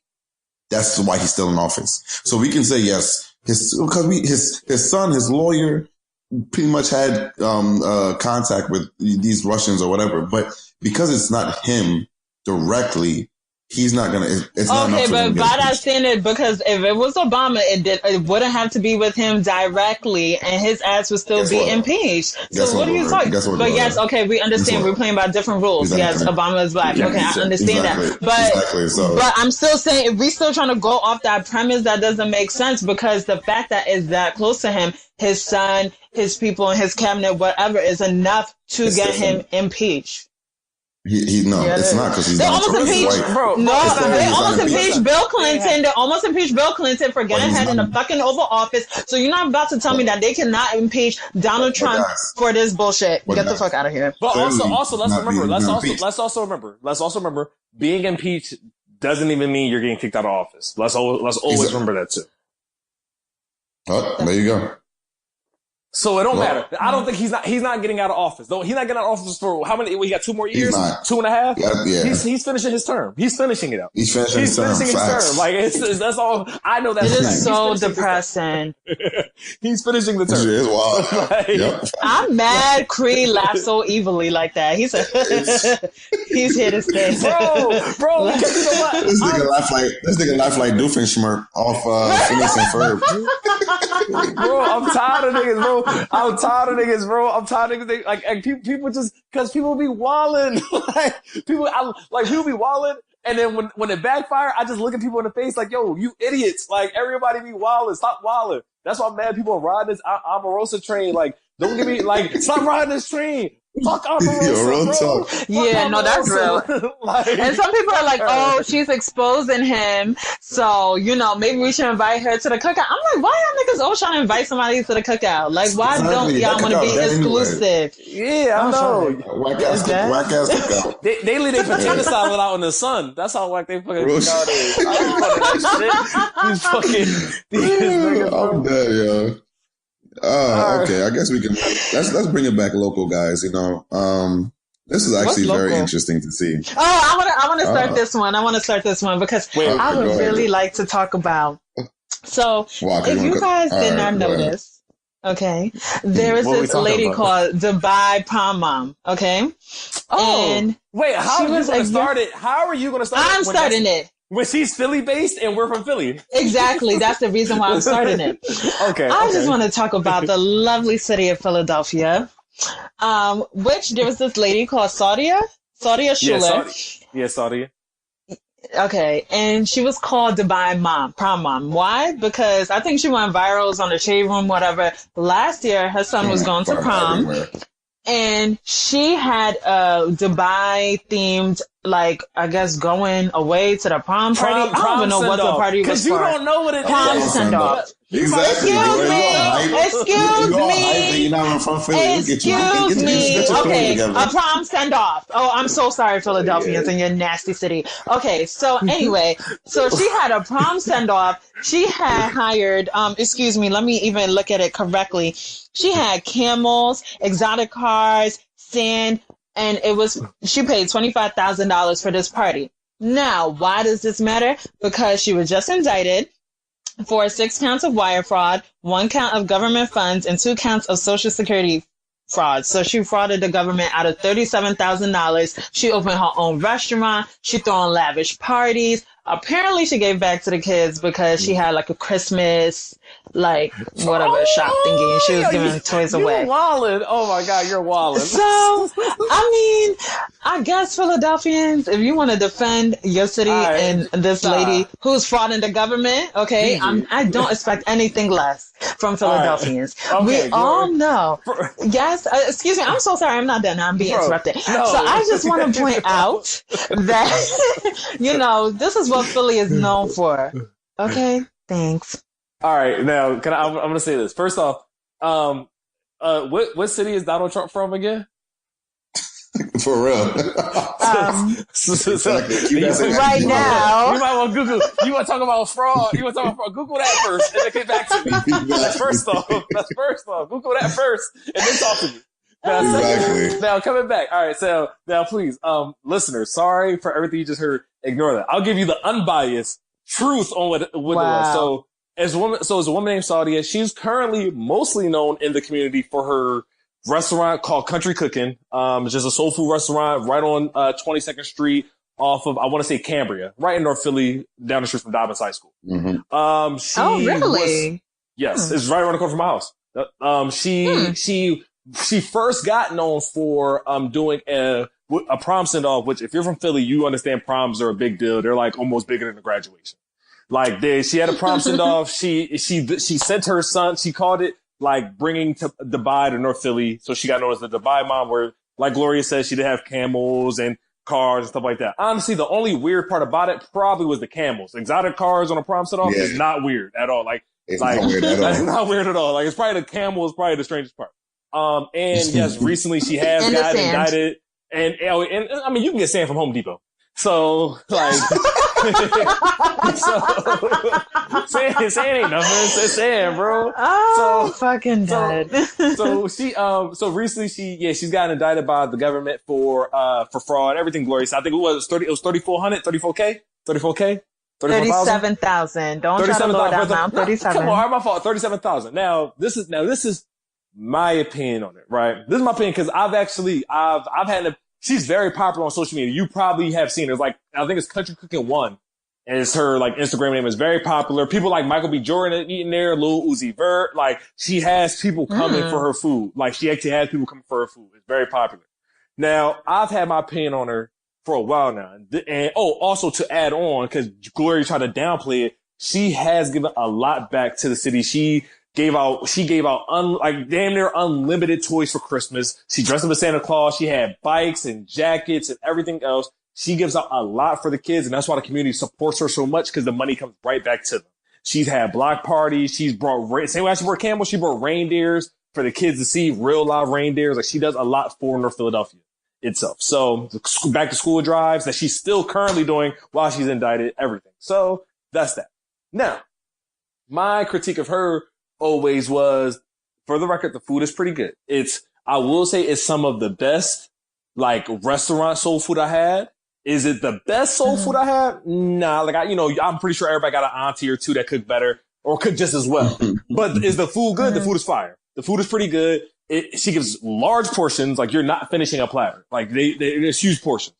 That's why he's still in office. So we can say, yes, his son, his lawyer, pretty much had contact with these Russians or whatever. But because it's not him directly, he's not gonna. It's not
okay, but by that
impeached.
standard, because if it was Obama, it wouldn't have to be with him directly, and his ass would still be impeached. So what are you talking? But yes, okay, we understand. We're playing by different rules. Exactly. Yes, Obama is black. Okay, I understand that. But I'm still saying, if we still trying to go off that premise, that doesn't make sense, because the fact that is that close to him, his son, his people, and his cabinet, whatever, is enough to get him impeached.
It's not, because he's not
impeached, bro. No, they almost impeached Bill Clinton. They almost impeached Bill Clinton for getting ahead in the fucking Oval Office. So you're not about to tell me that they cannot impeach Donald Trump for this bullshit. Get the fuck out of here.
But also, let's also remember, being impeached doesn't even mean you're getting kicked out of office. Let's always remember that too.
Oh, there you go.
So it don't matter. I don't think he's not getting out of office. Though he's not getting out of office for how many? He got 2 more years, 2.5.
Yeah.
He's finishing his term. He's finishing it out.
He's finishing his term.
Like that's all. I know that.
It is so depressing.
He's finishing the term.
It is wild.
I'm mad. Cree laughed so evilly like that. He said, "He's here to stay."
Bro. Because you know what?
This nigga laugh like Doofenshmirtz off Phineas and Ferb.
Bro, I'm tired of niggas, bro. I'm tired of niggas. Like people just, cause people be wildin'. people be wildin'. And then when it backfire, I just look at people in the face like, yo, you idiots. Like, everybody be wildin'. Stop wildin'. That's why mad people are riding this Omarosa train. Like, don't give me, like, stop riding this train. Fuck Omarosa, bro.
Yeah, no, that's real. And some people are like, oh, she's exposing him, so, maybe we should invite her to the cookout. I'm like, why y'all niggas always trying to invite somebody to the cookout? Like, why don't y'all want to be exclusive?
Yeah, I know.
Whack ass cookout.
They leave their potato salad out in the sun. That's how whack they fucking cookout is. I don't These niggas,
I'm dead, yo. Okay, I guess we can. Let's bring it back local, guys. This is actually very interesting to see.
Oh, I want to start this one. I want to start this one because I would really like to talk about. So, if you guys did not notice, okay, there is this lady called Dubai Prom Mom. Okay.
Oh, and wait, how are you going to start it? How are you going to start it?
I'm starting it.
When she's Philly-based and we're from Philly.
Exactly. That's the reason why I'm starting it.
Okay.
I just want to talk about the lovely city of Philadelphia, which there was this lady called Saudia Schuler.
Saudia.
Okay. And she was called Dubai Prom Mom. Why? Because I think she went viral, was on the Shade Room, whatever. Last year, her son was going to prom. And she had a Dubai-themed, I guess, going away to the prom party. I don't even know what the party was for.
Because you don't know what it is.
Prom send-off.
Exactly.
Excuse me. Okay, a prom send-off. Oh, I'm so sorry, Philadelphians, in your nasty city. Okay, so anyway, so she had a prom send-off. She had hired, let me even look at it correctly. She had camels, exotic cars, sand, and she paid $25,000 for this party. Now, why does this matter? Because she was just indicted for 6 counts of wire fraud, 1 count of government funds, and 2 counts of Social Security fraud. So she frauded the government out of $37,000. She opened her own restaurant. She threw on lavish parties. Apparently she gave back to the kids because she had a Christmas, shop thingy. And she was giving toys away.
You're wildin'. Oh my God, you're wildin'.
So, I guess Philadelphians, if you want to defend your city and this lady who's frauding the government, okay, I don't expect anything less from Philadelphians. Okay, we all know. Yes, excuse me, I'm so sorry, I'm not done. I'm being interrupted. No. So I just want to point out that, this is what Philly is known for. Okay, thanks.
All right, now I'm going to say this. First off, what city is Donald Trump from again?
For real.
Right now.
You might want to Google. You want to talk about fraud. You want to talk about fraud. Google that first and then get back to me. That's first off. Google that first and then talk to me. Now, coming back. All right, so now please, listeners, sorry for everything you just heard. Ignore that. I'll give you the unbiased truth on what it was. So as a woman named Saudia, she's currently mostly known in the community for her restaurant called Country Cooking. It's just a soul food restaurant right on 22nd Street off of, I want to say Cambria, right in North Philly, down the street from Dobbins High School.
Mm-hmm.
Oh, really?
Yes, it's right around the corner from my house. She first got known for doing a prom send off, which if you're from Philly, you understand proms are a big deal. They're like almost bigger than a graduation. Like she had a prom send off. She sent her son. She called it like bringing to Dubai to North Philly. So she got known as the Dubai mom, where like Gloria said, she did have camels and cars and stuff like that. Honestly, the only weird part about it probably was the camels. Exotic cars on a prom send off is not weird at all.
It's not weird at all.
It's not weird at all. Like it's probably the camel is probably the strangest part. And yes, recently she has gotten indicted. And I mean, you can get sand from Home Depot. So, like, sand ain't nothing. It's sand, bro.
Oh, fucking dead.
So recently she's gotten indicted by the government for fraud, everything glorious. I think it was 3,400, 34K?
37,000. Don't try to lower that amount. 37.
Come on, my fault. 37,000. Now, this is my opinion on it, right? This is my opinion because I've had she's very popular on social media. You probably have seen her. Like, I think it's Country Cooking One. And it's her, like, Instagram name is very popular. People like Michael B. Jordan eating there, Lil Uzi Vert. Like, she has people coming for her food. Like, she actually has people coming for her food. It's very popular. Now, I've had my opinion on her for a while now. And also to add on, because Gloria tried to downplay it, she has given a lot back to the city. She gave out like damn near unlimited toys for Christmas. She dressed up as Santa Claus. She had bikes and jackets and everything else. She gives out a lot for the kids, and that's why the community supports her so much, because the money comes right back to them. She's had block parties. She's brought, same way she brought camels, she brought reindeers for the kids to see, real live reindeers. Like, she does a lot for North Philadelphia itself. So back to school drives that she's still currently doing while she's indicted, everything. So that's that. Now, my critique of her always was, for the record, the food is pretty good. I will say it's some of the best, like, restaurant soul food I had. Is it the best soul food I had? Nah, like, I'm pretty sure everybody got an auntie or two that cook better or cook just as well. But is the food good? The food is fire. The food is pretty good. She gives large portions, like you're not finishing a platter. Like there's huge portions.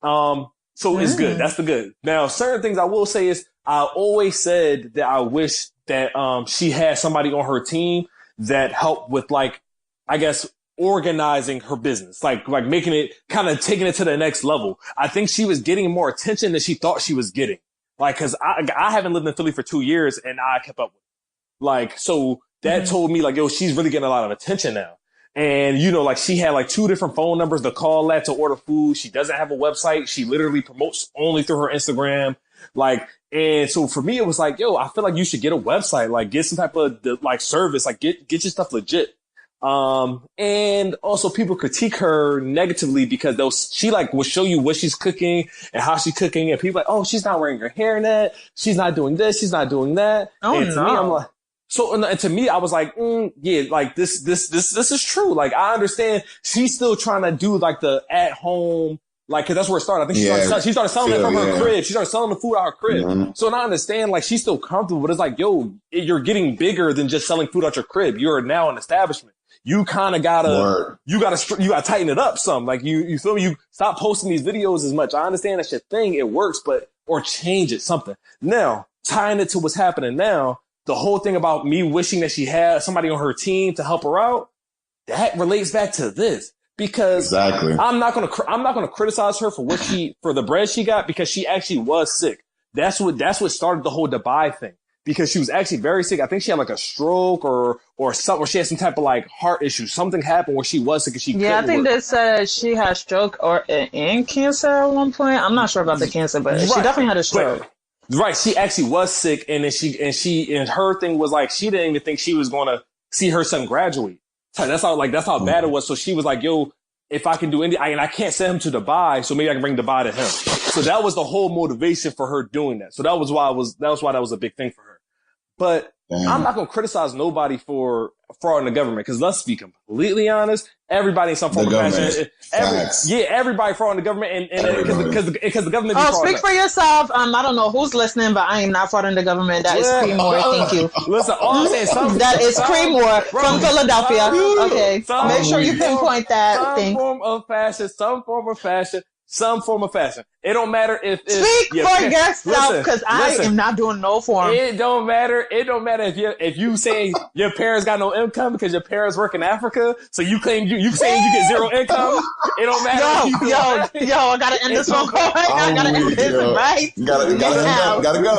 So it's good. That's the good. Now, certain things I will say is, I always said that I wish that she had somebody on her team that helped with, like, I guess, organizing her business, like making it, kind of taking it to the next level. I think she was getting more attention than she thought she was getting. Like, cause I haven't lived in Philly for 2 years and I kept up with it. Like, so that told me, like, yo, she's really getting a lot of attention now. And, like, she had like 2 different phone numbers to call at to order food. She doesn't have a website. She literally promotes only through her Instagram. Like, and so for me, it was like, yo, I feel like you should get a website, like get some type of like service, like get your stuff legit. And also people critique her negatively because she like will show you what she's cooking and how she's cooking, and people like, oh, she's not wearing her hairnet, she's not doing this, she's not doing that.
Oh,
and to
no.
me, I'm like, so, and to me, I was like, yeah, like this is true. Like, I understand she's still trying to do like the at home, like, cause that's where it started. I think she started selling it from her crib. She started selling the food out her crib. Mm-hmm. So, and I understand, like, she's still comfortable, but it's like, yo, you're getting bigger than just selling food out your crib. You're now an establishment. You kind of gotta, you gotta tighten it up some. Like, you feel me? You stop posting these videos as much. I understand that's your thing. It works, or change it, something. Now, tying it to what's happening now, the whole thing about me wishing that she had somebody on her team to help her out, that relates back to this. Because
exactly.
I'm not gonna criticize her for for the bread she got, because she actually was sick. That's what started the whole Dubai thing, because she was actually very sick. I think she had like a stroke or something, or she had some type of like heart issue. Something happened where she was sick and she couldn't
I think
work.
they said she had stroke and cancer at one point. I'm not sure about the cancer, but she definitely had a stroke.
Right, she actually was sick, and then her thing was like, she didn't even think she was gonna see her son graduate. So that's how bad it was. So she was like, yo, if I can do anything, and I can't send him to Dubai, so maybe I can bring Dubai to him. So that was the whole motivation for her doing that. So that was why that was a big thing for her. But I'm not gonna criticize nobody for fraud in the government, because let's be completely honest, everybody in some form of fashion, everybody fraud in the government, and because the government.
Speak for yourself. I don't know who's listening, but I am not fraud in the government. That is Cree Moore. Thank you.
Listen, all I'm saying,
that is Cree Moore from Philadelphia. Okay, make sure you pinpoint that.
Some form of fashion. some form of fashion. It don't matter if
speak for yourself, because I am not doing no form.
It don't matter. It don't matter if you say your parents got no income because your parents work in Africa, so you claim you saying you get zero income. It don't matter.
Yo, I gotta end this phone call. I gotta end this right.
Gotta go.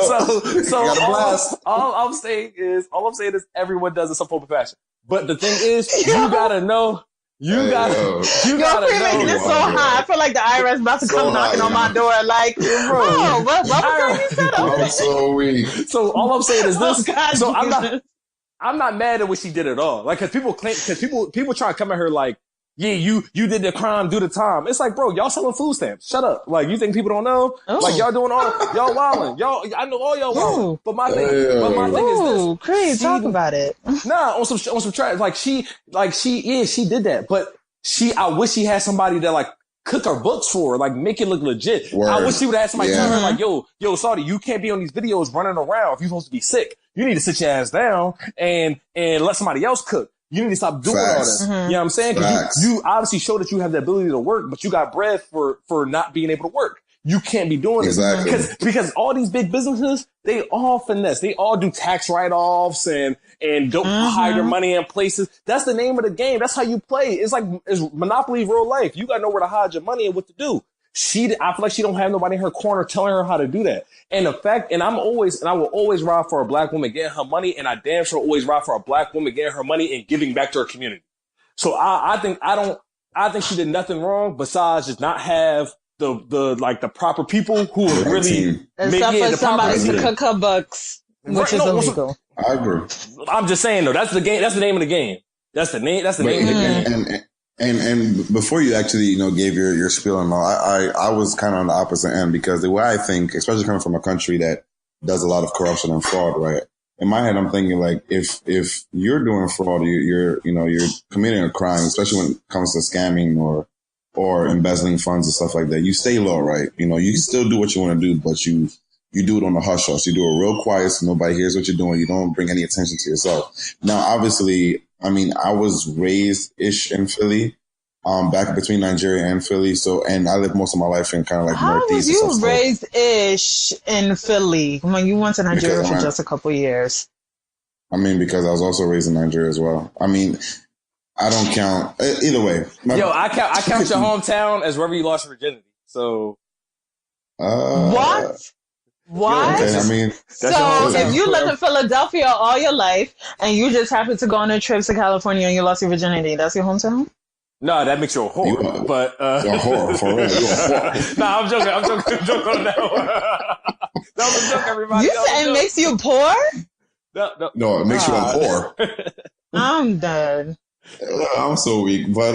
So all I'm saying is everyone does it some form of fashion. But the thing is, you gotta know. You gotta know.
Making it so high. I feel like the IRS about to come knocking on my door. Like, bro, what was you said?
I'm so weak.
So all I'm saying is this. I'm not mad at what she did at all. Like, cause people try to come at her like, yeah, you did the crime, do the time. It's like, bro, y'all selling food stamps. Shut up. Like, you think people don't know? Ooh. Like, y'all doing y'all wilding. I know all y'all wilding. But my thing is this.
Cree, talk about it.
Nah, on some trash. Like she did that. But I wish she had somebody that like cook her books for her, like make it look legit. Word. I wish she would have had somebody tell her like, yo, Saudi, you can't be on these videos running around if you're supposed to be sick. You need to sit your ass down and let somebody else cook. You need to stop doing all that. You know what I'm saying? Because you obviously show that you have the ability to work, but you got bread for not being able to work. You can't be doing it. Because all these big businesses, they all finesse. They all do tax write-offs and don't hide their money in places. That's the name of the game. That's how you play. It's Monopoly real life. You got to know where to hide your money and what to do. I feel like she don't have nobody in her corner telling her how to do that. And I will always ride for a black woman getting her money, and I damn sure always ride for a black woman getting her money and giving back to her community. So I think she did nothing wrong besides just not have the proper people who would really make it the
somebody to cook her books, which is illegal.
I agree.
I'm just saying though, that's the game. That's the name of the game. That's the name of the game.
And before you actually, gave your spiel and all, I was kind of on the opposite end, because the way I think, especially coming from a country that does a lot of corruption and fraud, right? In my head, I'm thinking like, if you're doing fraud, you're committing a crime, especially when it comes to scamming or embezzling funds and stuff like that, you stay low, right? You can still do what you want to do, but you do it on the hush hush. You do it real quiet so nobody hears what you're doing. You don't bring any attention to yourself. Now, obviously, I was raised-ish in Philly, back between Nigeria and Philly. And I lived most of my life in kind of like Northeast.
How was you raised-ish in Philly when you went to Nigeria for just a couple of years?
Because I was also raised in Nigeria as well. I don't count. Either way.
I count your hometown as wherever you lost your virginity. So.
What? What?
Okay,
so if you live in Philadelphia all your life and you just happen to go on a trip to California and you lost your virginity, that's your hometown?
No, that makes you a whore. You're
a whore, for real. You're a whore.
Nah, I'm joking on that one. That was a joke, everybody.
You said it makes you poor?
No, it makes you a whore.
I'm done.
I'm so weak, but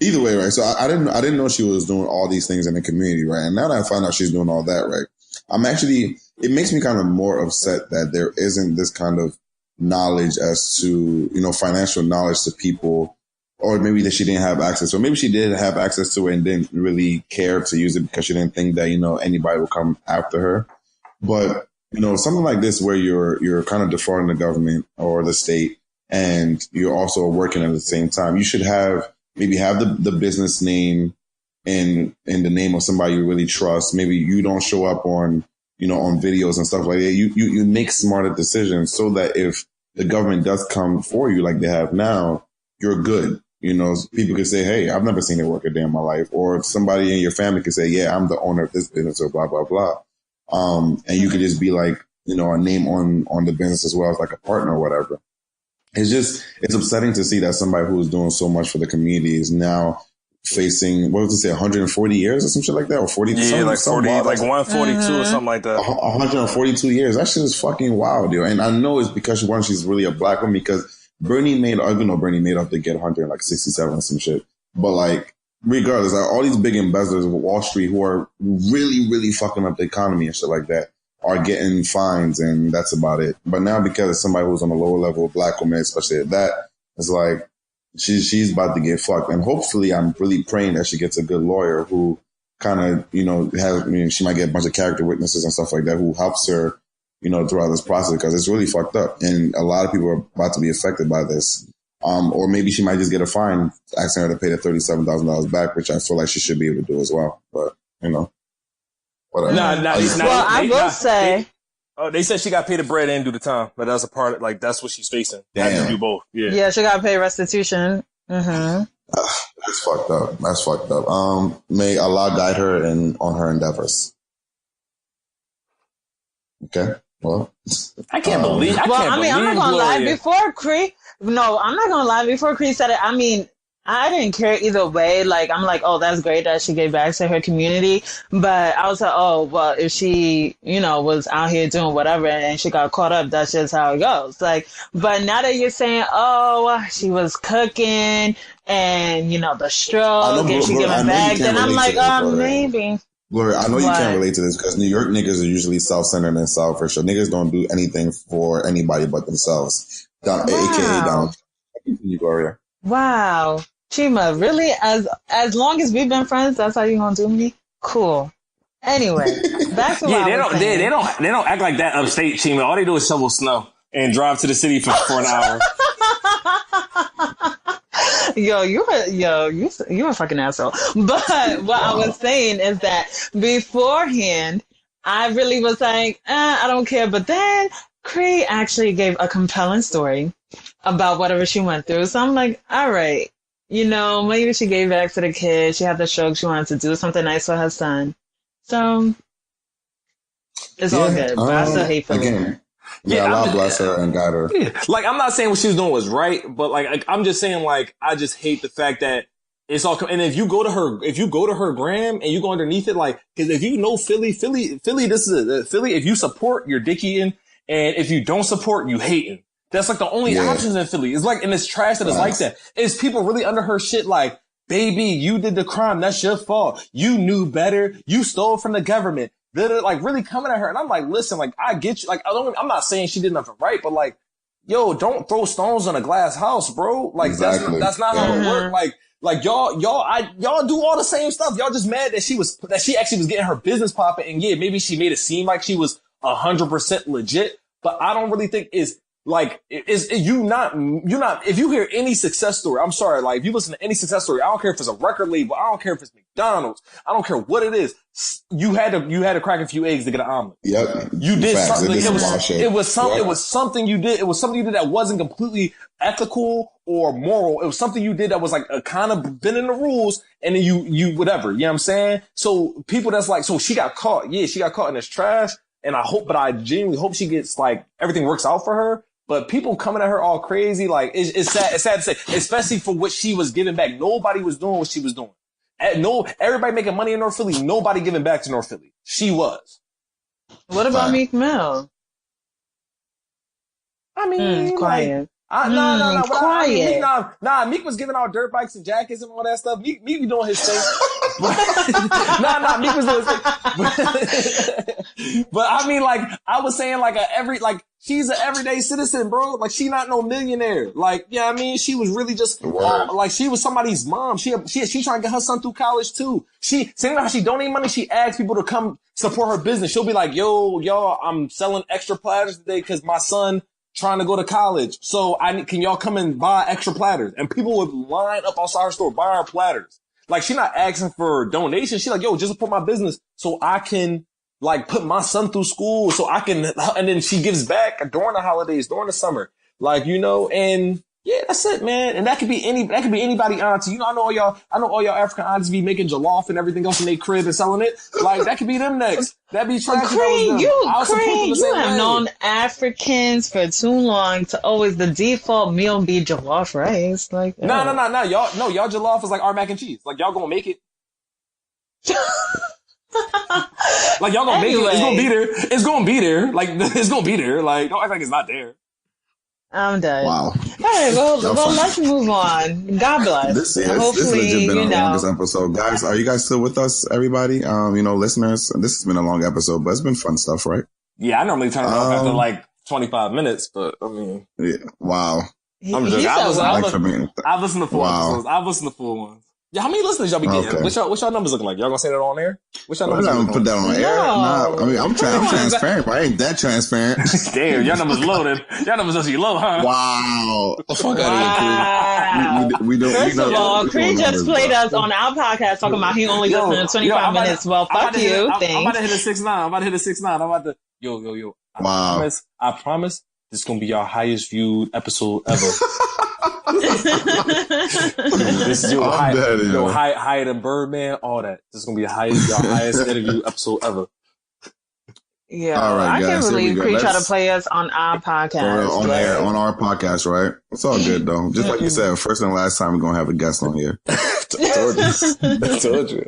either way, right? So I didn't know she was doing all these things in the community, right? And now that I find out she's doing all that, right? It makes me kind of more upset that there isn't this kind of knowledge as to, financial knowledge to people, or maybe that she didn't have access to, or maybe she did have access to it and didn't really care to use it because she didn't think that, anybody would come after her. But, something like this where you're kind of defrauding the government or the state and you're also working at the same time, you should have the business name in the name of somebody you really trust. Maybe you don't show up on videos and stuff like that. You make smarter decisions so that if the government does come for you like they have now, you're good. People could say, hey, I've never seen it work a day in my life. Or somebody in your family could say, yeah, I'm the owner of this business or blah, blah, blah. And you could just be like, a name on the business as well as like a partner or whatever. It's upsetting to see that somebody who is doing so much for the community is now facing, 140 years or some shit like that, or 40.
Yeah, like 40, like 142 or something like that.
142 years. That shit is fucking wild, dude. And I know it's because she's really a black woman, because Bernie even though Bernie made up to get 167 or some shit. But like, regardless, all these big embezzlers of Wall Street who are really, really fucking up the economy and shit like that are getting fines, and that's about it. But now, because it's somebody who's on a lower level, black woman, especially at that, it's like, she's about to get fucked. And hopefully, I'm really praying that she gets a good lawyer who kind of, she might get a bunch of character witnesses and stuff like that who helps her, throughout this process, because it's really fucked up. And a lot of people are about to be affected by this. Or maybe she might just get a fine asking her to pay the $37,000 back, which I feel like she should be able to do as well. But you know, whatever.
I will say.
They said she got paid the bread and do the time, but that's a part of, like, that's what she's facing. Had to do both.
Yeah, she got to pay restitution. Mm-hmm.
That's fucked up. That's fucked up. May Allah guide her on her endeavors. Okay. Well,
I can't believe. I'm not
gonna lie. Before Cree said it. I mean, I didn't care either way. Like, I'm like, oh, that's great that she gave back to her community. But I was like, oh, well, if she, was out here doing whatever and she got caught up, that's just how it goes. Like, but now that you're saying, oh, she was cooking and, the stroke and she giving back, then I'm like, maybe.
Gloria, I know you can't relate to this because New York niggas are usually self-centered and selfish. So niggas don't do anything for anybody but themselves. AKA down. Continue, Gloria.
Wow. Chima, really? As long as we've been friends, that's how you gonna do me? Cool. Anyway, back to what I was saying.
They don't act like that upstate, Chima. All they do is shovel snow and drive to the city for an hour.
You a fucking asshole. But what I was saying is that beforehand, I really was like, I don't care. But then Cree actually gave a compelling story about whatever she went through. So I'm like, all right, maybe she gave back to the kid. She had the stroke. She wanted to do something nice for her son. So it's all good. But I still hate Philly.
Allah bless her and guide her.
Yeah. Like, I'm not saying what she was doing was right, but like I'm just saying, like, I just hate the fact that it's all. And if you go to her gram and you go underneath it, like, because if you know Philly, this is it. Philly. If you support, you're dick eating, and if you don't support, you hating. That's like the only options in Philly. It's like, and it's trash that it's like that. It's people really under her shit, like, baby, you did the crime. That's your fault. You knew better. You stole from the government. They're like really coming at her. And I'm like, listen, like, I get you. Like, I'm not saying she did nothing right, but like, yo, don't throw stones on a glass house, bro. Like, exactly. that's not how it works. Like y'all do all the same stuff. Y'all just mad that she actually was getting her business popping. And yeah, maybe she made it seem like she was 100% legit, but I don't really think if you hear any success story, I'm sorry, like, if you listen to any success story, I don't care if it's a record label, I don't care if it's McDonald's, I don't care what it is, you had to crack a few eggs to get an omelet.
Yep.
You did something. It was something you did. It was something you did that wasn't completely ethical or moral. It was something you did that was like a kind of bending the rules, and then you whatever. You know what I'm saying? So people that's like, so she got caught. Yeah, she got caught in this trash. And I genuinely hope she gets, like, everything works out for her. But people coming at her all crazy, like, it's sad. It's sad to say, especially for what she was giving back. Nobody was doing what she was doing. Everybody making money in North Philly. Nobody giving back to North Philly. She was.
What about Meek Mill?
I mean,
quiet.
No.
Quiet.
Meek was giving out dirt bikes and jackets and all that stuff. Meek be doing his thing. Meek was doing his thing. But I mean, like, I was saying, like, she's an everyday citizen, bro. Like, she not no millionaire. Like, yeah, I mean, she was really just, like, she was somebody's mom. She trying to get her son through college too. Same how she donate money, she asks people to come support her business. She'll be like, yo, y'all, I'm selling extra platters today because my son trying to go to college. So can y'all come and buy extra platters? And people would line up outside her store, buy her platters. Like, she not asking for donations. She like, yo, just support my business so I can, like, put my son through school so I can, and then she gives back during the holidays, during the summer. Like, and yeah, that's it, man. And that could be anybody auntie. I know all y'all African aunties be making jollof and everything else in their crib and selling it. Like, that could be them next. That'd be trash.
Cree, you have known Africans for too long to always the default meal be jollof rice. Like,
no. Y'all jollof is like our mac and cheese. Like, y'all gonna make it. Like, y'all gonna make it. It's gonna be there. It's gonna be there. Like, it's gonna be there. Like, don't act like it's not there.
I'm done.
Wow.
All right, well, let's move on. God bless.
This legit been the longest episode. Guys, are you guys still with us, everybody? Listeners, this has been a long episode, but it's been fun stuff, right?
Yeah, I normally turn it off after like 25 minutes, but I mean.
Yeah. Wow.
I'm joking. I've listened to full episodes. I've listened to full ones. Yeah, how many listeners y'all be getting?
Okay.
What's y'all numbers looking like? Y'all gonna say that on air? What's y'all
I'm
numbers?
not gonna put that on air.
No.
Nah, I mean, I'm transparent, but I ain't that transparent.
Damn, y'all numbers low then. Y'all numbers must be low, huh?
Wow. Fuck out of here, Cree. We don't.
First of all, Cree just played us on our podcast talking about he only listened to 25 minutes. Well, fuck you.
I'm about to hit a 6'9". I'm about to hit a 6'9". I'm about to. Yo.
Wow.
I promise. This is gonna be our highest viewed episode ever. This is higher than Birdman, all that. This is gonna be your highest interview episode ever.
Yeah,
all right,
I
guys,
can't believe Cree try to play us on our podcast.
On our podcast, right? It's all good though. Just like you said, first and last time we're gonna have a guest on here.
Told you.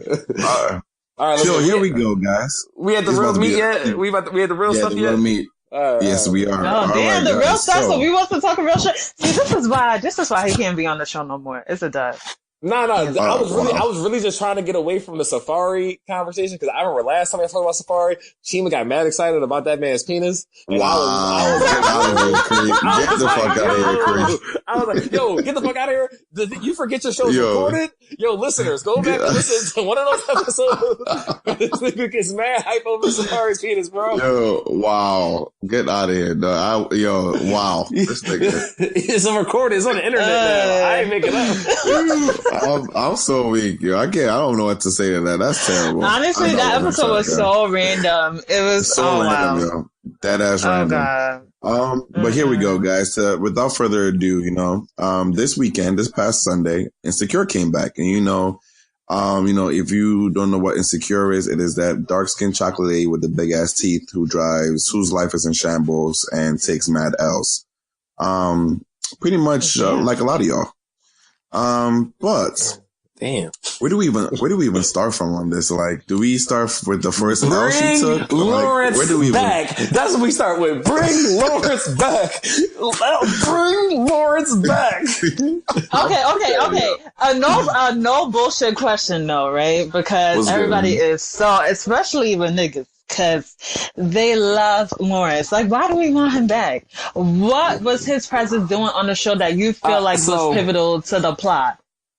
All right.
So here we go, guys.
We had the real meat yet? We had the real stuff yet?
Real meat. Yes, we are.
Oh, damn, the real stuff. So we want to talk real shit. See, this is why he can't be on the show no more. It's a dud.
No. I was really just trying to get away from the Safari conversation because I remember last time I talked about Safari, Chima got mad excited about that man's penis.
Wow. Get out of here, Cree. Get the fuck out of here, Cree.
I was like, yo, get the fuck out of here. You forget your show's recorded? Yo, listeners, go back and listen to one of those episodes. This nigga gets mad hype over Safari's penis, bro.
Yo, wow. Get out of here, dog. Wow. This nigga.
It's recorded. It's on the internet now. I ain't making up.
I'm so weak, yo. I don't know what to say to that. That's terrible.
Honestly, that episode was so random. It was so random,
yo. That ass random.
God.
But here we go, guys. Without further ado, this weekend, this past Sunday, Insecure came back, and if you don't know what Insecure is, it is that dark-skinned chocolate lady with the big-ass teeth whose life is in shambles and takes mad L's. Pretty much like a lot of y'all. But
damn,
where do we even start from on this? Like, do we start with the first L she took?
Lawrence back. That's what we start with. Bring Lawrence back. Bring Lawrence back.
Okay. No bullshit question though, right? Because everybody is so, especially with niggas, because they love Lawrence. Like, why do we want him back? What was his presence doing on the show that you feel was pivotal to the plot?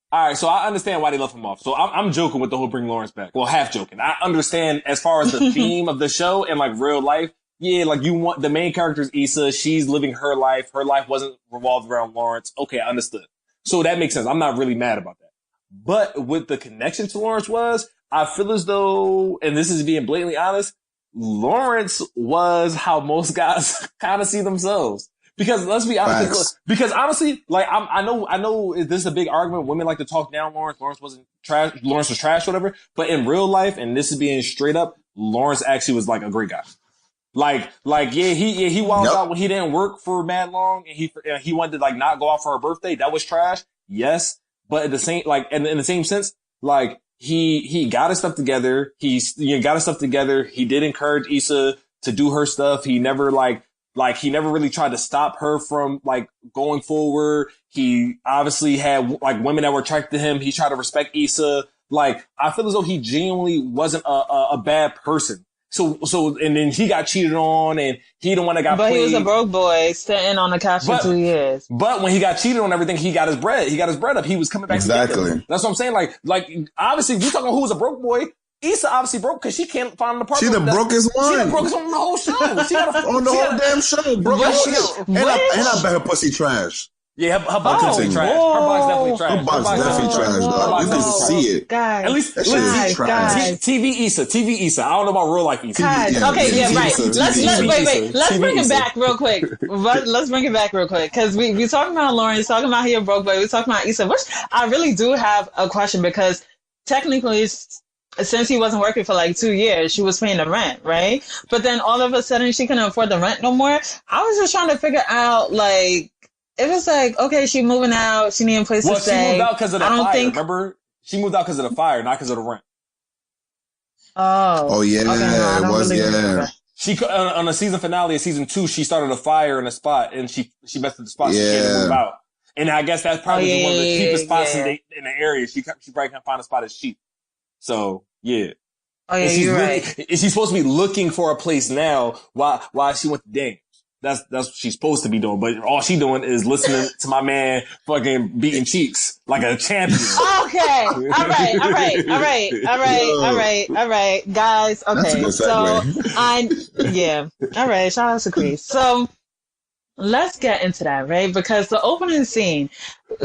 All right, so I understand why they left him off. So I'm joking with the whole bring Lawrence back. Well, half joking. I understand as far as the theme of the show and like real life. Yeah, like you want the main character is Issa. She's living her life. Her life wasn't revolved around Lawrence. Okay, I understood. So that makes sense. I'm not really mad about that. But what the connection to Lawrence was, I feel as though, and this is being blatantly honest, Lawrence was how most guys kind of see themselves. Because let's be honest, because honestly, like I know this is a big argument. Women like to talk down Lawrence. Lawrence wasn't trash. Lawrence was trash, whatever. But in real life, and this is being straight up, Lawrence actually was like a great guy. He wilded out when he didn't work for mad long, and he wanted to like not go out for her birthday. That was trash. Yes, but at the same in the same sense, like he got his stuff together. He did encourage Issa to do her stuff. He never he never really tried to stop her from like going forward. He obviously had like women that were attracted to him. He tried to respect Issa. Like, I feel as though he genuinely wasn't a bad person. So, and then he got cheated on and he the one that got played.
He was a broke boy sitting on the couch for 2 years.
But when he got cheated on everything, he got his bread. He got his bread up. He was coming back together. That's what I'm saying. Like, obviously, we talking who was a broke boy. Issa obviously broke because she can't find an apartment.
She the brokest one.
She the brokest one on the whole show.
On the whole damn show. Brokest shit. And I bet her pussy trash.
Yeah, her box definitely trash. Her box definitely trash.
Her box definitely trash, dog. You can see it.
Guys,
at least
guys.
TV Issa. I don't know about real life Issa.
Guys, right. Let's bring it back real quick. Let's bring it back real quick. Because we talking about Lawrence, talking about he a broke boy, we talking about Issa, which I really do have a question because technically since he wasn't working for like 2 years, she was paying the rent, right? But then all of a sudden she couldn't afford the rent no more. I was just trying to figure out like, it was like, okay, she moving out. She needing a place to stay.
Well, she moved out because of the fire. Remember? She moved out because of the fire, not because of the rent.
Oh yeah, okay, it was, yeah.
She, on the season finale of season 2, she started a fire in a spot and she messed with the spot. Yeah. She can't move out. And I guess that's probably one of the cheapest spots in the area. She probably can't find a spot that's cheap. So, yeah.
Oh yeah, you're right.
She's supposed to be looking for a place now while she went to Dame. that's what she's supposed to be doing. But all she doing is listening to my man fucking beating cheeks like a champion.
Okay. All right. Guys, okay. So all right. Shout out to Cree. So let's get into that, right? Because the opening scene,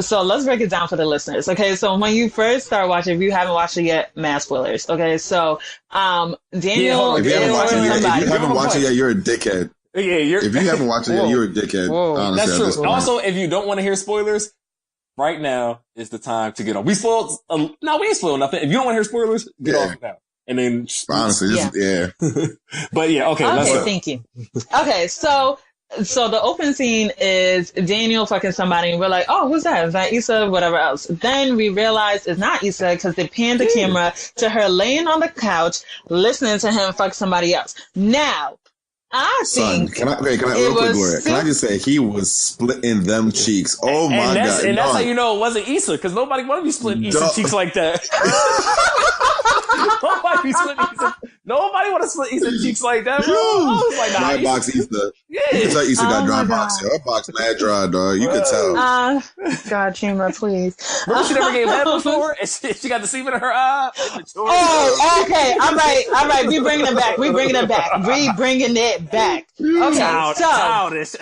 so let's break it down for the listeners. Okay. So when you first start watching, if you haven't watched it yet, mad spoilers. Okay. So, Daniel,
if you haven't watched it yet, you're a dickhead.
Yeah,
if you haven't watched it yet, you're a dickhead.
Honestly, that's true. Also, if you don't want to hear spoilers, right now is the time to get off. We spoiled. No, we ain't spoiled nothing. If you don't want to hear spoilers, get off now. And then,
honestly,
But yeah, okay.
Okay, thank you. Okay, so the open scene is Daniel fucking somebody, and we're like, oh, who's that? Is that Issa? Whatever else. Then we realize it's not Issa because they panned the camera to her laying on the couch, listening to him fuck somebody else. Now, I think.
Can I real quick, Gloria? Can I just say he was splitting them cheeks? Oh my god!
And that's how you know it wasn't Issa, because nobody want to be splitting Issa cheeks like that. Nobody want to split Issa cheeks like that, bro. I was like,
dry box Issa. Yeah. You can tell Issa got dry box. Her box mad dry, dog. You could tell.
God, Chima, please.
Remember she never gave head before, and she got the semen in her eye.
Oh, okay. All right. We bringing it back. Okay,
childish.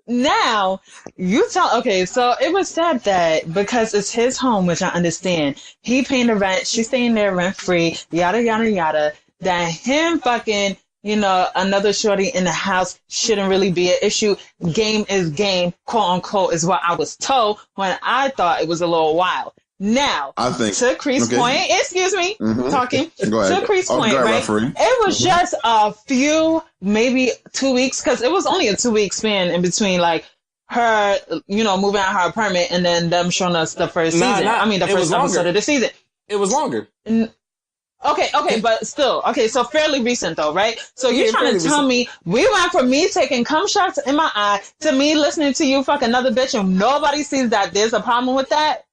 Now, so it was said that because it's his home, which I understand, he paying the rent, she's staying there rent free, yada, yada, yada, that him fucking, another shorty in the house shouldn't really be an issue. Game is game, quote unquote, is what I was told when I thought it was a little wild. Now, I think, to Cree's point, excuse me, talking.
Go ahead.
To Cree's point, right? Referee. It was just a few, maybe 2 weeks, because it was only a 2-week span in between, like, her, moving out her apartment and then them showing us the first season. The first episode of the season.
It was longer.
Okay, but still. Okay, so fairly recent though, right? So you're trying to tell me we went from me taking cum shots in my eye to me listening to you fuck another bitch and nobody sees that there's a problem with that?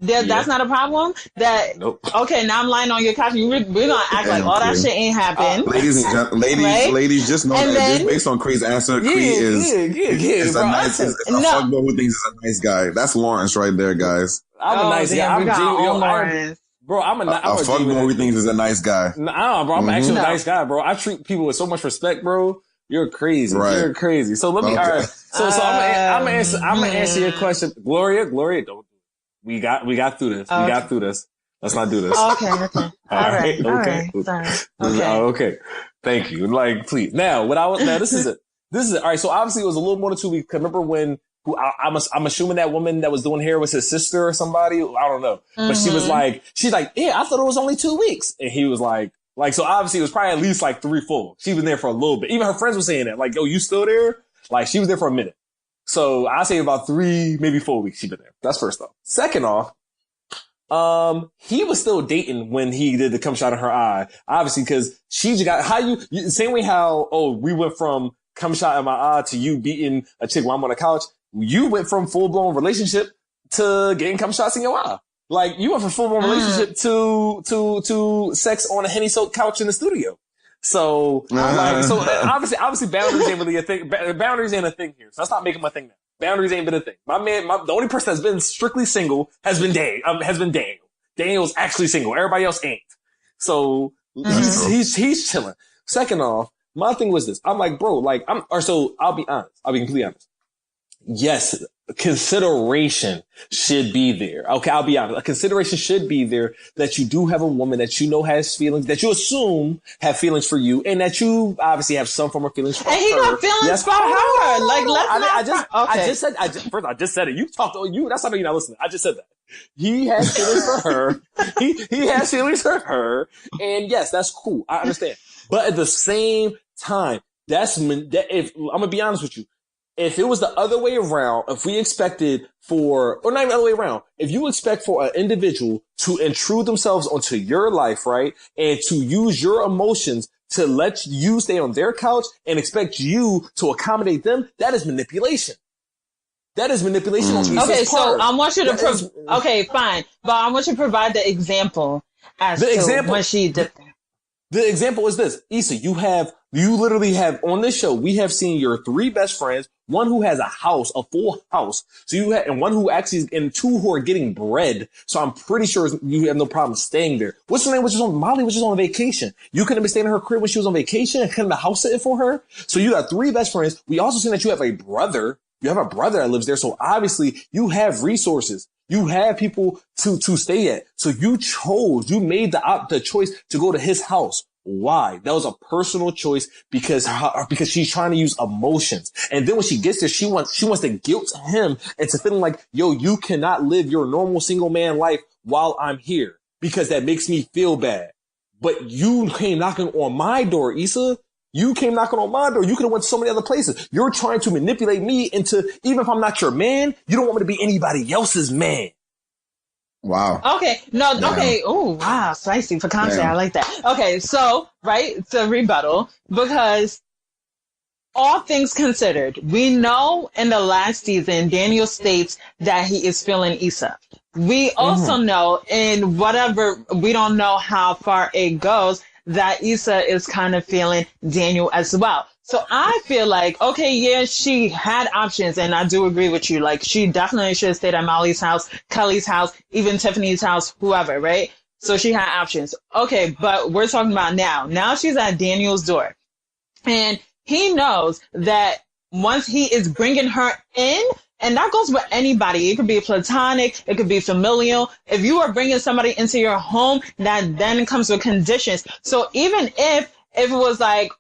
That's not a problem?
Nope.
Okay, now I'm lying on your couch and we're going to act like all that shit ain't happened.
Ladies, just know that just based on Cree's answer, Cree is a fuckboy who thinks he's a nice guy. That's Lawrence right there, guys.
I'm a nice guy. I'm
Lawrence.
Bro, I'm a
fuckboy who thinks he's a nice guy.
Nah, bro, I'm actually a nice guy, bro. I treat people with so much respect, bro. You're crazy. Right. You're crazy. So let me, all right. So I'm gonna answer your question. Gloria, don't. We got through this. Okay. We got through this. Let's not do this.
Okay. All right.
Okay.
Sorry.
Okay. Thank you. Like, please. Now, this is it. All right. So obviously it was a little more than 2 weeks. Remember when, I'm assuming that woman that was doing hair was his sister or somebody. I don't know. But she's like, yeah, I thought it was only 2 weeks. And he was like, so obviously it was probably at least like 3 full. She was there for a little bit. Even her friends were saying that, like, yo, you still there? Like, she was there for a minute. So I say about 3, maybe 4 weeks she's been there. That's first off. Second off, he was still dating when he did the cum shot in her eye. Obviously, because she just got, same way how, we went from cum shot in my eye to you beating a chick while I'm on the couch. You went from full blown relationship to getting cum shots in your eye. Like, you went from full blown relationship to sex on a Henny soaked couch in the studio. So, obviously boundaries ain't really a thing. Boundaries ain't a thing here. So let's not make them a thing now. Boundaries ain't been a thing. The only person that's been strictly single has been Daniel. Daniel's actually single. Everybody else ain't. So he's chilling. Second off, my thing was this. I'm like, bro, I'll be honest. I'll be completely honest. Yes, consideration should be there. Okay, I'll be honest. A consideration should be there that you do have a woman that you know has feelings, that you assume have feelings for you, and that you obviously have some form of feelings for her.
And he got feelings for her. Like,
I just said it. You talked to you. That's how you're not listening. I just said that. He has feelings for her. He has feelings for her. And yes, that's cool. I understand. But at the same time, I'm gonna be honest with you. If it was the other way around, if we expected or not even the other way around, if you expect for an individual to intrude themselves onto your life, right, and to use your emotions to let you stay on their couch and expect you to accommodate them, that is manipulation. That is manipulation.
Okay, so I want you to, okay, fine. But I want you to provide the example when she did that.
The example is this. Issa, you literally have on this show, we have seen your 3 best friends, one who has a full house. So and one who actually, and 2 who are getting bread. So I'm pretty sure you have no problem staying there. What's her name? Molly was just on vacation. You couldn't be staying in her crib when she was on vacation and couldn't be house sitting for her. So you got 3 best friends. We also seen that you have a brother. You have a brother that lives there. So obviously you have resources. You have people to stay at. So you made the choice to go to his house. Why? That was a personal choice because she's trying to use emotions. And then when she gets there, she wants to guilt him into feeling like, yo, you cannot live your normal single man life while I'm here because that makes me feel bad. But you came knocking on my door, Issa. You came knocking on my door. You could have went to so many other places. You're trying to manipulate me into, even if I'm not your man, you don't want me to be anybody else's man.
Wow.
Okay. No, damn. Okay. Oh, wow. Spicy for content. I like that. Okay. So, right. It's a rebuttal because all things considered, we know in the last season, Daniel states that he is feeling Issa. We also know in whatever, we don't know how far it goes, that Issa is kind of feeling Daniel as well. So I feel like, okay, yeah, she had options, and I do agree with you. Like, she definitely should have stayed at Molly's house, Kelly's house, even Tiffany's house, whoever, right? So she had options. Okay, but we're talking about now. Now she's at Daniel's door. And he knows that once he is bringing her in, and that goes with anybody. It could be platonic. It could be familial. If you are bringing somebody into your home, that then comes with conditions. So even if it was like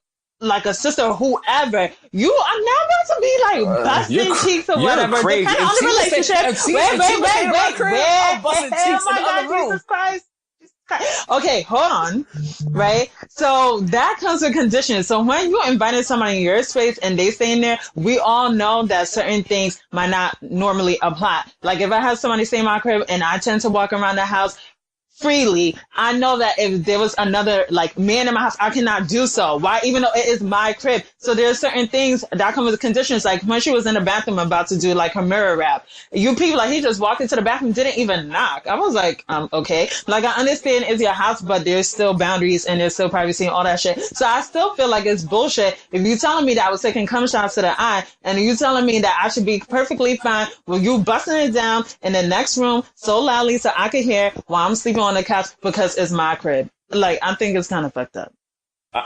a sister or whoever, you are not going to be like busting cheeks or whatever. Depending on the relationship. Wait. Oh my God, Jesus Christ. Okay, hold on, right? So that comes with conditions. So when you invited somebody in your space and they stay in there, we all know that certain things might not normally apply. Like if I have somebody stay in my crib and I tend to walk around the house freely, I know that if there was another like man in my house, I cannot do so. Why? Even though it is my crib. So there are certain things that come with conditions. Like when she was in the bathroom about to do like her mirror wrap, you people like he just walked into the bathroom, didn't even knock. I was like, okay. Like I understand it's your house, but there's still boundaries and there's still privacy and all that shit. So I still feel like it's bullshit if you telling me that I was taking cum shots to the eye and you telling me that I should be perfectly fine with you busting it down in the next room so loudly so I could hear while I'm sleeping on the couch because it's my crib. Like, I think it's kind of fucked up.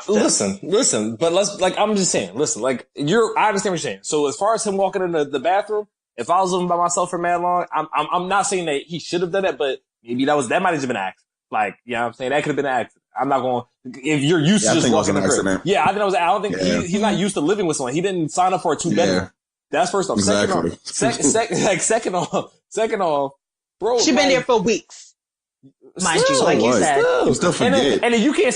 Listen, but I'm just saying, I understand what you're saying. So as far as him walking in the bathroom, if I was living by myself for mad long, I'm not saying that he should have done that, but maybe that might have just been an accident. Like, you know what I'm saying? That could have been an accident. I'm not going, if you're used to just walking in the crib. Yeah, I don't think he's not used to living with someone. He didn't sign up for a 2-bedroom. Yeah. That's first off. Exactly. Second off, bro. She
been there for weeks. Mind you, like you said,
and then you can't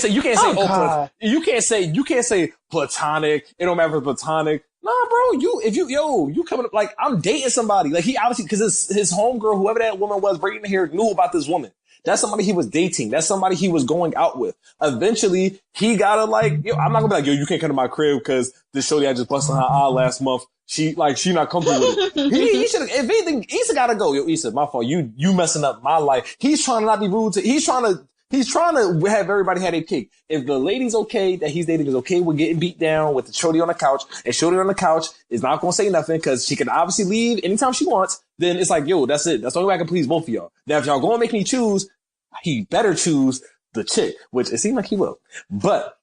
say platonic. It don't matter if it's platonic. Nah, bro, you coming up like I'm dating somebody. Like he obviously because his homegirl, whoever that woman was braiding hair, knew about this woman. That's somebody he was dating. That's somebody he was going out with. Eventually, he gotta I'm not gonna be like, you can't come to my crib because this shorty I just busted her eye last month. She not comfortable with it. He should, if anything, Issa gotta go. Yo, Issa, my fault. You messing up my life. He's trying to not be rude he's trying to have everybody have a cake. If the lady's okay that he's dating is okay with getting beat down with the shorty on the couch, and shorty on the couch is not gonna say nothing because she can obviously leave anytime she wants, then it's like, yo, that's it. That's the only way I can please both of y'all. Now, if y'all gonna make me choose, he better choose the chick, which it seems like he will. But,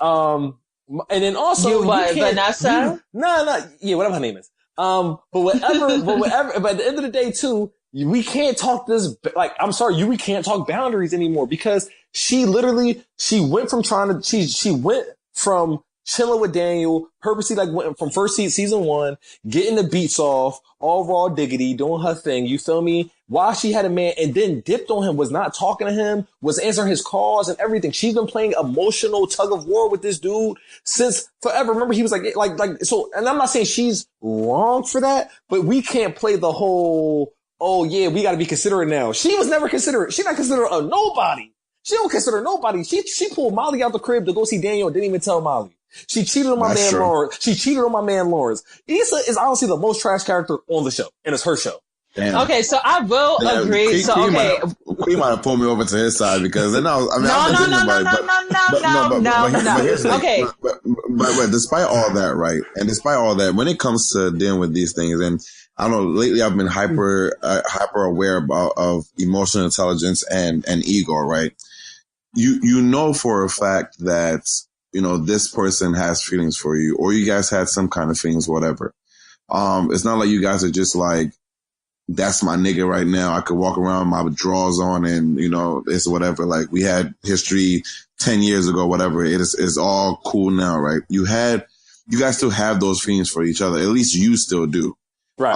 and then also,
you what, Vanessa?
Yeah, whatever her name is. But at the end of the day too, we can't talk this, we can't talk boundaries anymore because she went from chilling with Daniel, purposely went from first season 1, getting the beats off, all raw diggity, doing her thing, you feel me? While she had a man and then dipped on him, was not talking to him, was answering his calls and everything. She's been playing emotional tug of war with this dude since forever. Remember, he was so, and I'm not saying she's wrong for that, but we can't play the whole, oh yeah, we gotta be considerate now. She was never considerate. She's not considerate of nobody. She don't consider nobody. She pulled Molly out the crib to go see Daniel and didn't even tell Molly. She cheated on my man Lawrence. She cheated on my man Lawrence. Issa is honestly the most trash character on the show, and it's her show.
Damn. Okay, so I will agree.
He might have pulled me over to his side because then I'm thinking about it. Here's the thing. But despite all that, right? And despite all that, when it comes to dealing with these things, and I don't know, lately I've been hyper aware of emotional intelligence and ego, right? You know for a fact that, you know, this person has feelings for you, or you guys had some kind of feelings, whatever. It's not like you guys are just like, that's my nigga right now. I could walk around with my drawers on and, you know, it's whatever. Like we had history 10 years ago, whatever. It's all cool now, right? You guys still have those feelings for each other. At least you still do.
Right.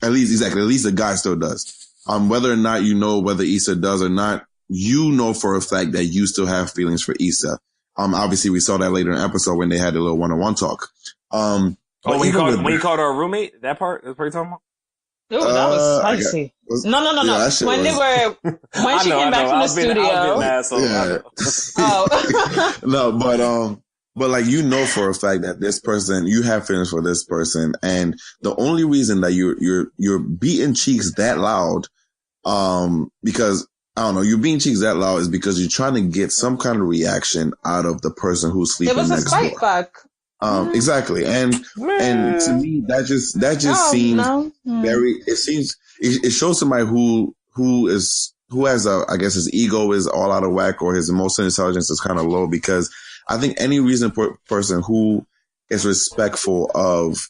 At least the guy still does. Whether or not you know whether Issa does or not, you know for a fact that you still have feelings for Issa. Obviously we saw that later in the episode when they had a little one-on-one talk.
When you called her a roommate, that part is what you're talking about?
Ooh, that was spicy. No.
Yeah,
When she came back from the studio.
But like, you know for a fact that this person, you have feelings for this person. And the only reason that you're beating cheeks that loud, because I don't know, you're beating cheeks that loud is because you're trying to get some kind of reaction out of the person who's sleeping next door. It was a spite fuck. Exactly. And to me, that just seems very, it shows somebody who has I guess his ego is all out of whack or his emotional intelligence is kind of low, because I think any reasonable person who is respectful of,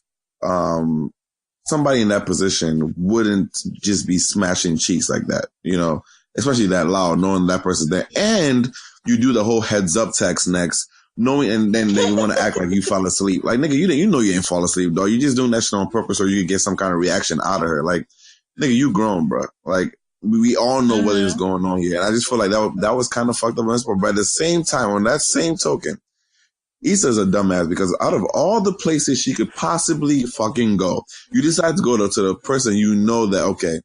somebody in that position wouldn't just be smashing cheeks like that, you know, especially that loud, knowing that person's there. And you do the whole heads up text next, knowing, and then they want to act like you fall asleep. Like, nigga, you know you ain't fall asleep, dog. You just doing that shit on purpose, or you get some kind of reaction out of her. Like, nigga, you grown, bro. Like, we all know what is going on here. And I just feel like that was kind of fucked up on this part. But at the same time, on that same token, Issa's a dumbass, because out of all the places she could possibly fucking go, you decide to go to the person you know that, okay,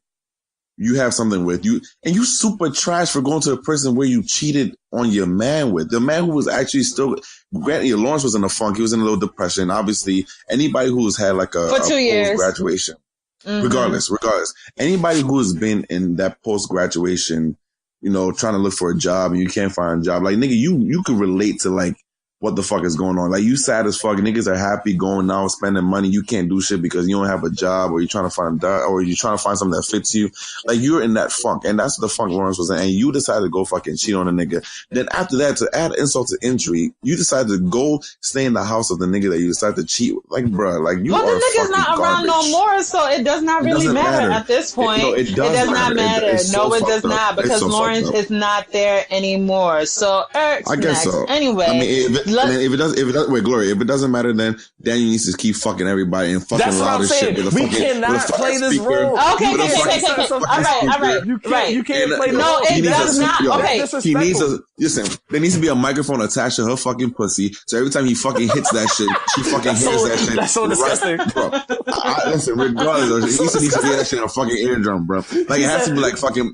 you have something with you, and you super trash for going to the person where you cheated on your man with. The man who was actually still, granted, Lawrence was in a funk. He was in a little depression. Obviously, anybody who's had like a
2 years
post-graduation, regardless, anybody who's been in that post-graduation, you know, trying to look for a job and you can't find a job, like, nigga, you could relate to like, what the fuck is going on? Like, you sad as fuck. Niggas are happy going out, spending money. You can't do shit because you don't have a job, or you're trying to find something that fits you. Like, you're in that funk, and that's the funk Lawrence was in. And you decided to go fucking cheat on a nigga. Then after that, to add insult to injury, you decided to go stay in the house of the nigga that you decided to cheat. Like, bruh, like, you are fucking garbage. Well, the nigga's not around
no more, so it does not really matter at this point. It does not matter. No, it does not, because Lawrence is not there anymore. So,
I guess so.
Anyway,
I mean, Gloria, if it doesn't matter, then Daniel needs to keep fucking everybody and fucking loud as shit.
We cannot play this role.
Okay. All right.
You can't play the
role. No, it does not. Okay.
He needs listen, there needs to be a microphone attached to her fucking pussy, so every time he fucking hits that shit, she fucking hears that shit.
That's so disgusting.
Right, bro. Listen, regardless, he needs to hear that shit on a fucking eardrum, bro. Like, it has to be like fucking...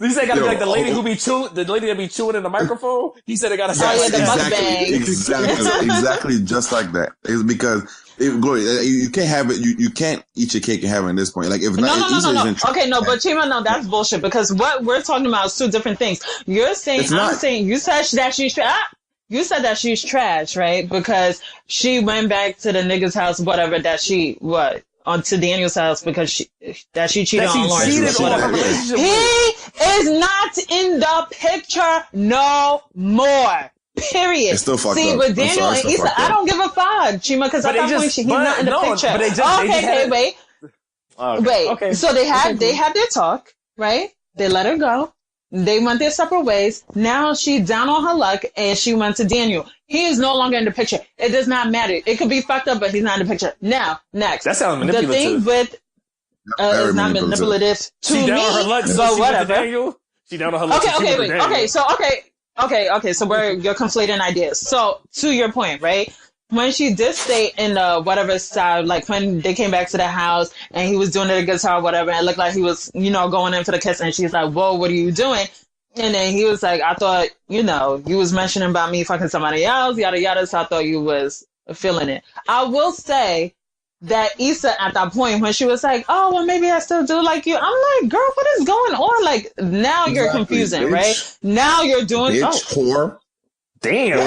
He said it gotta be like the lady that be chewing in the microphone. He said it gotta sound
exactly just like that. It's because Gloria, you can't have it. You can't eat your cake and have it at this point. Like, if
no. Okay, no, but Chima, no, that's bullshit, because what we're talking about is two different things. You're saying, I'm saying, you said that she's you said that she's trash, right? Because she went back to the nigga's house, whatever, onto Daniel's house because she cheated on Lawrence. He is not in the picture no more. Period.
It's still fucked
up. With Daniel and Issa, I don't give a fuck, Chima, because at that point he's not in the picture. Wait. Okay. So they had their talk, right? They let her go. They went their separate ways. Now she's down on her luck, and she went to Daniel. He is no longer in the picture. It does not matter. It could be fucked up, but he's not in the picture. Now, next.
That sounds manipulative.
The thing with it's not manipulative to me, but whatever.
She down on her luck.
Okay, wait. Okay, so you're conflating ideas. So to your point, right? When she did stay in the whatever style, like when they came back to the house and he was doing the guitar, whatever, and it looked like he was, going in for the kiss, and she's like, whoa, what are you doing? And then he was like, I thought, you was mentioning about me fucking somebody else, yada, yada, so I thought you was feeling it. I will say that Issa at that point when she was like, "Oh, well, maybe I still do like you." I'm like, "Girl, what is going on?" Like now you're confusing,
bitch.
right? Now you're doing
whore.
Damn.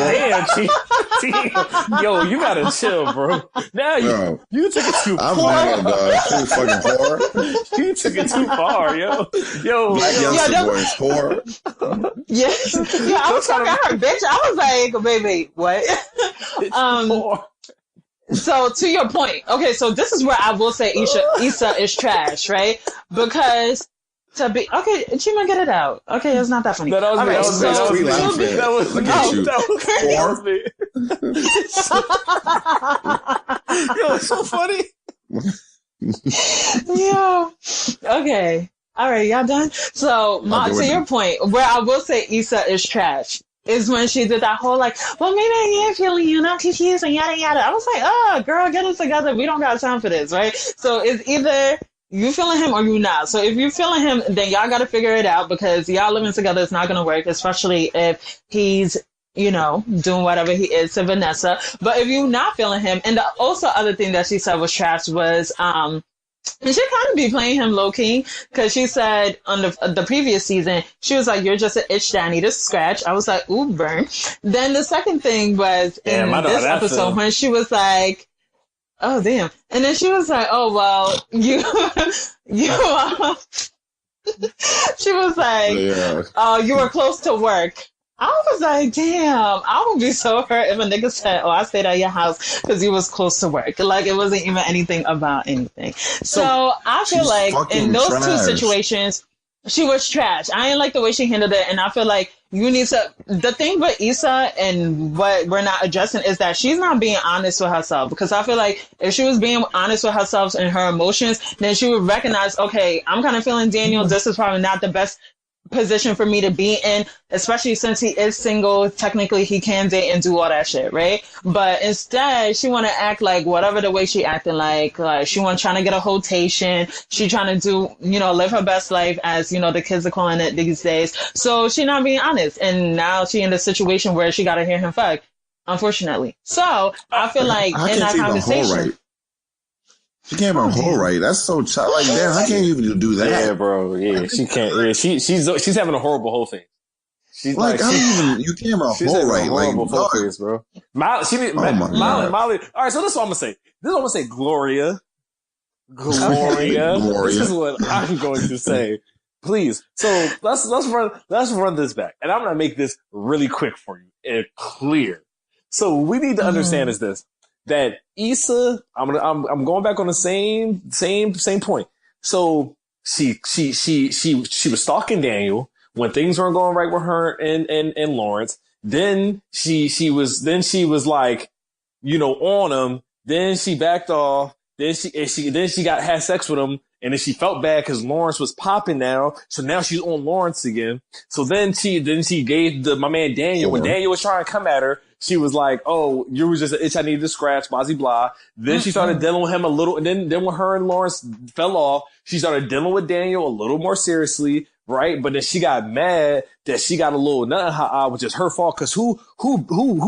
Yo, you gotta chill, bro. Now you took it too far.
I'm mad, dog. She fucking whore.
You took it too far, yo.
Black youngster boys, whore.
Yeah, I was talking to her, bitch. I was like, wait, what? So to your point, okay, so this is where I will say Issa is trash, right? Because to be okay, Chima, get it out. Okay, it's not that funny.
That was me. Yo, it's so funny.
Yeah. Okay. All right, y'all done? So, to your point, where I will say Issa is trash is when she did that whole like, well, maybe I am feeling you, not confused and yada yada. I was like, oh, girl, get it together. We don't got time for this, right? So it's either you feeling him or you not. So if you feeling him, then y'all got to figure it out because y'all living together is not going to work, especially if he's, you know, doing whatever he is to Vanessa. But if you not feeling him, and the also other thing that she said was trash was, and she kind of be playing him low key because she said on the previous season, she was like, "You're just an itch that I need to scratch." I was like, "Ooh, burn." Then the second thing was in this episode when she was like, "Oh, damn." And then she was like, "Oh, well, you, she was like, "Oh, you were close to work." I was like, damn, I would be so hurt if a nigga said, "Oh, I stayed at your house because you was close to work." Like, it wasn't even anything about anything. So I feel like in those two situations, she was trash. I didn't like the way she handled it. And I feel like you need to, the thing with Issa and what we're not addressing is that she's not being honest with herself. Because I feel like if she was being honest with herself and her emotions, then she would recognize, okay, I'm kind of feeling Daniel. This is probably not the best position for me to be in, especially since he is single. Technically he can date and do all that shit, right? But instead she want to act like whatever the way she acting, like she want trying to get a rotation, she trying to do, you know, live her best life, as you know the kids are calling it these days. So she not being honest, and now she in a situation where she got to hear him fuck, unfortunately. So I feel like in that conversation,
she can't even whole right. That's so child. Like, damn, how can't you even do that?
Yeah, bro. Yeah, she can't. Yeah, she's having a horrible whole face. She's
like, you can't even whole right.
Horrible whole face, bro. Molly. All right, so this is what I'm gonna say. Gloria. This is what I'm going to say. Please. So let's run this back, and I'm gonna make this really quick for you and clear. So what we need to understand is this. That Issa, I'm going back on the same point. So she was stalking Daniel when things weren't going right with her and Lawrence. Then she was like, you know, on him. Then she backed off. Then she had sex with him. And then she felt bad because Lawrence was popping now. So now she's on Lawrence again. So then she gave my man Daniel, when Daniel was trying to come at her, she was like, "Oh, you was just an itch I needed to scratch, blah, blah, blah." Then she started dealing with him a little. And then when her and Lawrence fell off, she started dealing with Daniel a little more seriously, right? But then she got mad that she got a little nut in her eye, which is her fault. Cause who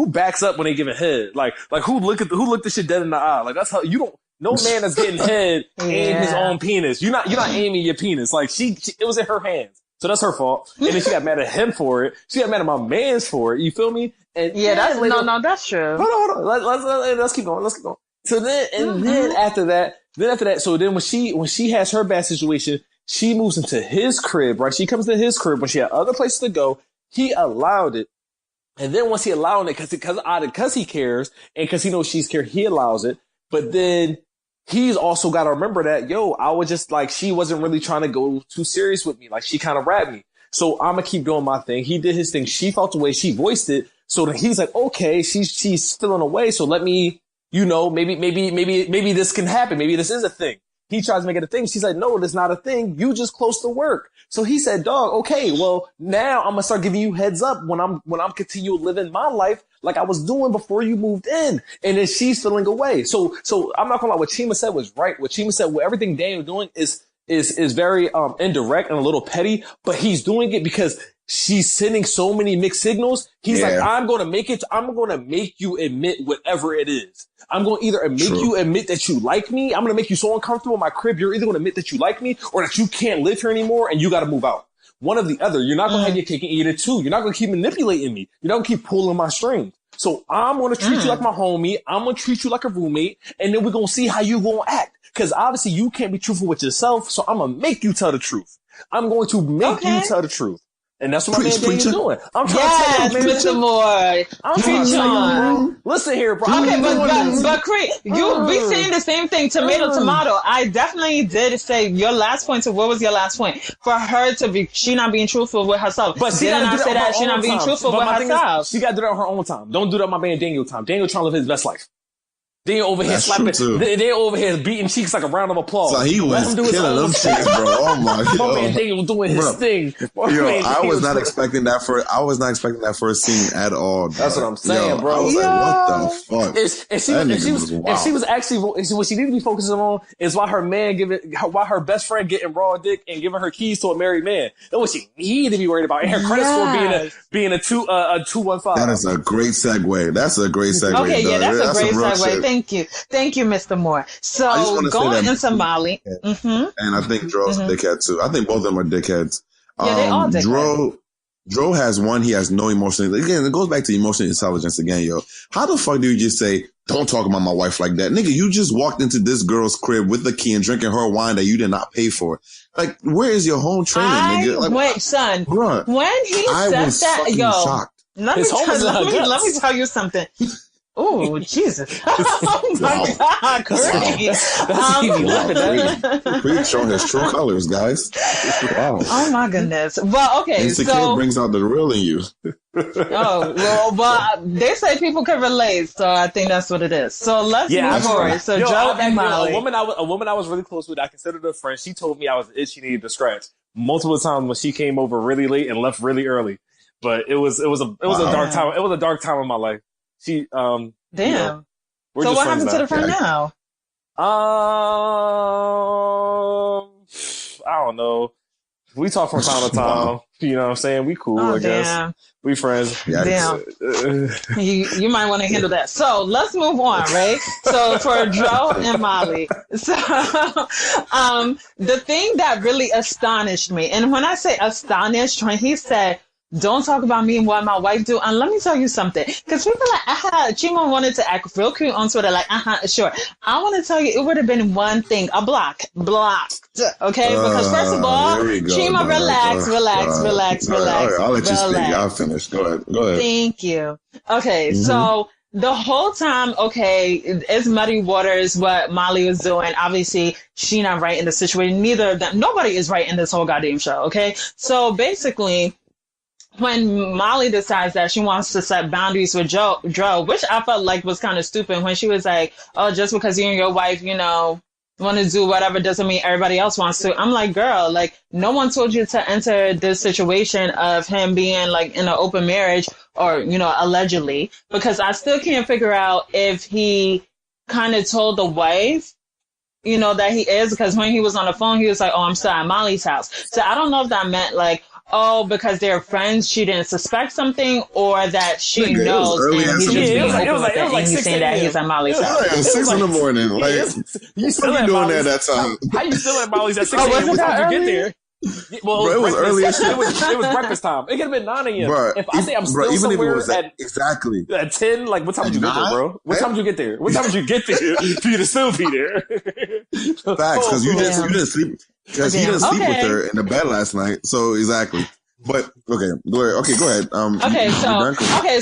backs up when they give a head? Like who looked the shit dead in the eye? Like, that's how you don't. No man that's getting head aim his own penis. You're not aiming your penis. Like it was in her hands. So that's her fault. And then she got mad at him for it. She got mad at my mans for it. You feel me? And
that's true.
Hold on. Let's keep going. So then after that, so then when she has her bad situation, she moves into his crib, right? She comes to his crib when she had other places to go. He allowed it. And then once he allowed it, because he cares and because he knows she's care, he allows it. But then he's also got to remember that, I was just like, she wasn't really trying to go too serious with me. Like, she kind of rapped me. So I'm going to keep doing my thing. He did his thing. She felt the way, she voiced it. So then he's like, okay, she's feeling away. So let me, maybe this can happen. Maybe this is a thing. He tries to make it a thing. She's like, no, it's not a thing. You just close to work. So he said, dog, okay, well, now I'm going to start giving you heads up when I'm continue living my life like I was doing before you moved in. And then she's feeling away. So I'm not gonna lie. What Chima said was right. What Chima said, what everything Daniel doing is is very indirect and a little petty, but he's doing it because she's sending so many mixed signals. He's like, I'm going to make you admit whatever it is. I'm going to either make you admit that you like me. I'm going to make you so uncomfortable in my crib. You're either going to admit that you like me or that you can't live here anymore and you got to move out. One or the other. You're not going to have your cake and eat it too. You're not going to keep manipulating me. You're not going to keep pulling my strings. So I'm going to treat you like my homie. I'm going to treat you like a roommate. And then we're going to see how you going to act. Because obviously you can't be truthful with yourself. So I'm going to make you tell the truth. I'm going to make you tell the truth. And that's what my man Daniel's doing. I'm trying to tell you,
Mr. Moore.
I'm trying to tell you, bro. Listen here, bro.
Okay, but Cree, we saying the same thing. Tomato. I definitely did say your last point. So what was your last point? For her to be, she not being truthful with herself.
But she got to say that
she not being truthful with herself.
She got to do that on her own time. Don't do that on my man Daniel time. Daniel trying to live his best life. They over here slapping. They over here beating cheeks like a round of applause.
So he was killing them cheeks, bro. Oh my god!
My man Daniel doing his thing.
I was not expecting that first scene at all.
That's what I'm saying, bro.
I was like, what the fuck?
And she was actually what she needed to be focusing on is why her best friend getting raw dick and giving her keys to a married man. That's what she needed to be worried about. And her credit score being a 215.
That is a great segue. That's a great segue.
Okay, yeah, that's a great segue. Thank you, Mr. Moore. So going into Molly,
and I think Dro's a dickhead too. I think both of them are dickheads.
Yeah, they all dickheads.
Dro has one. He has no emotional. Again, it goes back to emotional intelligence again, yo. How the fuck do you just say, "Don't talk about my wife like that"? Nigga, you just walked into this girl's crib with the key and drinking her wine that you did not pay for. Like, where is your home training, nigga? Like,
wait, son.
Bruh,
when he said that, yo,
shocked.
let me tell you something. Oh, Jesus. Oh, my God. Great.
Cree showing his true colors, guys. Wow.
Oh, my goodness. Well, okay.
Insecure brings out the real in you.
Well, they say people can relate, so I think that's what it is. So let's move forward. So Joe and Molly.
A woman I was really close with, I considered her friend. She told me I was the itch she needed to scratch multiple times when she came over really late and left really early. But it was a dark time. It was a dark time in my life. She,
damn.
You know,
so what happened to the friend now?
I don't know. We talk from time to time. You know what I'm saying? We cool, I guess. We friends.
Damn. You might want to handle that. So let's move on, right? So for Joe and Molly. So the thing that really astonished me, and when I say astonished, when he said, "Don't talk about me and what my wife do." And let me tell you something. Because people like, Chima wanted to act real cute on Twitter, like, sure. I want to tell you, it would have been one thing, a blocked. Okay? Because first of all, Chima, relax.
All right, I'll let you speak. I'll finish. Go ahead.
Thank you. Okay, so the whole time, okay, it's muddy waters what Molly was doing. Obviously, she not right in the situation. Neither of them. Nobody is right in this whole goddamn show, okay? So basically, when Molly decides that she wants to set boundaries with Joe, which I felt like was kind of stupid when she was like, "Oh, just because you and your wife, want to do whatever doesn't mean everybody else wants to." I'm like, girl, like, no one told you to enter this situation of him being like in an open marriage or, allegedly, because I still can't figure out if he kind of told the wife, that he is, because when he was on the phone, he was like, "Oh, I'm still at Molly's house." So I don't know if that meant like, oh, because they're friends, she didn't suspect something, or that she knows and he's just being open with it, and he's saying that he's at Molly's house.
It was 6 in the morning. Like,
you still at
doing that at that time?
How you still at Molly's at 6 a.m.? What time did you get there? Well,
bro, it was early as shit.
It was breakfast time. It could have been 9 a.m.
Bro,
if I say I'm still somewhere
exactly
at 10, like, what time did you get there, bro? What time did you get there? What time did you get there for you to still be there?
Facts, because you didn't sleep. Because he didn't sleep with her in the bed last night. So exactly. But okay, go ahead.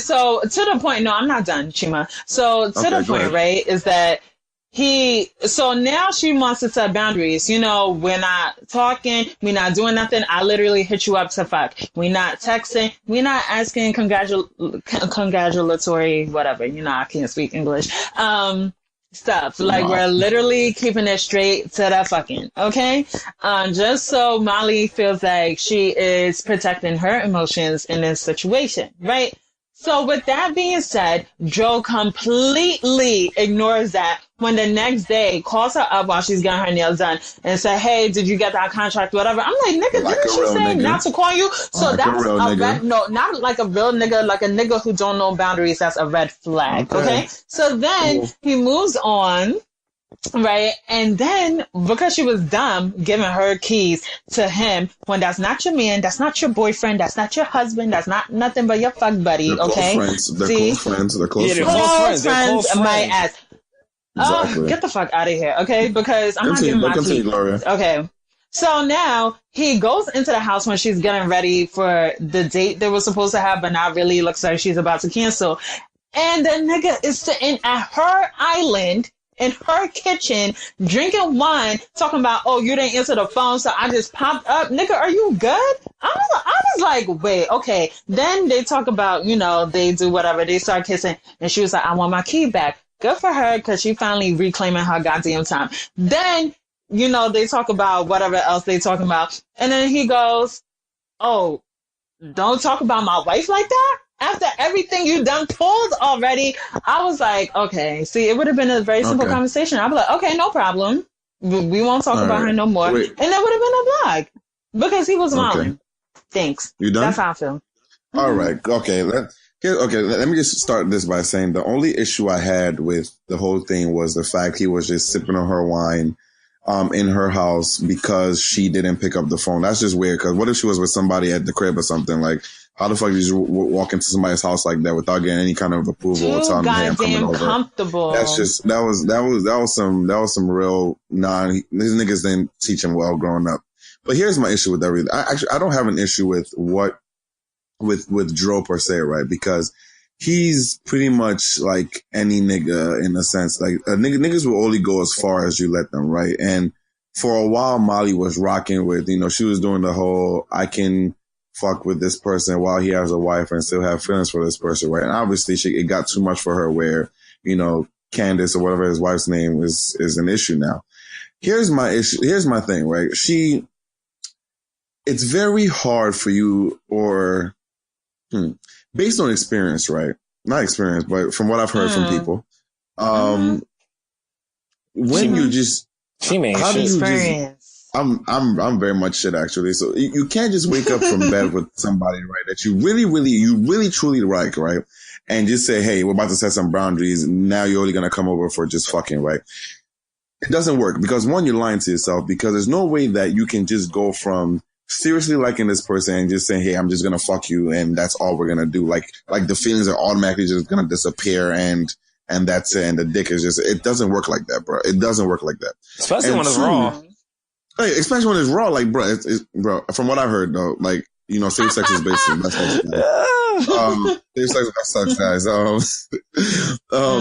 So to the point. No, I'm not done, Chima. So to the point, right, is that so now she wants to set boundaries. We're not talking, we're not doing nothing. I literally hit you up to fuck. We're not texting, we're not asking congratulatory whatever. I can't speak English. Stuff like we're literally keeping it straight to the fucking, okay? Just so Molly feels like she is protecting her emotions in this situation, right? So with that being said, Joe completely ignores that when the next day calls her up while she's getting her nails done and say, hey, did you get that contract, whatever. I'm like, nigga,
like
didn't she say
nigga.
not to call you? So
like
that's
a red,
no, not like a real nigga, like a nigga who don't know boundaries. That's a red flag. Okay. So then he moves on. Right. And then because she was dumb giving her keys to him when that's not your man, that's not your boyfriend, that's not your husband, that's not nothing but your fuck buddy.
They're
okay.
Close friends. They're close
friends. My ass.
Exactly.
Get the fuck out of here. Okay. Because I'm not giving my keys.
Gloria.
Okay. So now he goes into the house when she's getting ready for the date they were supposed to have, but not really. Looks like she's about to cancel. And the nigga is sitting at her island in her kitchen, drinking wine, talking about, oh, you didn't answer the phone, so I just popped up. Nigga, are you good? I was like, wait, okay. Then they talk about, you know, they do whatever. They start kissing, and she was like, I want my key back. Good for her, because she finally reclaiming her goddamn time. Then, you know, they talk about whatever else they talking about. And then he goes, oh, don't talk about my wife like that? After everything you done pulled already, I was like, okay, see, it would have been a very simple conversation. I'd be like, okay, no problem. We won't talk about her no more. Wait. And that would have been a block because he was lying. Thanks.
You done?
That's how I feel.
All right. Okay. Let me just start this by saying the only issue I had with the whole thing was the fact he was just sipping on her wine in her house because she didn't pick up the phone. That's just weird, because what if she was with somebody at the crib or something? Like, how the fuck did you walk into somebody's house like that without getting any kind of approval or telling them, hey, I'm coming over?
Comfortable.
That's just, that was some real these niggas didn't teach him well growing up. But here's my issue with everything. I don't have an issue with Dro per se, right? Because he's pretty much like any nigga in a sense. Like niggas will only go as far as you let them, right? And for a while, Molly was rocking with, you know, she was doing the whole, I can fuck with this person while he has a wife and still have feelings for this person, right? And obviously it got too much for her where, you know, Candace or whatever his wife's name is an issue now. Here's my issue. Here's my thing, right? It's very hard for you based on experience, right? Not experience, but from what I've heard from people, when you just,
how do you
experience?
I'm very much shit, actually. So you can't just wake up from bed with somebody, right, that you really truly like, right? And just say, hey, we're about to set some boundaries. Now you're only going to come over for just fucking, right? It doesn't work because, one, you're lying to yourself, because there's no way that you can just go from seriously liking this person and just saying, hey, I'm just going to fuck you and that's all we're going to do. Like the feelings are automatically just going to disappear and that's it. And the dick is just, it doesn't work like that, bro. It doesn't work like that.
Especially when it's raw.
Hey, especially when it's raw, like, bro, bro, from what I heard, though, like, you know, safe sex is basically best sex. Safe sex is best sex, guys.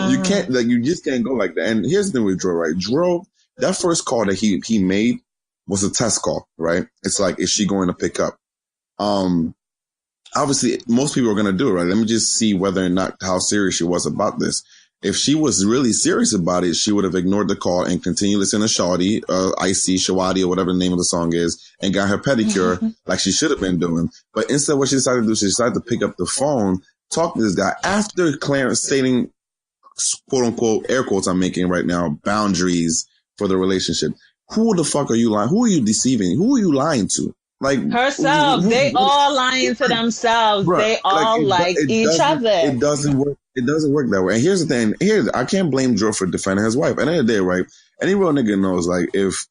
You can't, like, you just can't go like that. And here's the thing with Dro, right? Dro, that first call that he made was a test call, right? It's like, is she going to pick up? Obviously, most people are going to do it, right? Let me just see whether or not how serious she was about this. If she was really serious about it, she would have ignored the call and continued listening to Shawty, Icy, Shawadi, or whatever the name of the song is, and got her pedicure like she should have been doing. But instead, what she decided to do, she decided to pick up the phone, talk to this guy after Clarence stating, quote unquote, air quotes I'm making right now, boundaries for the relationship. Who the fuck are you lying? Who are you deceiving? Who are you lying to? Like
herself. They all lying to themselves. Bruh, they all like each other.
It doesn't work. It doesn't work that way. And here's the thing. I can't blame Joe for defending his wife. At the end of the day, right? Any real nigga knows, like, if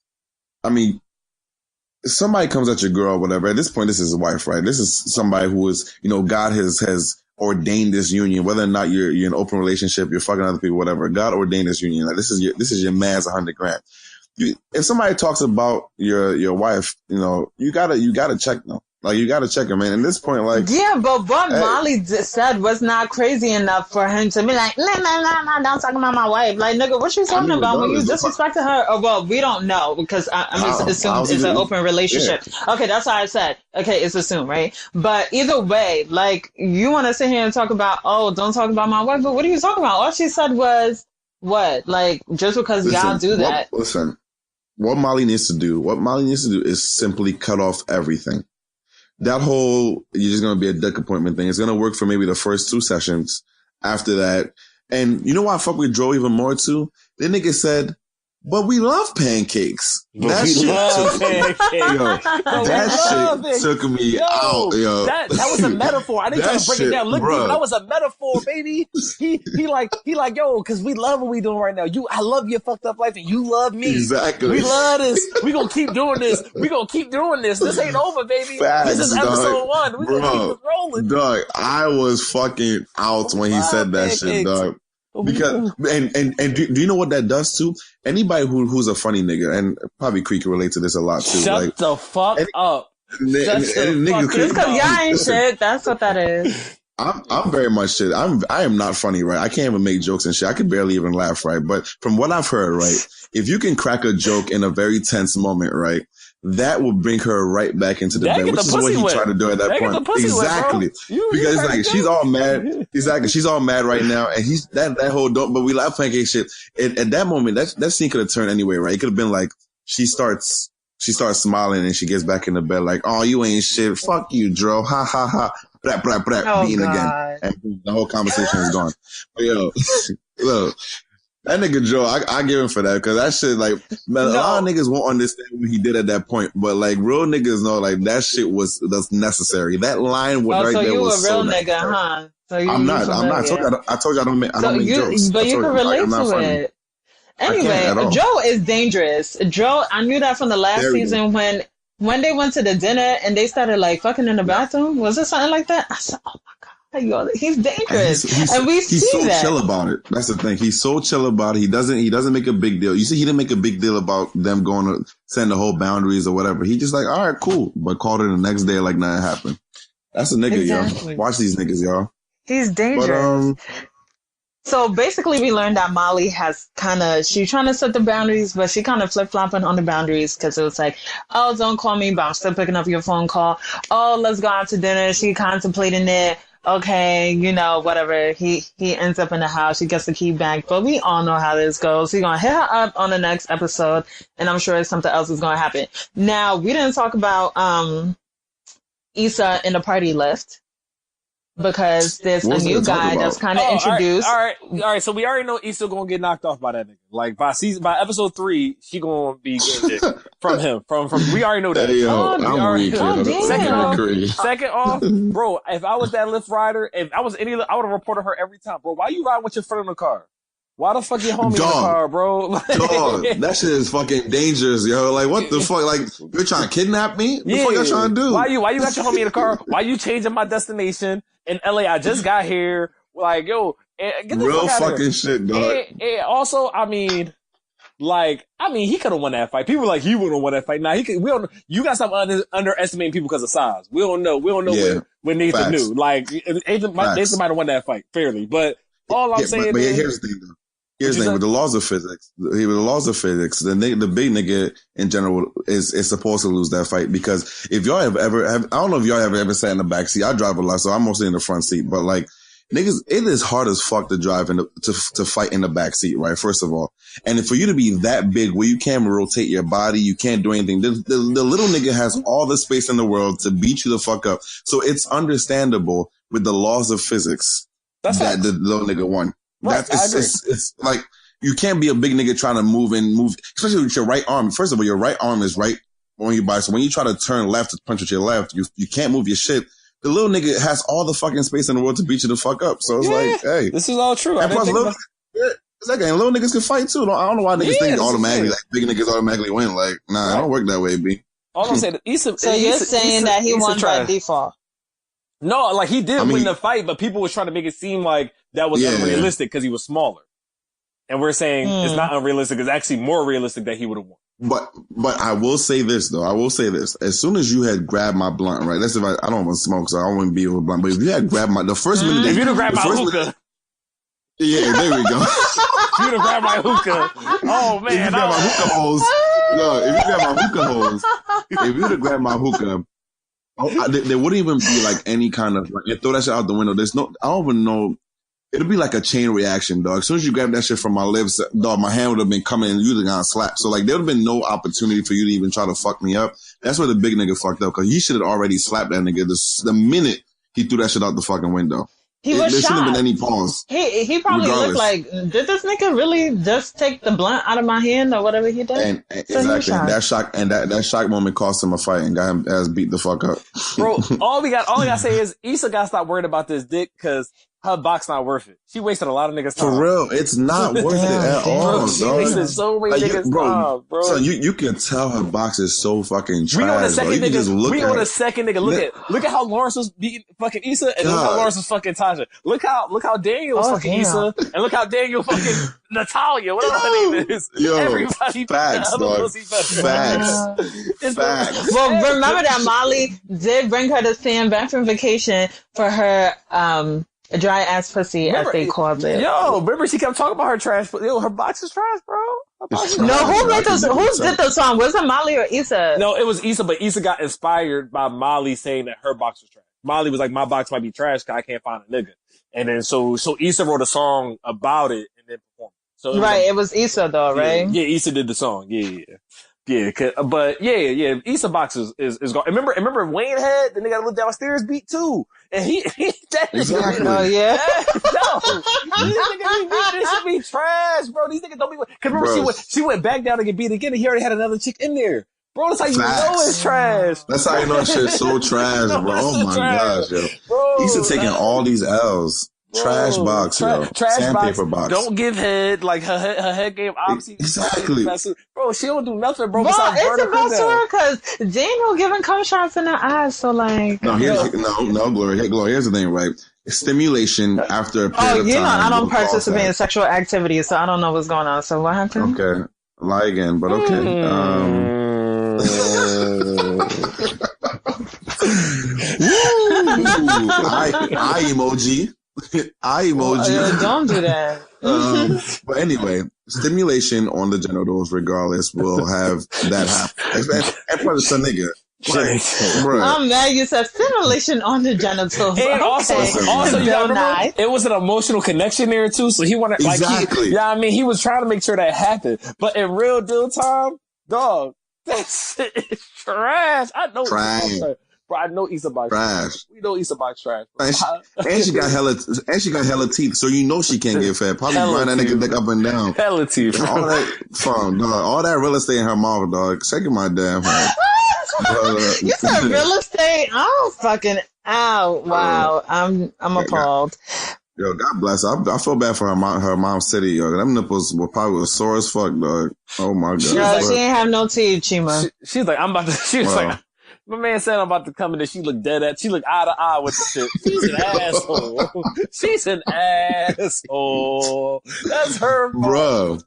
somebody comes at your girl or whatever, at this point, this is his wife, right? This is somebody who is, you know, God has ordained this union, whether or not you're in an open relationship, you're fucking other people, whatever. God ordained this union. Like, this is your man's $100,000. If somebody talks about your wife, you know, you gotta check them. Like, you gotta check her, man. At this point, like,
yeah, but what Molly said was not crazy enough for him to be like, no, don't talk about my wife. Like, nigga, what you talking about when you disrespected her? Or, well, we don't know because it's assumed it's an open relationship. Yeah. Okay, that's why I said, okay, it's assumed, right? But either way, like, you want to sit here and talk about, oh, don't talk about my wife, but what are you talking about? All she said was, what? Like, just because y'all do that.
What Molly needs to do is simply cut off everything. That whole, you're just going to be a dick appointment thing. It's going to work for maybe the first 2 sessions. After that, And you know why I fuck with Joe even more too? The nigga said, but we love pancakes. That shit took me out, yo.
That was a metaphor. I didn't try to break it down. Look deep, but that was a metaphor, baby. He like, yo, because we love what we doing right now. I love your fucked up life, and you love me.
Exactly.
We love this. We gonna keep doing this. We gonna keep doing this. This ain't over, baby.
Facts,
this is episode 1. We gonna keep it rolling.
Dog, I was fucking out when he said that shit, dog. Because and do you know what that does too? Anybody who's a funny nigga, and probably Cree can relate to this a lot too.
Shut the fuck up.
Just because y'all ain't shit. That's what that is.
I'm very much shit. I am not funny, right? I can't even make jokes and shit. I can barely even laugh, right? But from what I've heard, right, if you can crack a joke in a very tense moment, right, that will bring her right back into the bed, which is what he tried to do at that point. Exactly. Because it's like she's all mad. Exactly. She's all mad right now, and he's that whole don't. But we love pancake shit. At that moment, that scene could have turned anyway, right? It could have been like she starts smiling and she gets back in the bed like, oh, you ain't shit. Fuck you, Dro. Ha ha ha. Blah blah blah. Beating again, and the whole conversation is gone. But yo, look. That nigga Joe, I give him for that, because that shit, like, man, a lot of niggas won't understand what he did at that point, but like real niggas know, like that shit that's necessary. That line was
so
there was so
necessary. So you a real nigga, huh? So
I'm not. I told you I don't make jokes.
But you can relate to it. Anyway, Joe is dangerous. Joe, I knew that from the last season when they went to the dinner and they started like fucking in the bathroom. Was it something like that? I said, oh my God. He's dangerous, and he's so
chill about it. That's the thing. He's so chill about it. He doesn't make a big deal. You see, he didn't make a big deal about them going to send the whole boundaries or whatever. He just like, all right, cool, but called it the next day like nothing happened. That's a nigga, y'all. Watch these niggas, y'all.
He's dangerous. So basically, we learned that Molly has she's trying to set the boundaries, but she kind of flip-flopping on the boundaries, because it was like, oh, don't call me, but I'm still picking up your phone call. Oh, let's go out to dinner. She contemplating it. Okay, whatever. He ends up in the house. He gets the key back. But we all know how this goes. He's going to hit her up on the next episode, and I'm sure something else is going to happen. Now, we didn't talk about Issa in the party list, because there's a new guy that's kind of introduced.
All right. So we already know Issa gonna get knocked off by that nigga. Like by episode 3, she gonna be getting dick from him. From we already know that.
Hey,
Second off, bro. If I was that Lyft rider, if I was I would have reported her every time, bro. Why you riding with your friend in the car? Why the fuck you homie in the car, bro?
Dog, that shit is fucking dangerous, yo. Like, what the fuck? Like, you're trying to kidnap me? What the fuck you trying to do?
Why you got your homie in the car? Why you changing my destination? In LA, I just got here. Like, yo, get the
real
fuck out
fucking
of
shit, dog.
And also, he could have won that fight. People were like, he would have won that fight. Nah, we don't. You gotta stop underestimating people because of size. We don't know when Nathan knew. Like, Nathan might have won that fight fairly. But all I'm saying is,
here's the thing, though. Here's the thing with the laws of physics. The big nigga in general is supposed to lose that fight, because if y'all have ever, I don't know if y'all have ever sat in the back seat. I drive a lot, so I'm mostly in the front seat. But like, niggas, it is hard as fuck to drive to fight in the back seat, right? First of all, and for you to be that big where you can't rotate your body, you can't do anything. The little nigga has all the space in the world to beat you the fuck up. So it's understandable with the laws of physics that the little nigga won.
Right,
it's like, you can't be a big nigga trying to move, especially with your right arm. First of all, your right arm is right on your body. So when you try to turn left to punch with your left, you can't move your shit. The little nigga has all the fucking space in the world to beat you the fuck up. So it's like, hey.
This is all true.
And plus, little niggas can fight too. I don't know why niggas think automatically, like, big niggas automatically win. Like, nah, I don't work that way, B.
All I'm saying,
so you're saying that he won by default?
No, like, he did win the fight, but people was trying to make it seem like that was unrealistic because he was smaller. And we're saying it's not unrealistic. It's actually more realistic that he would have won.
But I will say this, though. As soon as you had grabbed my blunt, right? That's if I don't want to smoke, so I don't want to be with blunt. But if you had grabbed the first minute...
If you'd have grabbed my hookah...
Yeah, there we go.
If you'd have grabbed my hookah... Oh, man.
If you grabbed my hookah holes... No, if you grabbed my hookah holes... If you'd have grabbed my hookah... there wouldn't even be like any kind of... Like, throw that shit out the window. There's no... I don't even know... It'll be like a chain reaction, dog. As soon as you grab that shit from my lips, dog, my hand would have been coming and you'd have gotten slapped. So like, there would have been no opportunity for you to even try to fuck me up. That's where the big nigga fucked up, because he should have already slapped that nigga the minute he threw that shit out the fucking window.
was
there shouldn't have been
shocked.
any pause.
He probably looked like, did this nigga really just take the blunt out of my hand or whatever he did?
And exactly, that shock moment cost him a fight and got him ass beat the fuck up.
Bro, all I gotta say is Issa gotta stop worried about this dick because her box not worth it. She wasted a lot of niggas' time.
For real, it's not worth it at all.
Bro, she wasted so many niggas' time, bro.
So you can tell her box is so fucking trash.
We on the second nigga.
Look
Look at how Lawrence was beating fucking Issa, and look how Lawrence was fucking Tasha. Look how Daniel was fucking Issa, and look how Daniel fucking Natalia. Whatever her name is.
Yo,
everybody
facts, dog. Facts.
Well, remember that Molly did bring her to Sam back from vacation for her dry ass pussy, as they called it.
Yo, remember she kept talking about her trash. Yo, her box is trash, bro.
No, who did the song? Was it Molly or Issa?
No, it was Issa, but Issa got inspired by Molly saying that her box was trash. Molly was like, my box might be trash because I can't find a nigga. And then so Issa wrote a song about it and then performed it. So
it was Issa though, right?
Yeah, Issa did the song. Yeah, but Issa box is gone. Remember Wayne had the nigga look downstairs beat too, and he
exactly.
Oh yeah,
these niggas should be trash, bro. These niggas don't be. Cause remember she went back down to get beat again, and he already had another chick in there, bro. That's how you know it's trash.
That's how you know shit's so trash, bro. Oh my gosh, yo. Bro, Issa taking all these L's. Trash box, yo. Sandpaper box.
Don't give head. Like her head game obviously.
Exactly.
Bro, she don't do nothing, bro.
Well, it's about to her because Daniel giving cum shots in her eyes. So like,
no, Gloria. Hey, Gloria. Here's the thing, right? Stimulation after a period of time.
I don't participate in sexual activities, so I don't know what's going on. So what happened?
Okay, lie again, but okay. I emoji. I emoji.
Don't do that.
But anyway, stimulation on the genitals, regardless, will have that happen. And plus, it's a nigga.
I'm mad you said stimulation on the genitals.
And also you gotta remember, it was an emotional connection there too. So he wanted,
exactly.
I mean, he was trying to make sure that happened. But in real deal time, dog, that shit is trash. I know.
Trash.
Bro, I know Issa box trash. We know Issa box trash.
And she got hella teeth, so you know she can't get fat. Probably run that nigga dick up and down.
Hella teeth.
All that real estate in her mouth, dog. Shaking my damn head.
You said real estate? I'm fucking out. Wow. I'm appalled.
Yo, God bless her. I feel bad for her mom's city, yo. Them nipples were probably sore as fuck, dog. Oh my God.
She ain't have no teeth, Chima.
She's like, like, my man said I'm about to come in and she looked she looked eye to eye with the shit. She's an asshole. She's an asshole. That's her fault.
Bro.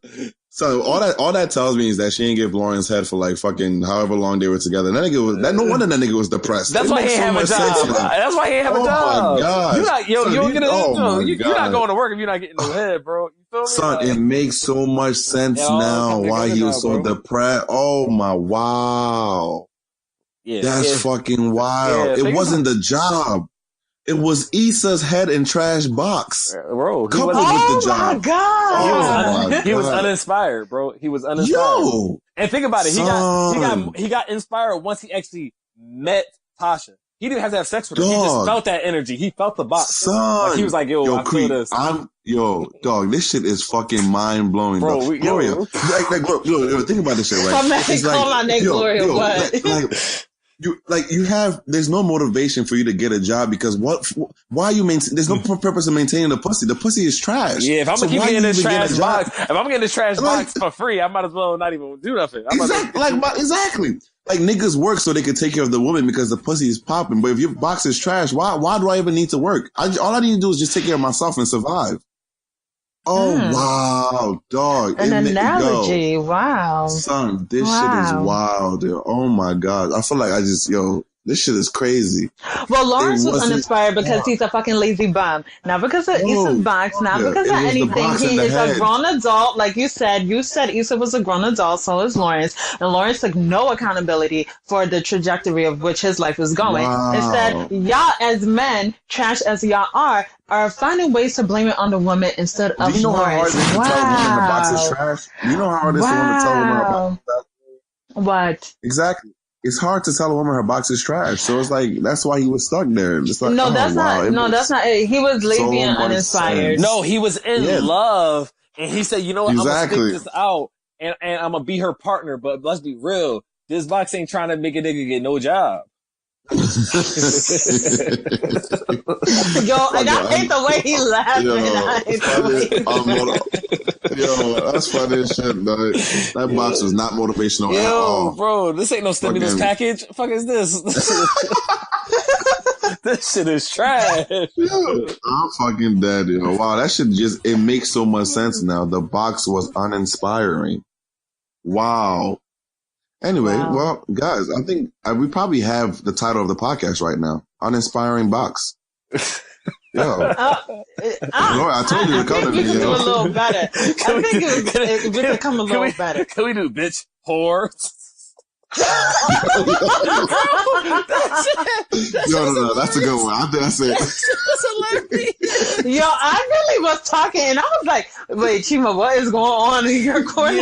So all that tells me is that she didn't give Lawrence head for like fucking however long they were together. No wonder that nigga was depressed.
That's why he ain't have a job. That's why he ain't have a job.
Oh my God.
You're not going to work if you're not getting no head, bro. You feel me?
Son, it makes so much sense now why he was so depressed. Oh my wow. Yeah, that's fucking wild. It wasn't the job. It was Issa's head and trash box.
Bro,
coupled with the job.
Oh my God.
He was uninspired, bro. He was uninspired.
Yo.
And think about it. He got inspired once he actually met Tasha. He didn't have to have sex with her. He just felt that energy. He felt the box.
Son.
Like he was like, yo, I feel this.
Dog, this shit is fucking mind blowing, bro. Gloria. Bro, think about this shit, right?
Call my name Gloria, what?
There's no motivation for you to get a job because why are you there's no purpose in maintaining the pussy. The pussy is trash.
Yeah, if I'm gonna keep getting this trash box, box for free, I might as well not even do nothing.
Exactly. Like niggas work so they can take care of the woman because the pussy is popping. But if your box is trash, why do I even need to work? All I need to do is just take care of myself and survive. Oh, wow, dog.
An analogy. Wow.
Son, this shit is wild, dude. Oh, my God. I feel like this shit is crazy.
Well, Lawrence was uninspired because he's a fucking lazy bum. Not because of Issa's box, not because of anything. He is a grown adult. Like you said Issa was a grown adult, so is Lawrence. And Lawrence took no accountability for the trajectory of which his life was going.
Wow.
Instead, y'all as men, trash as y'all are finding ways to blame it on the woman instead of
Do you know
Lawrence.
how hard it is to tell a woman the box is trash? You know how hard it is to tell a woman about that?
What?
Exactly. it's hard to tell a woman her box is trash. So it's like that's why he was stuck there. It's like,
no, that's not. No, that's not it. He was lazy and uninspired.
No, he was in love, and he said, "You know what?
Exactly.
I'm gonna stick this out, and I'm gonna be her partner. But let's be real. This box ain't trying to make a nigga get no job."
Yo, and I hate the way he laughed.
Yo, that's funny as shit, dog. That box was not motivational at all.
Bro, this ain't no stimulus package. Fuck is this? This shit is trash.
Yo, I'm fucking dead, yo. Wow, that shit it makes so much sense now. The box was uninspiring. Wow. Anyway, well, guys, I think we probably have the title of the podcast right now. Uninspiring Box. Yo. Gloria, I told you to come to me.
We could do a little better. I think it would become a little better.
Can we do bitch whore?
No, that's a good one. I think that's it.
That's hilarious.
Yo, I really was talking, and I was like, "Wait, Chima, what is going on in your corner?"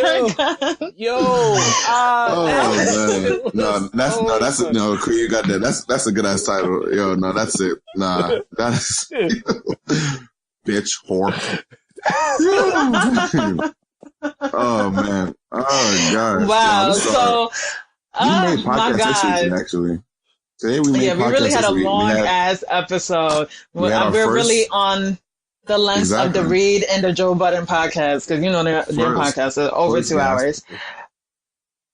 No, Cree, you got that. That's a good ass title. Yo, no, that's it. Nah, that's bitch whore. Oh man. Oh god.
Wow. So.
We made podcast this week, actually. Today we made
we really had a long ass episode. We're really on the length of the Reed and the Joe Budden podcast because their podcasts are over 2 hours.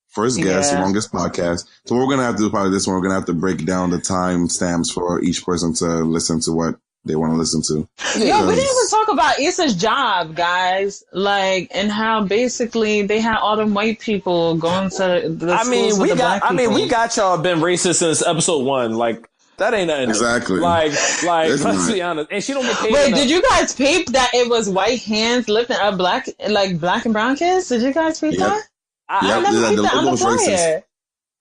First guest, longest podcast. So what we're gonna have to do probably this one. We're gonna have to break down the time stamps for each person to listen to what they want to listen to.
Yo, we didn't even talk about Issa's job, guys. And how basically they had all them white people going to the schools with the black people.
we got y'all been racist since episode 1. Like, that ain't nothing.
Exactly.
Let's be honest. And she don't get paid.
Wait,
enough.
did you guys peep that it was white hands lifting up black and brown kids? Did you guys peep that? I never peeped that on the flyer.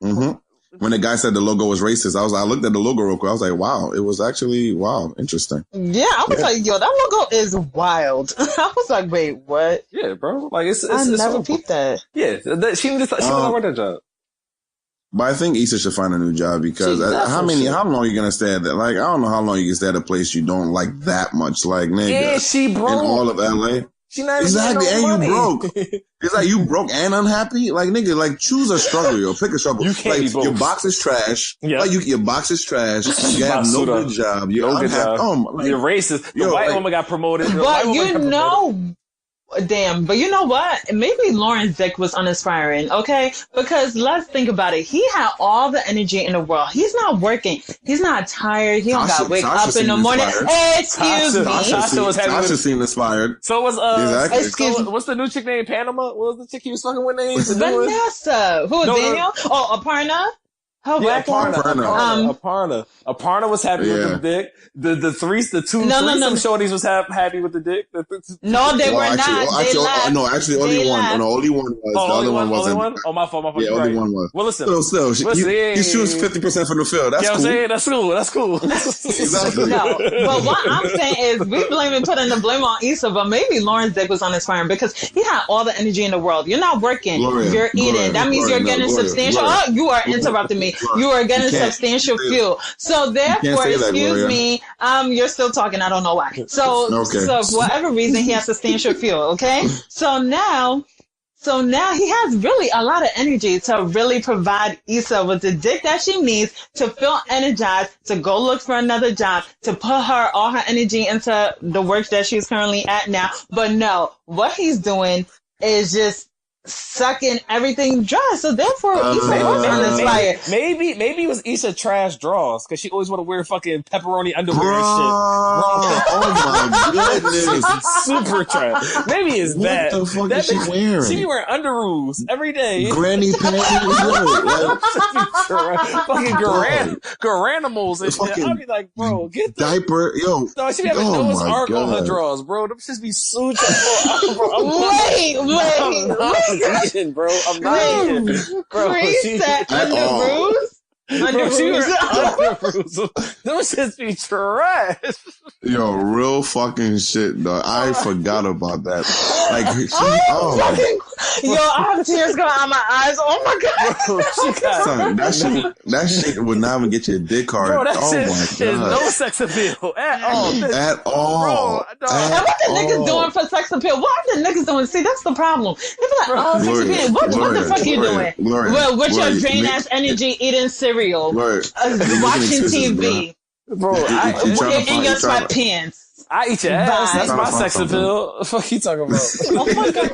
Mm-hmm. When the guy said the logo was racist, I looked at the logo real quick. I was like, wow, it was actually, interesting.
Yeah, I was like, yo, that logo is wild. I was like, wait, what?
Yeah, bro. Like, it's
never peeped that.
Yeah, she didn't work that job.
But I think Issa should find a new job because how long are you going to stay at that? Like, I don't know how long you can stay at a place you don't like that much. Like, nigga.
And she broke.
In all of LA.
She not
exactly,
and
money. You broke. It's like you broke and unhappy. Like nigga, like choose a struggle, yo. Pick a struggle.
You can't be both.
Your box is trash.
Yeah.
Like your box is trash. You have no good job. You're unhappy.
You're racist. The white woman got promoted.
But damn, but you know what? Maybe Lauren Zick was uninspiring, okay? Because let's think about it. He had all the energy in the world. He's not working. He's not tired. He don't got to wake up in the morning. Excuse me.
Tasha seemed inspired.
So was
exactly.
What's the new chick named Panama? What was the chick he was fucking with named?
Vanessa. Who was Daniel? Oh, Aparna?
Aparna was happy with the dick. The two shorties was happy with the dick.
No, they were not.
Only one. Only one was. The other one wasn't.
Oh, my fault.
Yeah, only one was.
Well, listen.
Still, he shoots 50% from the field. That's cool.
That's cool.
Exactly.
No, but what I'm saying is we putting the blame on Issa, but maybe Lauren Zick was uninspiring because he had all the energy in the world. You're not working. You're eating. That means you're getting substantial. Oh, you are interrupting me. You are getting substantial fuel. So therefore, excuse me, you're still talking. I don't know why. So for whatever reason, he has substantial fuel. Okay. So now he has really a lot of energy to really provide Issa with the dick that she needs to feel energized, to go look for another job, to put all her energy into the work that she's currently at now. But no, what he's doing is just sucking everything dry. So therefore, Issa was uninspired.
Maybe it was Issa trash draws because she always want to wear fucking pepperoni underwear and shit.
Oh my goodness,
super trash. Maybe it's that.
What the fuck is she wearing?
She be wearing underoos every day.
Granny panties.
Fucking garanimals and shit. I'll be like, bro, get the
diaper, yo.
No, she be having Noah's Ark on her drawers, bro. Them just be so
Wait.
Bro, I'm not eating, bro.
Cree said underoos.
Underoos. Those just be trash.
Yo, real fucking shit, dog. I forgot about that. Like,
Yo, I have tears going out my eyes. Oh my god!
Bro,
Son, that shit would not even get your dick hard.
Bro, that
oh
shit
my
is
god,
no sex appeal at all.
at all.
Bro, no.
And what the niggas doing for sex appeal? What are the niggas doing? See, that's the problem. They be like, oh, sex appeal. What the fuck you doing? Well, with your drain ass energy, eating cereal, watching TV,
Bro,
in your sweatpants.
I eat your ass. That's my sex appeal. What the fuck you talking about?
Oh my god.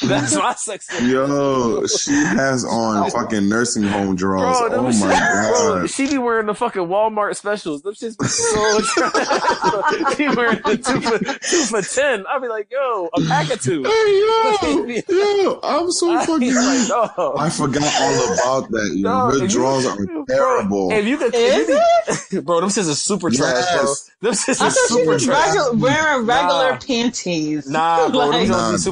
That's my sex appeal.
Yo, she has on fucking nursing home drawers.
Bro,
oh my god.
Bro, she be wearing the fucking Walmart specials. Them shits be so trash. She wearing the 2 for $10. I'll be like, yo, a pack of 2.
Hey, yo, I'm so fucking
like, no.
I forgot all about that. Yo. Her drawers are terrible.
Bro, bro, them shits are super trash, bro. Them shits are super trash.
Wearing regular panties.
Nah, bro, them Jones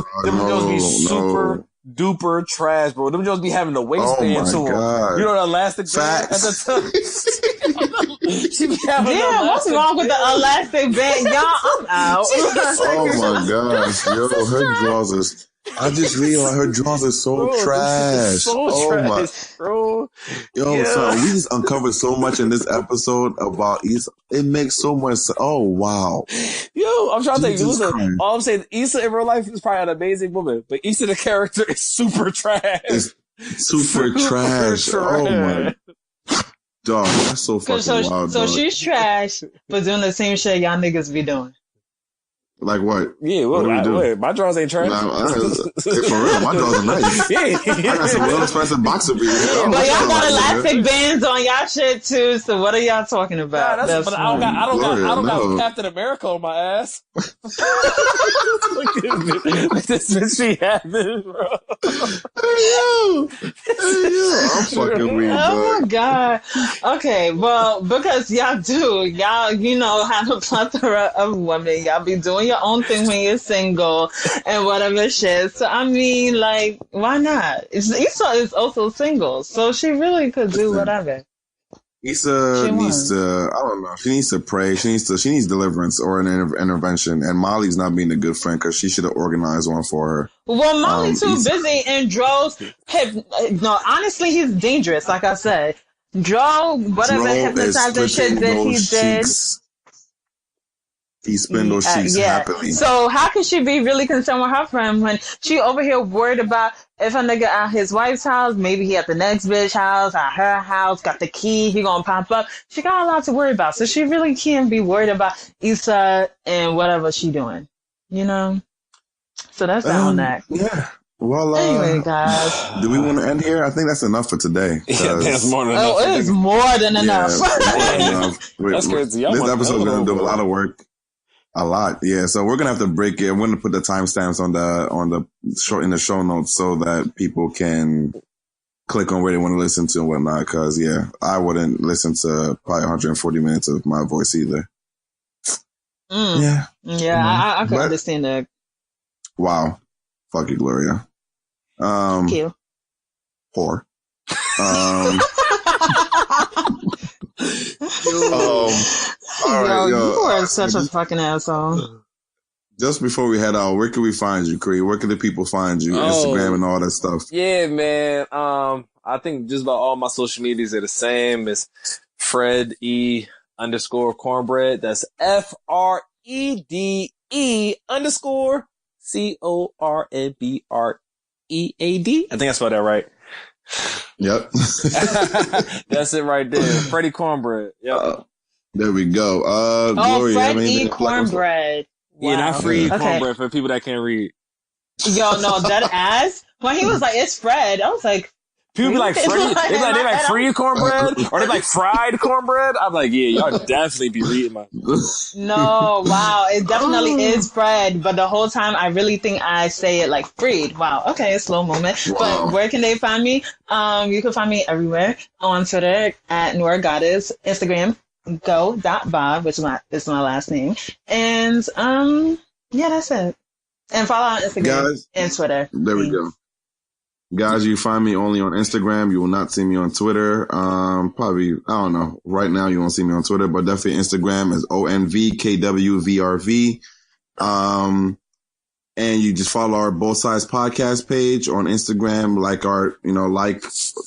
be super duper trash, bro. Them Jones be having the waistband to them. You know the elastic band at the time? She be having
what's wrong with the elastic band? Y'all, I'm out.
Oh my gosh, yo, her drawers is. I just realized her drawers are so trash.
So trash, bro.
Yo, son, we just uncovered so much in this episode about Issa. It makes so much sense. Oh, wow.
Yo, I'm trying to tell you, listen, all I'm saying, Issa in real life is probably an amazing woman, but Issa the character is super trash.
It's super trash. Oh my. Dog, that's so fucking wild.
So she's trash, but doing the same shit y'all niggas be doing.
Like what?
Yeah, what do we do? My drawers ain't trash.
For real, my drawers are nice.
Yeah.
I got some real expensive boxer briefs.
But y'all got elastic bands on y'all shit too. So what are y'all talking about?
Nah, but I don't got Captain America on my ass. This bitch be having, bro.
I'm fucking weak.
Oh my god. Okay, well, because y'all you know, have a plethora of women. Y'all be doing your own thing when you're single and whatever shit. So I mean, like, why not? Issa is also single, so she really could do whatever.
Issa needs to, I don't know, she needs to pray. She needs deliverance or an intervention. And Molly's not being a good friend because she should have organized one for her.
Well, Molly's too busy, and Dro's, no, honestly, he's dangerous, like I said. Dro, whatever hypnotizing shit that he did.
He spin those sheets happily.
So how can she be really concerned with her friend when she over here worried about if a nigga at his wife's house, maybe he at the next bitch house, at her house, got the key, he gonna pop up. She got a lot to worry about. So she really can't be worried about Issa and whatever she doing. You know? So that's that on that.
Yeah. Well,
anyway, guys.
Do we want to end here? I think that's enough for today.
Yeah, that's more than enough.
Oh, it is more than enough.
That's crazy.
This episode is going to do a lot of work. A lot, yeah. So we're gonna have to break it. We're gonna put the timestamps on the in the show notes so that people can click on where they want to listen to and whatnot. Because I wouldn't listen to probably 140 minutes of my voice either. Yeah,
I can understand that.
Wow, fuck you, Gloria.
Thank you.
Whore.
You are such a fucking asshole.
Just before we head out, where can we find you, Cree? Where can the people find you? Instagram and all that stuff.
Yeah, man. I think just about all my social medias are the same. It's Fred E _cornbread. That's FREDE _CORNBREAD. I think I spelled that right.
Yep.
That's it right there. Freddie Cornbread. Yep.
There we go. Gloria,
Freddie Cornbread.
Wow. Yeah, not Free Cornbread for people that can't read.
Yo, no, that ass. When he was like, it's Fred, I was like,
people be like, Freddie, they like free cornbread or they like fried cornbread. I'm like, yeah, y'all definitely be reading my.
No, wow, it definitely is Fred, but the whole time I really think I say it like freed. Wow, okay, a slow moment. Wow. But where can they find me? You can find me everywhere on Twitter at Nora Goddess, Instagram go.bob, which is my last name, and that's it. And follow on Instagram and Twitter.
There we go. Guys, you find me only on Instagram. You will not see me on Twitter. Probably, I don't know. Right now, you won't see me on Twitter, but definitely Instagram is ONVKWVRV. And you just follow our Both Sides Podcast page on Instagram, like,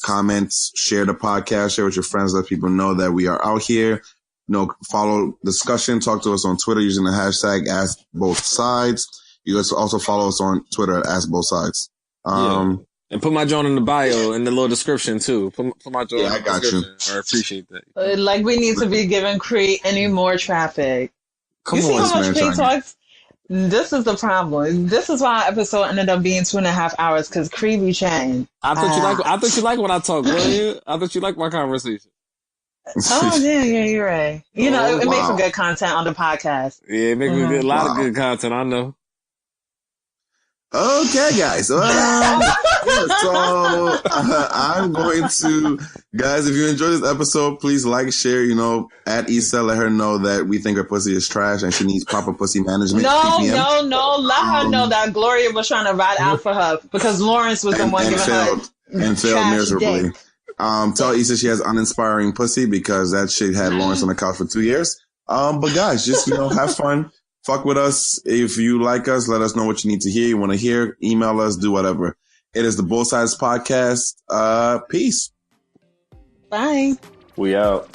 comments, share the podcast, share with your friends, let people know that we are out here. Follow discussion, talk to us on Twitter using the hashtag #AskBothSides. You guys also follow us on Twitter at @AskBothSides.
And put my joint in the bio in the little description too. Put my joint in the description. I appreciate that.
Like we need to be giving Cree any more traffic.
Come
you see
on,
how much Cree talks? This is the problem. This is why our episode ended up being 2.5 hours because Cree be chatting.
I thought you like when I talk, Gloria. I thought you like my conversation.
Oh yeah, you're right. You know, it makes for good content on the podcast.
Yeah, it makes a lot of good content. I know.
Okay, guys. So I'm going to, guys, if you enjoyed this episode, please like, share, at Issa, let her know that we think her pussy is trash and she needs proper pussy management.
No. Let her know that Gloria was trying to ride out for her because Lawrence was the one giving her
and failed miserably. Tell Issa she has uninspiring pussy because that shit had Lawrence on the couch for 2 years. But guys, just, have fun. Fuck with us. If you like us, let us know what you need to hear. You want to hear, email us, do whatever. It is the Both Sides Podcast. Peace.
Bye.
We out.